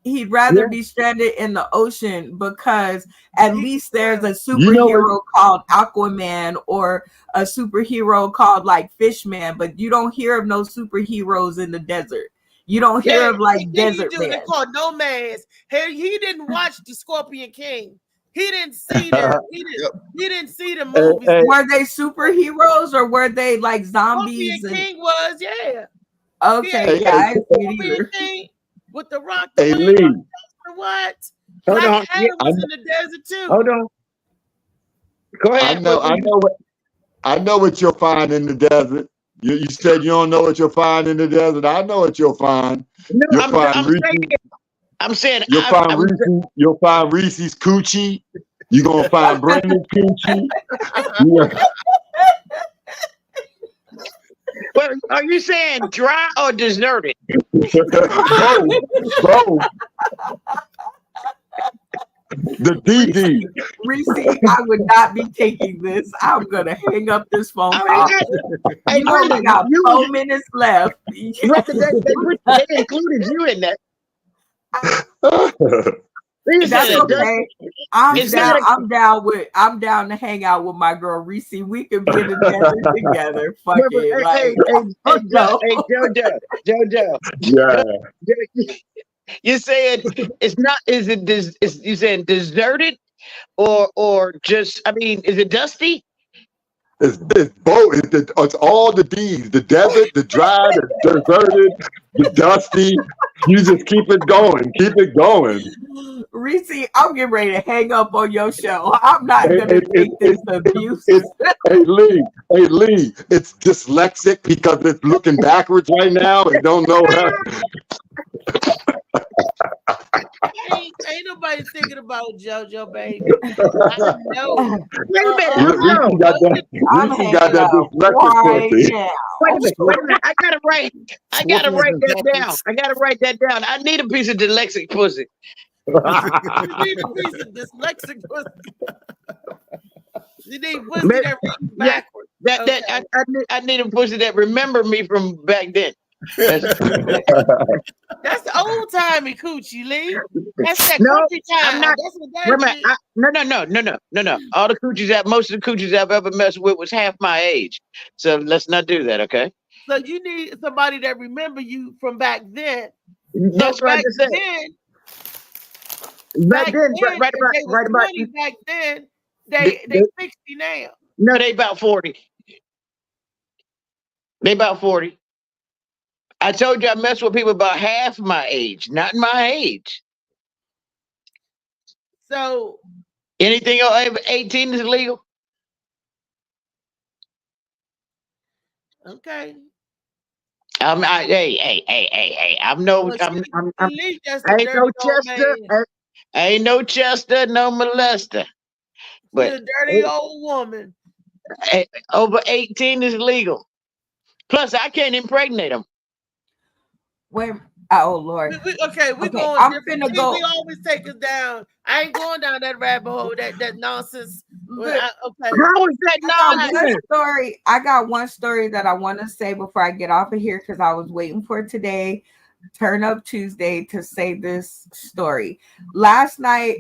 he'd rather be stranded in the ocean because at least there's a superhero called Aquaman or a superhero called like Fishman, but you don't hear of no superheroes in the desert. You don't hear of like desert men. They're called nomads. He didn't watch the Scorpion King. He didn't see them. He didn't see the movies. Were they superheroes or were they like zombies? Scorpion King was, yeah. Okay, I didn't see it either. King with the rock. Hey, Lee. What? Hold on. Adam was in the desert too. Hold on. Go ahead. I know what you'll find in the desert. You said you don't know what you'll find in the desert. I know what you'll find. No, You'll find Reese's coochie. You're gonna find Brendan's coochie. Well, are you saying dry or deserted? Both. The DD. Reese, I would not be taking this. I'm gonna hang up this phone call. You only got 4 minutes left. They included you in that. That's okay. I'm down to hang out with my girl Reese. We can be in the desert together. Fuck it. JoJo. Yeah. You saying it's not? Is it? You saying deserted, or just? I mean, is it dusty? It's both. It's all the D's: the desert, the dry, the deserted, the dusty. You just keep it going. Keep it going. Reese, I'm getting ready to hang up on your show. I'm not gonna take this abuse. Hey Lee, it's dyslexic because it's looking backwards right now and don't know how. Ain't nobody thinking about JoJo, baby. I know. Wait a minute. Reese got that dyslexic pussy. Wait a minute. I gotta write that down. I need a piece of dyslexic pussy. You need a piece of dyslexic pussy. You need pussy that runs backwards. I need a pussy that remember me from back then. That's the old timey coochie, Lee. That's that country time. I'm not. No. All the coochies most of the coochies I've ever messed with was half my age. So let's not do that, okay? So you need somebody that remember you from back then. That's right. Back then, they 60 now. No, they about 40. I told you I mess with people about half my age, not my age. So anything over 18 is legal. Okay. I'm no Chester. Ain't no Chester, no molester. But a dirty old woman. Over 18 is legal. Plus, I can't impregnate them. Wait Oh Lord. Okay, we Okay, going I'm different. finna See, go. we always take us down. I ain't going down that rabbit hole. That nonsense. Look, Okay. How is that I got one nonsense? story. I got one story that I want to say before I get off of here because I was waiting for today, Turn Up Tuesday, to say this story. Last night,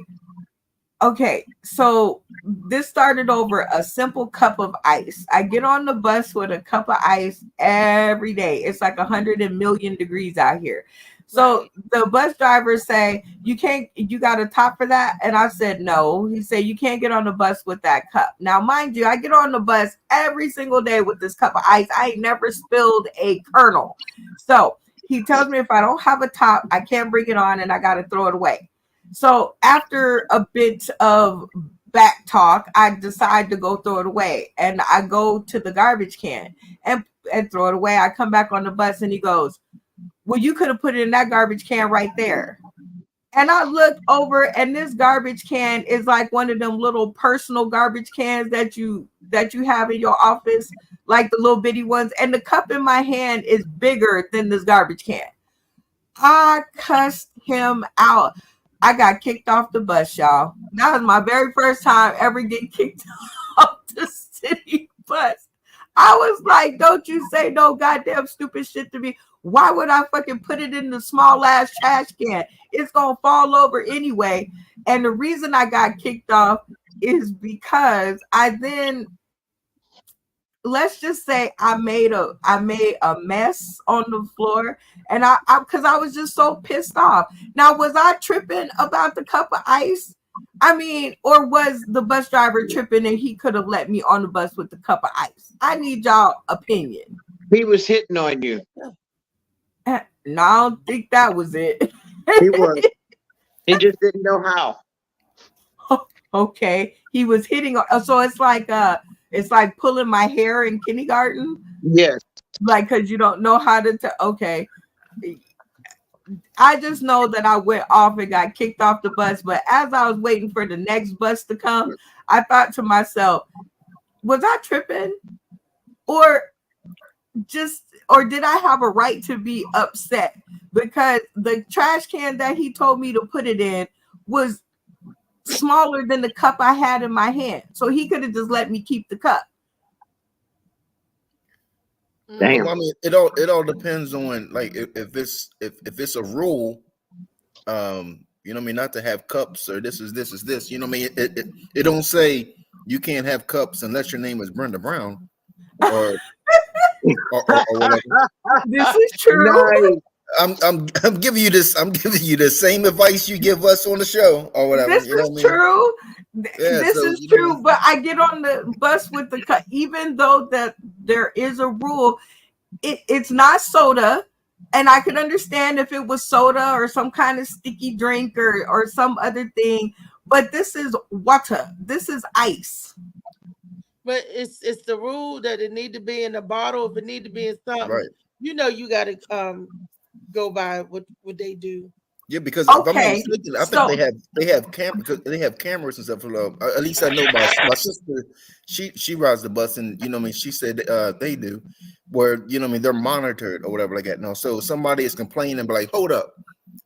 okay, so this started over a simple cup of ice. I get on the bus with a cup of ice every day. It's like 100 million degrees out here. So the bus driver say, you got a top for that? And I said, no. He said, you can't get on the bus with that cup. Now, mind you, I get on the bus every single day with this cup of ice. I ain't never spilled a kernel. So he tells me if I don't have a top, I can't bring it on and I got to throw it away. So after a bit of back talk, I decide to go throw it away. And I go to the garbage can and throw it away. I come back on the bus and he goes, well, you could have put it in that garbage can right there. And I look over and this garbage can is like one of them little personal garbage cans that you have in your office, like the little bitty ones. And the cup in my hand is bigger than this garbage can. I cussed him out. I got kicked off the bus, y'all. That was my very first time ever getting kicked off the city bus. I was like, don't you say no goddamn stupid shit to me. Why would I fucking put it in the small ass trash can? It's going to fall over anyway. And the reason I got kicked off is because I then, let's just say I made a mess on the floor, and I because I was just so pissed off. Now, was I tripping about the cup of ice? I mean, or was the bus driver tripping and he could have let me on the bus with the cup of ice? I need y'all opinion. He was hitting on you. No, I don't think that was it. He was. He just didn't know how. Okay, he was hitting. So it's like pulling my hair in kindergarten. Yes. Like, because you don't know how to. Okay. I just know that I went off and got kicked off the bus. But as I was waiting for the next bus to come, I thought to myself, was I tripping? Or did I have a right to be upset? Because the trash can that he told me to put it in was smaller than the cup I had in my hand. So he could have just let me keep the cup. Damn. I mean, it all depends on, like, if it's a rule, you know what I mean, not to have cups, or this is this, you know what I mean? It don't say you can't have cups unless your name is Brenda Brown or whatever. This is true. Nice. I'm giving you this. I'm giving you the same advice you give us on the show or whatever. This you know is what I mean? true. Yeah, this so, is you know, true. But I get on the bus with the cup, even though that there is a rule. It's not soda, and I could understand if it was soda or some kind of sticky drink or some other thing. But this is water. This is ice. But it's the rule that it need to be in a bottle. If it need to be in something, right? You know, you got to go by what they do. Yeah, because if I'm not Okay, mistaken, I so think they have cameras and stuff. At least I know my sister. She rides the bus, and you know what I mean. She said they do, where you know what I mean, they're monitored or whatever like that. No, so somebody is complaining, but like, hold up,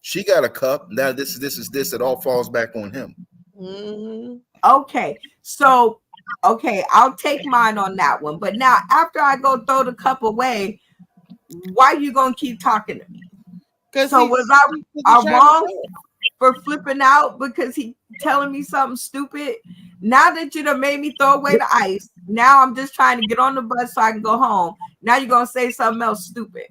she got a cup. Now this is this. It all falls back on him. Mm-hmm. okay, so okay, I'll take mine on that one. But now after I go throw the cup away, why you gonna keep talking to me? So was I wrong for flipping out because he telling me something stupid? Now that you done made me throw away the ice, now I'm just trying to get on the bus so I can go home. Now you're gonna say something else stupid.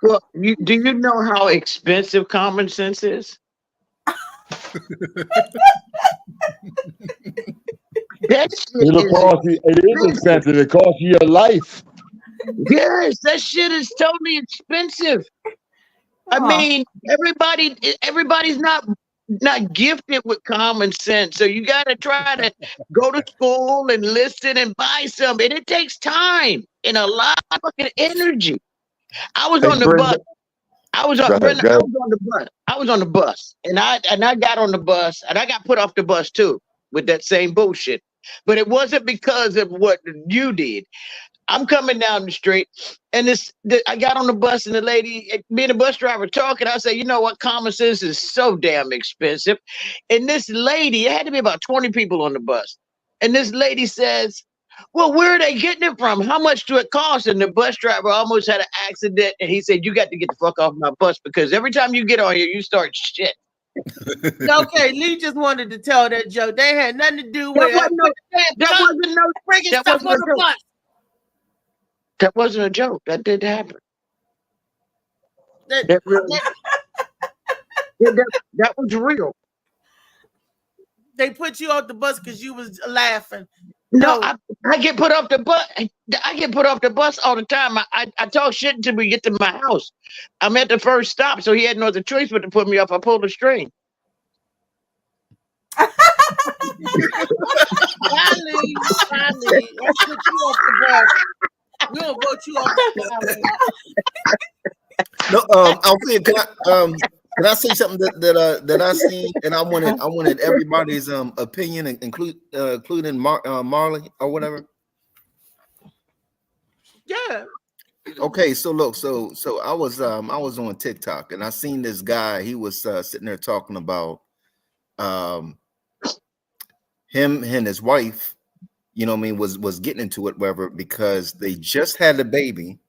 Well, do you know how expensive common sense is? That shit it is expensive. It costs you your life. Yes, that shit is totally expensive. I mean, everybody's not gifted with common sense. So you got to try to go to school and listen and buy some. And it takes time and a lot of fucking energy. I was on the bus. I was on the bus, and I got on the bus, and I got put off the bus too with that same bullshit. But it wasn't because of what you did. I'm coming down the street, and I got on the bus, and the lady, me and the bus driver talking. I said, you know what? Common sense is so damn expensive. And this lady, it had to be about 20 people on the bus. And this lady says, well, where are they getting it from? How much do it cost? And the bus driver almost had an accident. And he said, you got to get the fuck off my bus, because every time you get on here, you start shit. Okay, Lee just wanted to tell that joke. They had nothing to do with That wasn't a joke. That did happen. That was real. They put you off the bus because you was laughing. No, I get put off the bus. I get put off the bus all the time. I talk shit until we get to my house. I'm at the first stop, so he had no other choice but to put me off. I pulled the string. Finally, let's put you off the bus. We'll vote you off the bus. No, Alfred, can I say something that I seen, and I wanted everybody's opinion, including Marley or whatever. Yeah. Okay, so look, so I was on TikTok, and I seen this guy. He was sitting there talking about him and his wife, you know what I mean, was getting into it, whatever, because they just had a baby.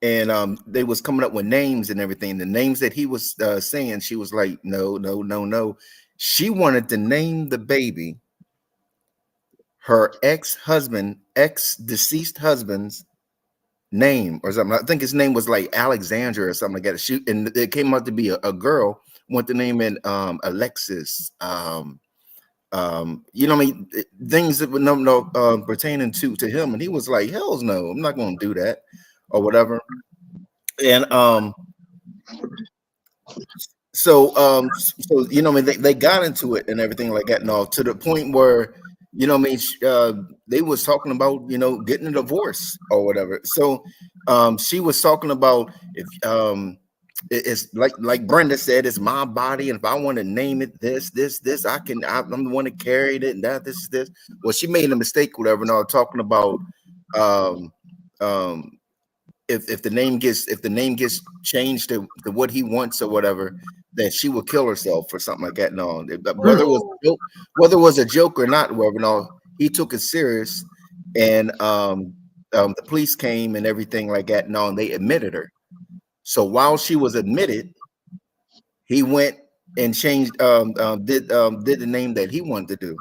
And they was coming up with names and everything. The names that he was saying, she was like, no. She wanted to name the baby her ex-deceased husband's name or something. I think his name was like Alexandra or something like that. And it came out to be a girl. Want to name it Alexis. You know what I mean? Things that would no pertaining to him. And he was like, hell no, I'm not going to do that. Or whatever, and so you know, I mean, they got into it and everything like that, and all to the point where, you know, I mean, they was talking about, you know, getting a divorce or whatever. So she was talking about if it's like Brenda said, it's my body, and if I want to name it this, I can. I'm the one that carried it, and that this. Well, she made a mistake, whatever. Now talking about if the name gets changed to what he wants or whatever, that she will kill herself or something like that. No, whether it was a joke or not, whatever. No, he took it serious, and the police came and everything like that. No, and they admitted her. So while she was admitted, he went and changed did the name that he wanted to do.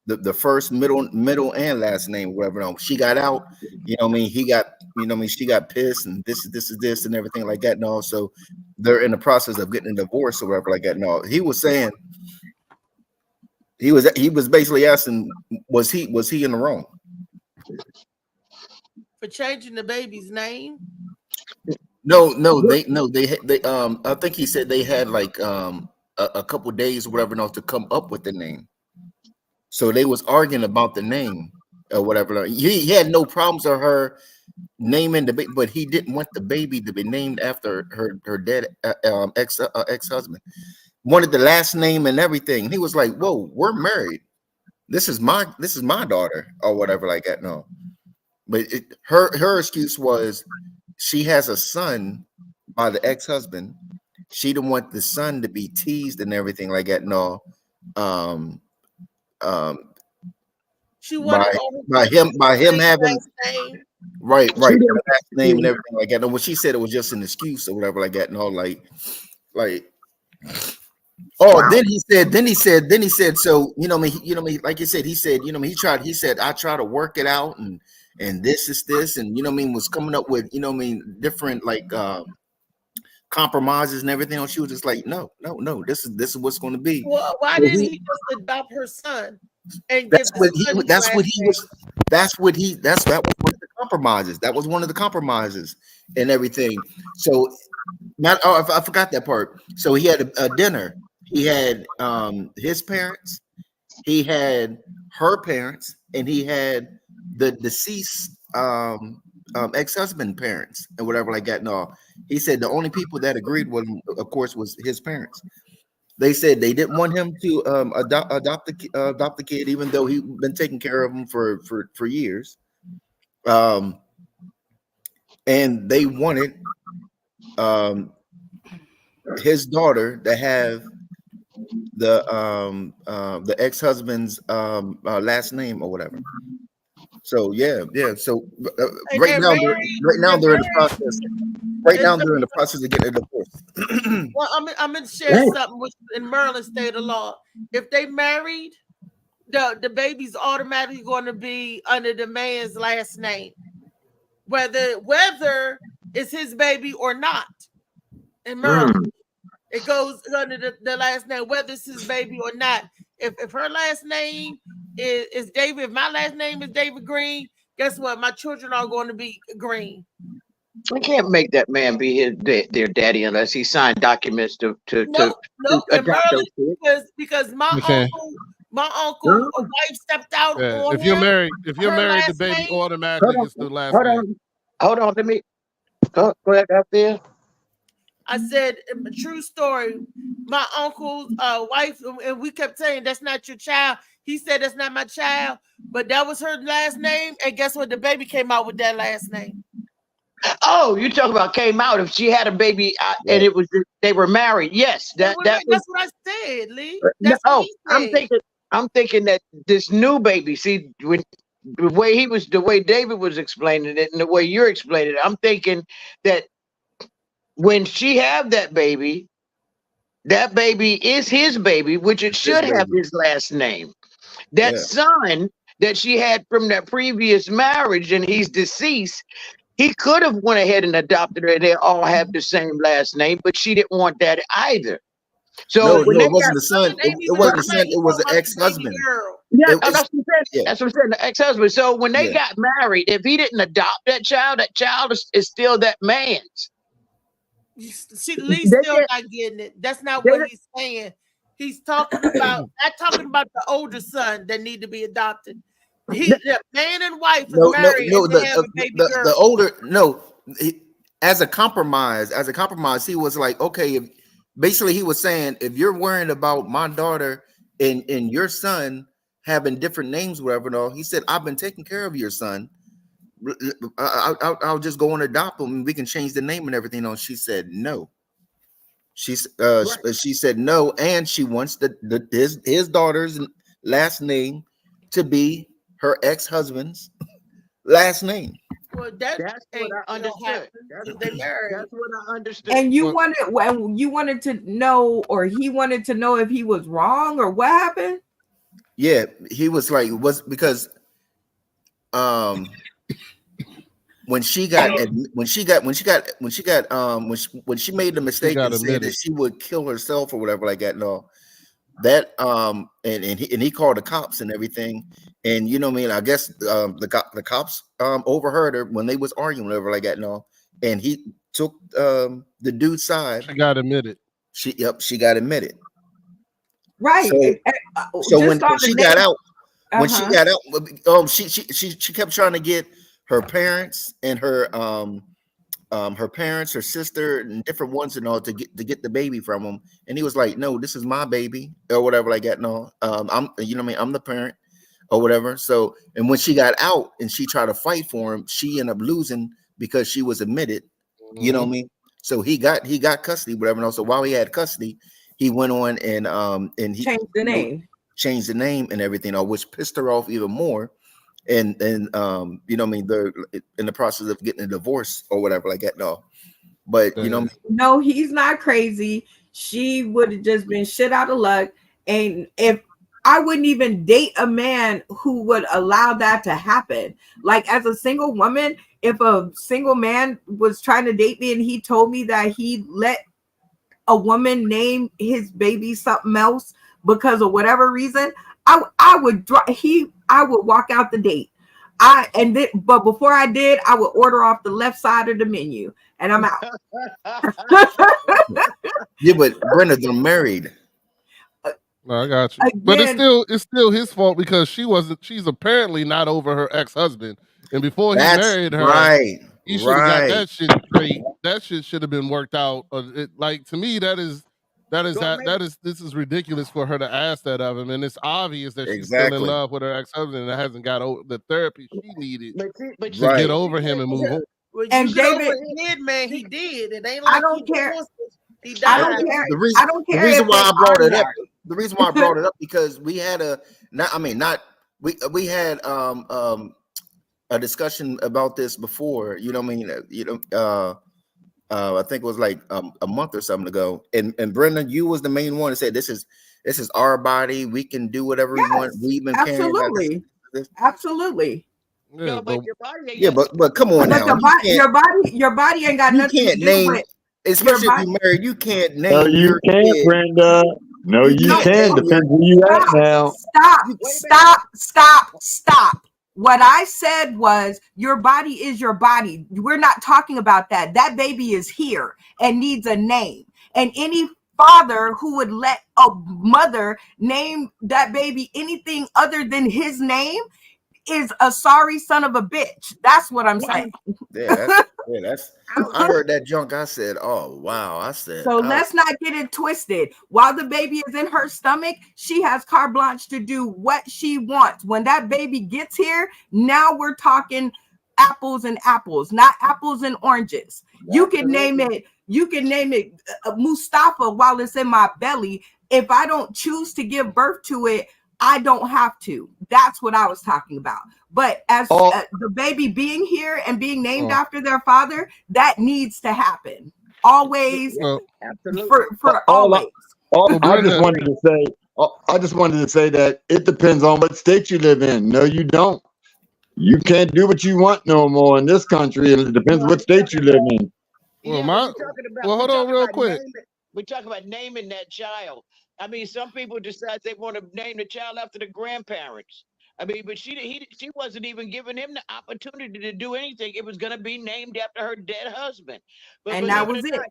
The first, middle, and last name, whatever. No, she got out. You know what I mean? He got, you know what I mean? She got pissed, and this is this and everything like that. No, so they're in the process of getting a divorce or whatever like that. No, he was saying he was basically asking, was he in the wrong for changing the baby's name? No, they I think he said they had like a couple days or whatever else to come up with the name. So they was arguing about the name or whatever. He had no problems with her naming the baby, but he didn't want the baby to be named after her dead ex-husband. Wanted the last name and everything. He was like, "Whoa, we're married. This is my daughter or whatever like that." No, but her excuse was she has a son by the ex-husband. She didn't want the son to be teased and everything like that. No. She wanted by him having right last name and everything like that. And when she said it was just an excuse or whatever like that, and all like oh, then he said so, you know me, like you said, he said, you know me, he said I try to work it out and this is this, and you know what I mean, was coming up with, you know what I mean, different like compromises and everything else. She was just like, no, this is what's going to be. Well, why didn't he just adopt her son? And that's what he was. That was one of the compromises. That was one of the compromises and everything. So, I forgot that part. So he had a dinner. He had his parents, he had her parents, and he had the deceased ex-husband parents and whatever like that. No, he said the only people that agreed with him, of course, was his parents. They said they didn't want him to adopt the kid, even though he'd been taking care of him for years. And they wanted his daughter to have the ex-husband's last name or whatever. So yeah. So And right they're now, married. they're in the process. Right And now, so, they're in the process of getting a divorce. well, I'm gonna share something with in Maryland state of law. If they married, the baby's automatically going to be under the man's last name, whether it's his baby or not. In Maryland, it goes under the last name, whether it's his baby or not. If her last name is David, if my last name is David Green, guess what? My children are going to be Green. We can't make that man be their daddy unless he signed documents to No, in adopt those Maryland, kids. because Okay. my uncle wife stepped out Yeah. on If you're him. married, the last baby name- automatically gets the last name. Hold on. Let me go ahead out there. I said, a true story. My uncle's wife, and we kept saying, that's not your child. He said, that's not my child, but that was her last name. And guess what? The baby came out with that last name. Oh, you talk about came out if she had a baby and it was they were married. Yes, That's what I said, Lee. No, That's what he said. I'm thinking that this new baby. See, when the way David was explaining it, and the way you're explaining it, I'm thinking that when she had that baby is his baby, which it should have his last name. That son that she had from that previous marriage, and he's deceased. He could have went ahead and adopted her. They all have the same last name, but she didn't want that either. So no, it wasn't the son. It wasn't the son. It was the ex-husband. Yeah, that's what I'm saying. That's what I'm saying. The ex-husband. So when they got married, if he didn't adopt that child is still that man's. See, Lee's still not getting it. That's not what he's saying. He's talking about not talking about the older son that need to be adopted. The man and wife are married. They have a baby girl. The older as a compromise, he was like, okay, basically he was saying, if you're worrying about my daughter and your son having different names, whatever, and all, he said, I've been taking care of your son. I'll just go and adopt him and we can change the name and everything else. She said no. She said no, and she wants his daughter's last name to be her ex-husband's last name. Well, that's what I understood. That's what I understood. And you wanted to know, or he wanted to know if he was wrong or what happened? Yeah, he was like, because when she made the mistake and said that she would kill herself or whatever like that, no, that and he called the cops and everything, and you know what I mean, I guess the cops overheard her when they was arguing whatever like that, no, and he took the dude's side. She got admitted. She got admitted. Right. So when she got out, she kept trying to get her parents and her parents, her sister, and different ones and all to get the baby from him. And he was like, "No, this is my baby," or whatever like that. No, I'm the parent or whatever. So, and when she got out and she tried to fight for him, she ended up losing because she was admitted. You know what I mean? So he got custody, whatever. And also while he had custody, he went on and he changed the name and everything, which pissed her off even more. And you know what I mean, they're in the process of getting a divorce or whatever like that. No, but you know, no, he's not crazy. She would have just been shit out of luck. And if I wouldn't even date a man who would allow that to happen. Like, as a single woman, if a single man was trying to date me and he told me that he let a woman name his baby something else because of whatever reason, I would walk out the date. But before I did, I would order off the left side of the menu, and I'm out. Yeah, but Brenda, they're married. No, I got you. But it's still his fault because she's apparently not over her ex-husband, and before he married her, he should have got that shit straight. That shit should have been worked out. To me, that's This is ridiculous for her to ask that of him, and it's obvious that she's still Exactly. in love with her ex-husband and hasn't got the therapy she needed But to get over him and move on. Well, And you know David- what he did, man. He did. It ain't I like don't he care. divorced her. He I died. don't care. The reason, I don't care. the reason if why they I brought are it up, married. the reason why I brought it up because we had we had a discussion about this before. You know what I mean? I think it was like a month or something ago. And Brenda, you was the main one that said this is our body. We can do whatever we want. We've been Absolutely. Absolutely. Yeah, but your body ain't yeah, but come on But now. your body ain't got You nothing to can't do name, with especially your if body. you're married. You can't name. No, you your can't, kid. Brenda. No, you can't can. name Depends where you at now. Stop. What I said was your body is your body. We're not talking about that. That baby is here and needs a name. And any father who would let a mother name that baby anything other than his name is a sorry son of a bitch. That's what I'm saying. That's I heard that junk. I said, oh wow. I said, So let's not get it twisted. While the baby is in her stomach, she has carte blanche to do what she wants. When that baby gets here, now we're talking apples and apples, not apples and oranges. You can name it Mustafa while it's in my belly. If I don't choose to give birth to it, I don't have to. That's what I was talking about. But as the baby being here and being named after their father, that needs to happen. Always, for always. I just wanted to say that it depends on what state you live in. No, you don't. You can't do what you want no more in this country, and it depends what state you live in. Well, hold on real quick. We're talking about naming that child. I mean, some people decide they want to name the child after the grandparents. I mean, but she wasn't even giving him the opportunity to do anything. It was going to be named after her dead husband. But and that was it.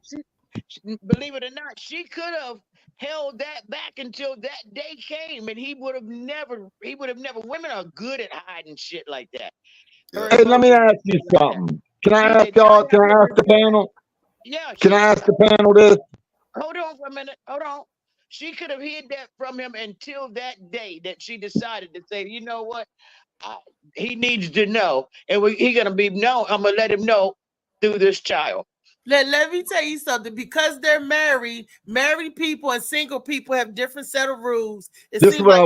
Believe it or not, she could have held that back until that day came, and he would have never. Women are good at hiding shit like that. Hey, let me ask you something. Can I ask y'all? Can I ask the panel? Yeah. Can I ask the panel this? Hold on for a minute. Hold on. She could have hid that from him until that day that she decided to say, you know what, he needs to know, and he's gonna be no. I'm gonna let him know through this child. Let me tell you something. Because they're married people and single people have different set of rules. This is what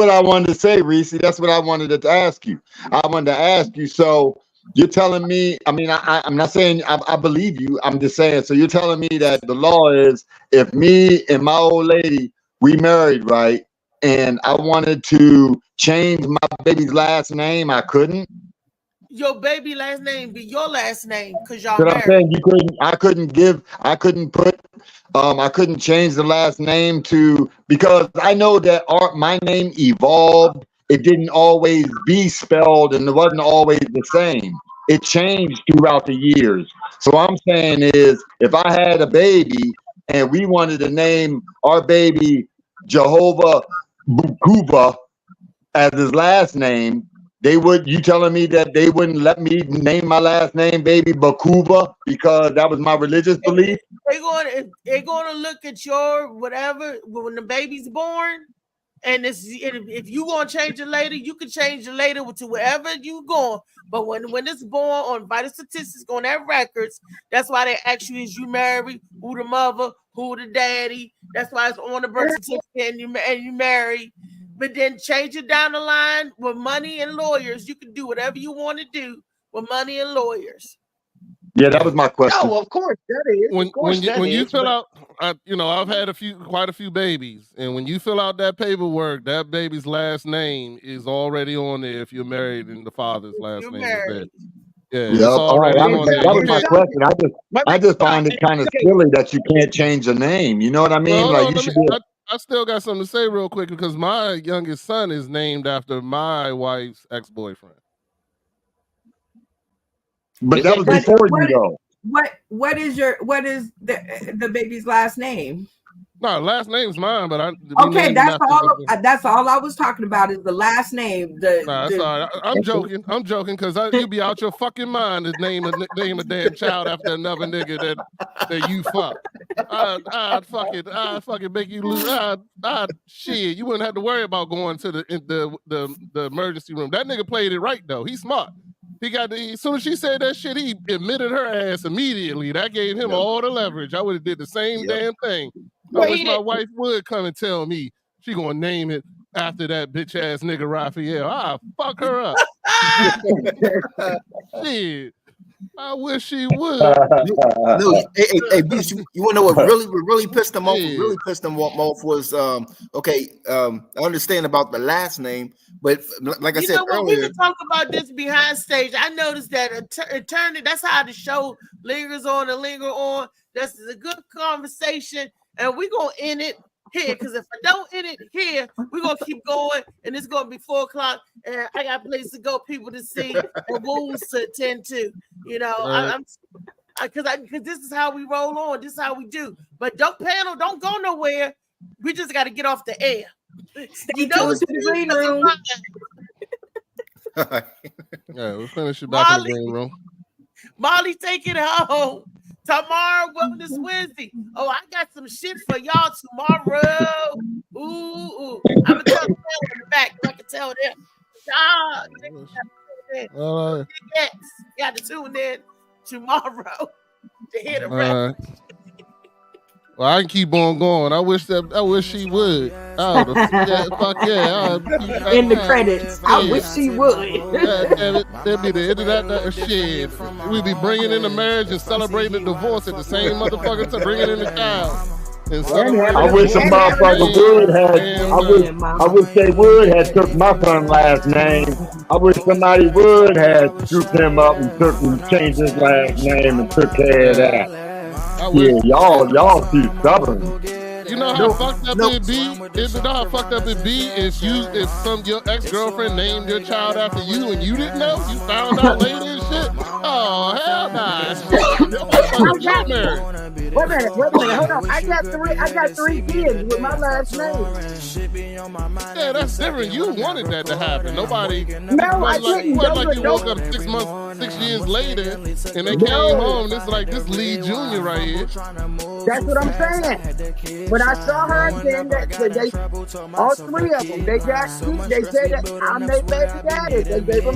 I wanted to say, Reese. That's what I wanted to ask you. I wanted to ask you. So you're telling me, I mean, I'm not saying I believe you. I'm just saying, so you're telling me that the law is if me and my old lady, we married, right? And I wanted to change my baby's last name, I couldn't? Your baby last name be your last name because y'all But married. I'm saying I couldn't change the last name because I know that my name evolved. It didn't always be spelled and it wasn't always the same. It changed throughout the years. So I'm saying is if I had a baby and we wanted to name our baby Jehovah Bukuba as his last name, you telling me that they wouldn't let me name my last name baby Bakuba because that was my religious belief? They're going to look at your whatever when the baby's born. And if you want to change it later, you can change it later to wherever you going. But when it's born on vital statistics on that records, that's why they ask you is you married, who the mother, who the daddy. That's why it's on the birth certificate and you married. But then change it down the line with money and lawyers. You can do whatever you want to do with money and lawyers. Yeah, that was my question. Oh, of course that is. When you fill out, I've had quite a few babies, and when you fill out that paperwork, that baby's last name is already on there. If you're married and the father's last name is there. Yeah, yep. All right. That was my question. I just find it kind of silly that you can't change the name. You know what I mean? Well, I still got something to say real quick because my youngest son is named after my wife's ex-boyfriend. But that was before you though. What is the baby's last name? No, last name's mine, but Okay, that's all I was talking about is the last name. That's all right. I'm joking. I'm joking because you be out your fucking mind to name a damn child after another nigga that you fuck. I'd fucking make you lose. Shit, you wouldn't have to worry about going to the emergency room. That nigga played it right though. He's smart. As soon as she said that shit, he admitted her ass immediately. That gave him all the leverage. I would have did the same damn thing. I wish my wife would come and tell me she gonna name it after that bitch ass nigga Raphael. Fuck her up. Shit. I wish she would. No, hey, Beast, you want to know what really pissed him off? What really pissed him off was I understand about the last name, but like I said earlier, we can talk about this behind stage. I noticed that attorney. That's how the show lingers on and linger on. This is a good conversation, and we're gonna end it here because if I don't end it here, we're gonna keep going, and it's gonna be 4 o'clock, and I got a place to go, people to see, and wounds to attend to. You know, because this is how we roll on. This is how we do. But don't go nowhere. We just got to get off the air. You know, to the green room. Yeah, we'll finish it back in the green room. Molly, take it home. Tomorrow, Wellness Wednesday. Oh, I got some shit for y'all tomorrow. Ooh. I'm gonna tell them in the back. I can tell them. Yes, got to tune in tomorrow to hear the rest. Well, I can keep on going. I wish she would. Fuck yeah. In the credits. I wish she would. That'd be the end of that shit. We'd be bringing in the marriage and celebrating the divorce at the same motherfucker time, bringing in the child. I wish a motherfucker would have. I wish they would have took my son's last name. I wish somebody would have scooped him up and changed his last name and took care of that. Yeah, y'all too stubborn. You know how fucked up it be? You know how fucked up it be if your ex-girlfriend named your child after you and you didn't know? You found out later and shit? Oh, hell nah. Wait a minute, hold on. I got three kids with my last name. Yeah, that's different. You wanted that to happen. Nobody. No, I didn't. Like you woke up 6 years later and they came home. It's like this Lee Jr. right here. That's what I'm saying. When I saw her again, all three of them, they said that I'm their baby daddy. They gave them